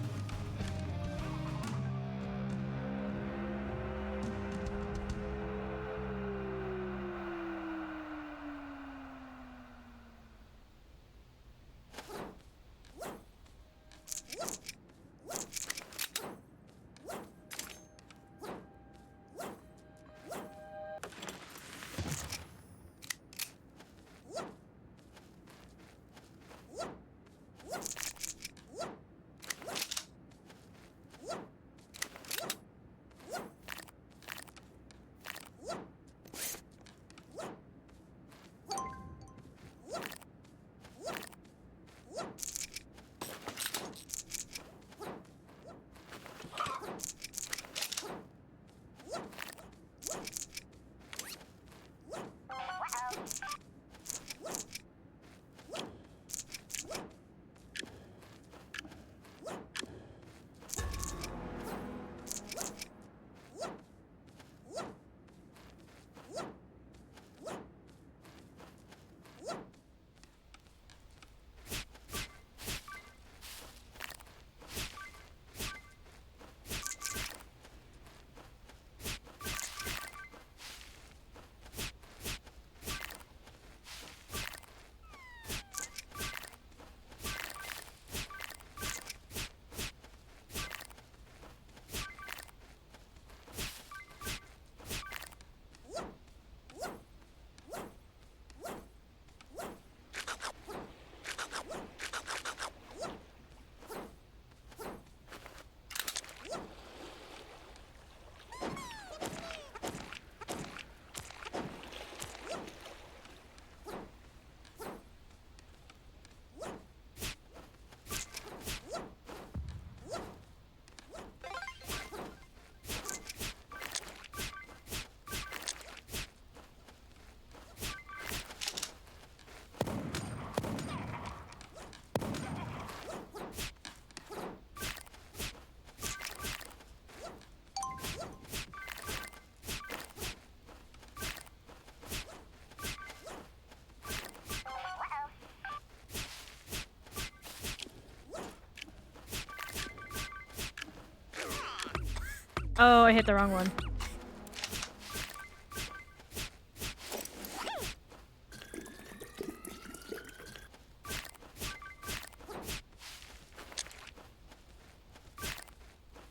Oh, I hit the wrong one.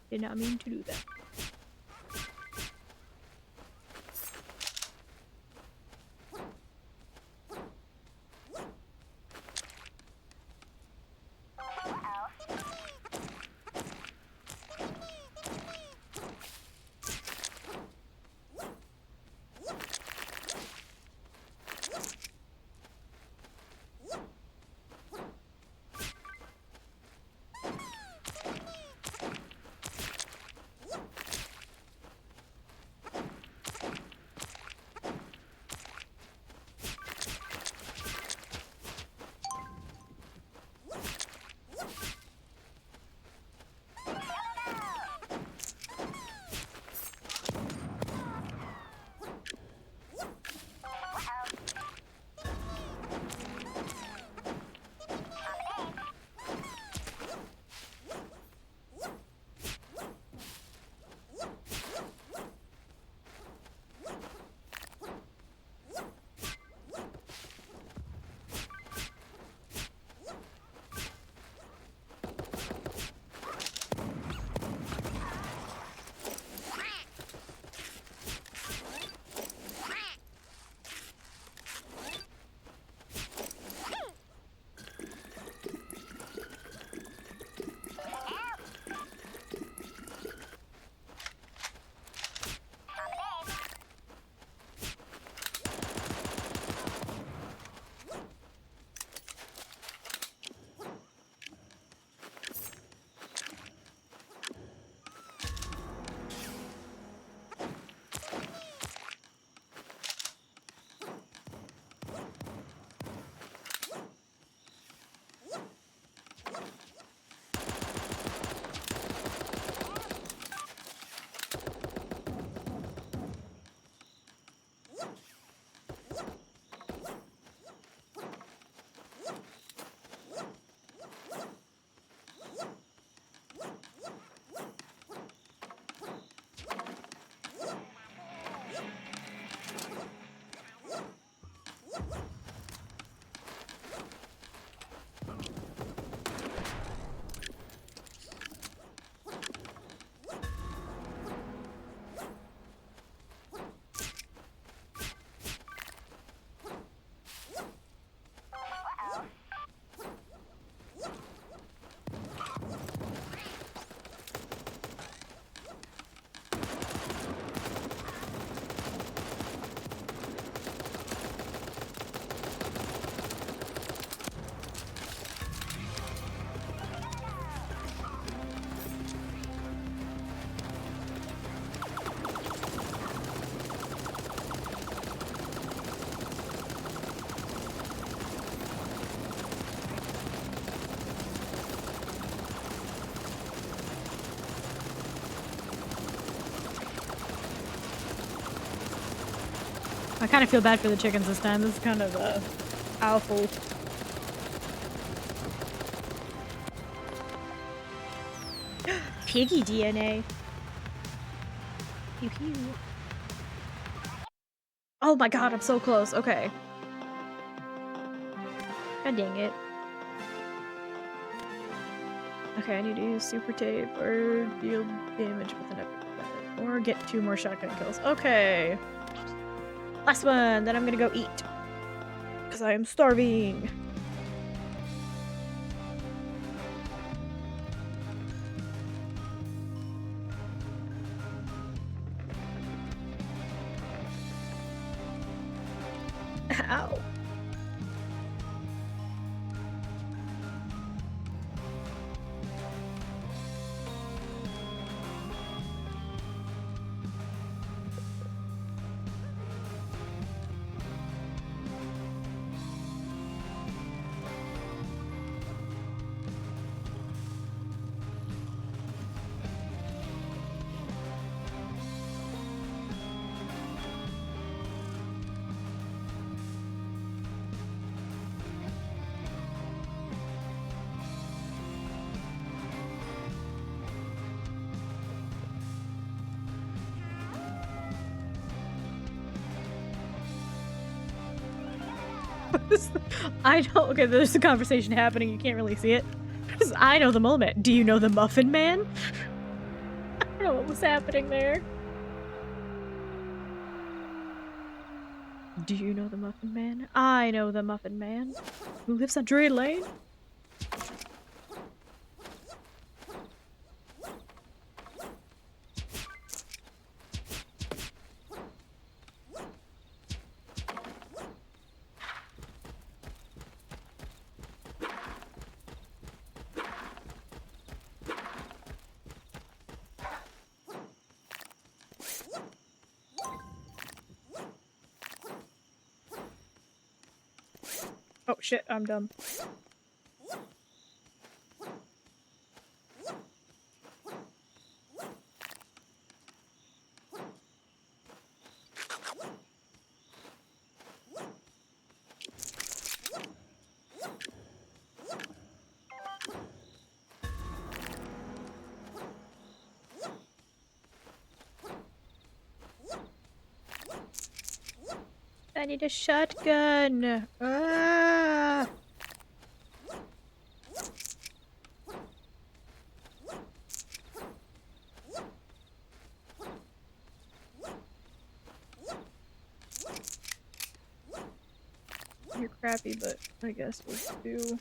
Did not mean to do that. I kind of feel bad for the chickens this time. This is kind of awful. Piggy DNA. Pew pew. Oh my god, I'm so close. Okay. God dang it. Okay, I need to use super tape or deal damage with an epic weapon. Or get 2 more shotgun kills. Okay. Last one, then I'm gonna go eat. Because I am starving. Ow. I know. Okay, there's a conversation happening. You can't really see it. I know the moment. Do you know the Muffin Man? I don't know what was happening there. Do you know the Muffin Man? I know the Muffin Man. Who lives on Druid Lane? Oh shit, I'm dumb. I need a shotgun. Ah! You're crappy, but I guess we'll do.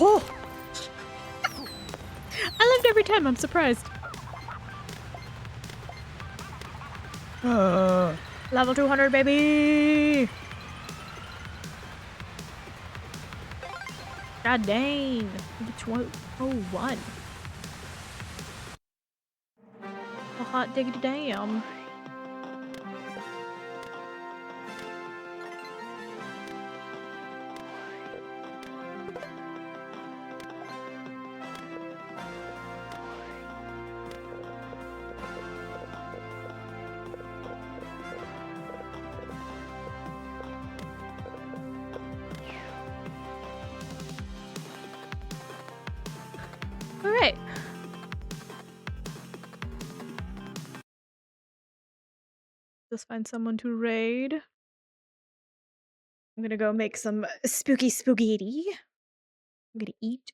Oh! I lived every time. I'm surprised. Level 200, baby! God dang. Which one? Oh, one. A hot diggity damn. All right. Just find someone to raid. I'm gonna go make some spooky spaghetti. I'm gonna eat.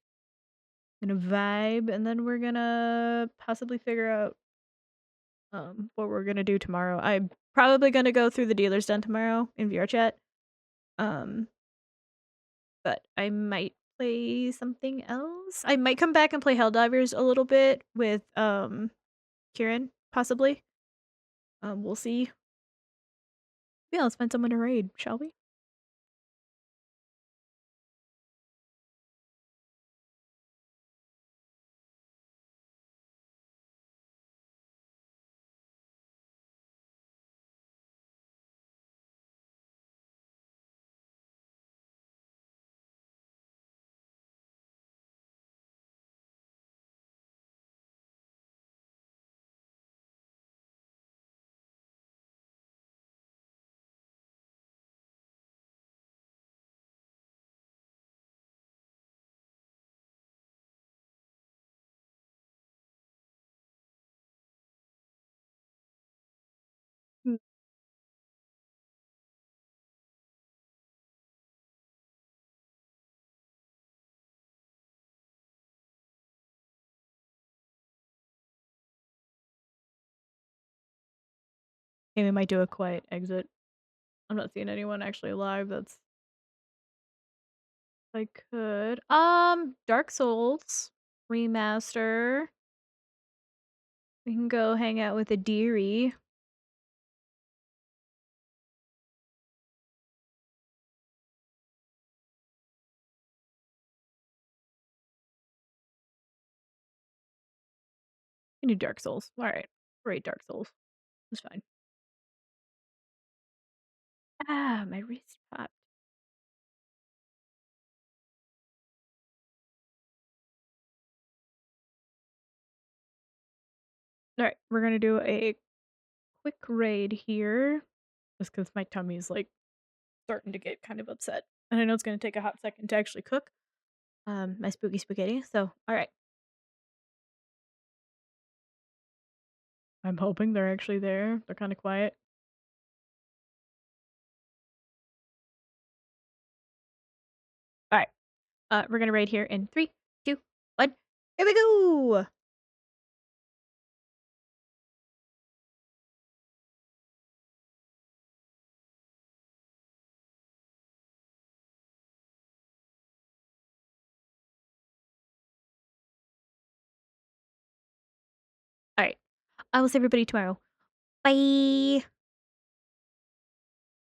I'm gonna vibe, and then we're gonna possibly figure out what we're gonna do tomorrow. I'm probably gonna go through the dealer's den tomorrow in VR chat. Um, but I might play something else. I might come back and play Helldivers a little bit with Kieran, possibly. We'll see. Yeah, let's find someone to raid, shall we? Hmm. Okay, we might do a quiet exit. I'm not seeing anyone actually alive. That's I could. Dark Souls remaster. We can go hang out with a dearie. We can do Dark Souls. All right, great Dark Souls. It's fine. Ah, my wrist popped. All right, we're gonna do a quick raid here, just because my tummy's like starting to get kind of upset, and I know it's gonna take a hot second to actually cook. My spooky spaghetti. So, all right. I'm hoping they're actually there. They're kind of quiet. All right. We're gonna raid here in 3, 2, 1. Here we go. All right. I will see everybody tomorrow. Bye.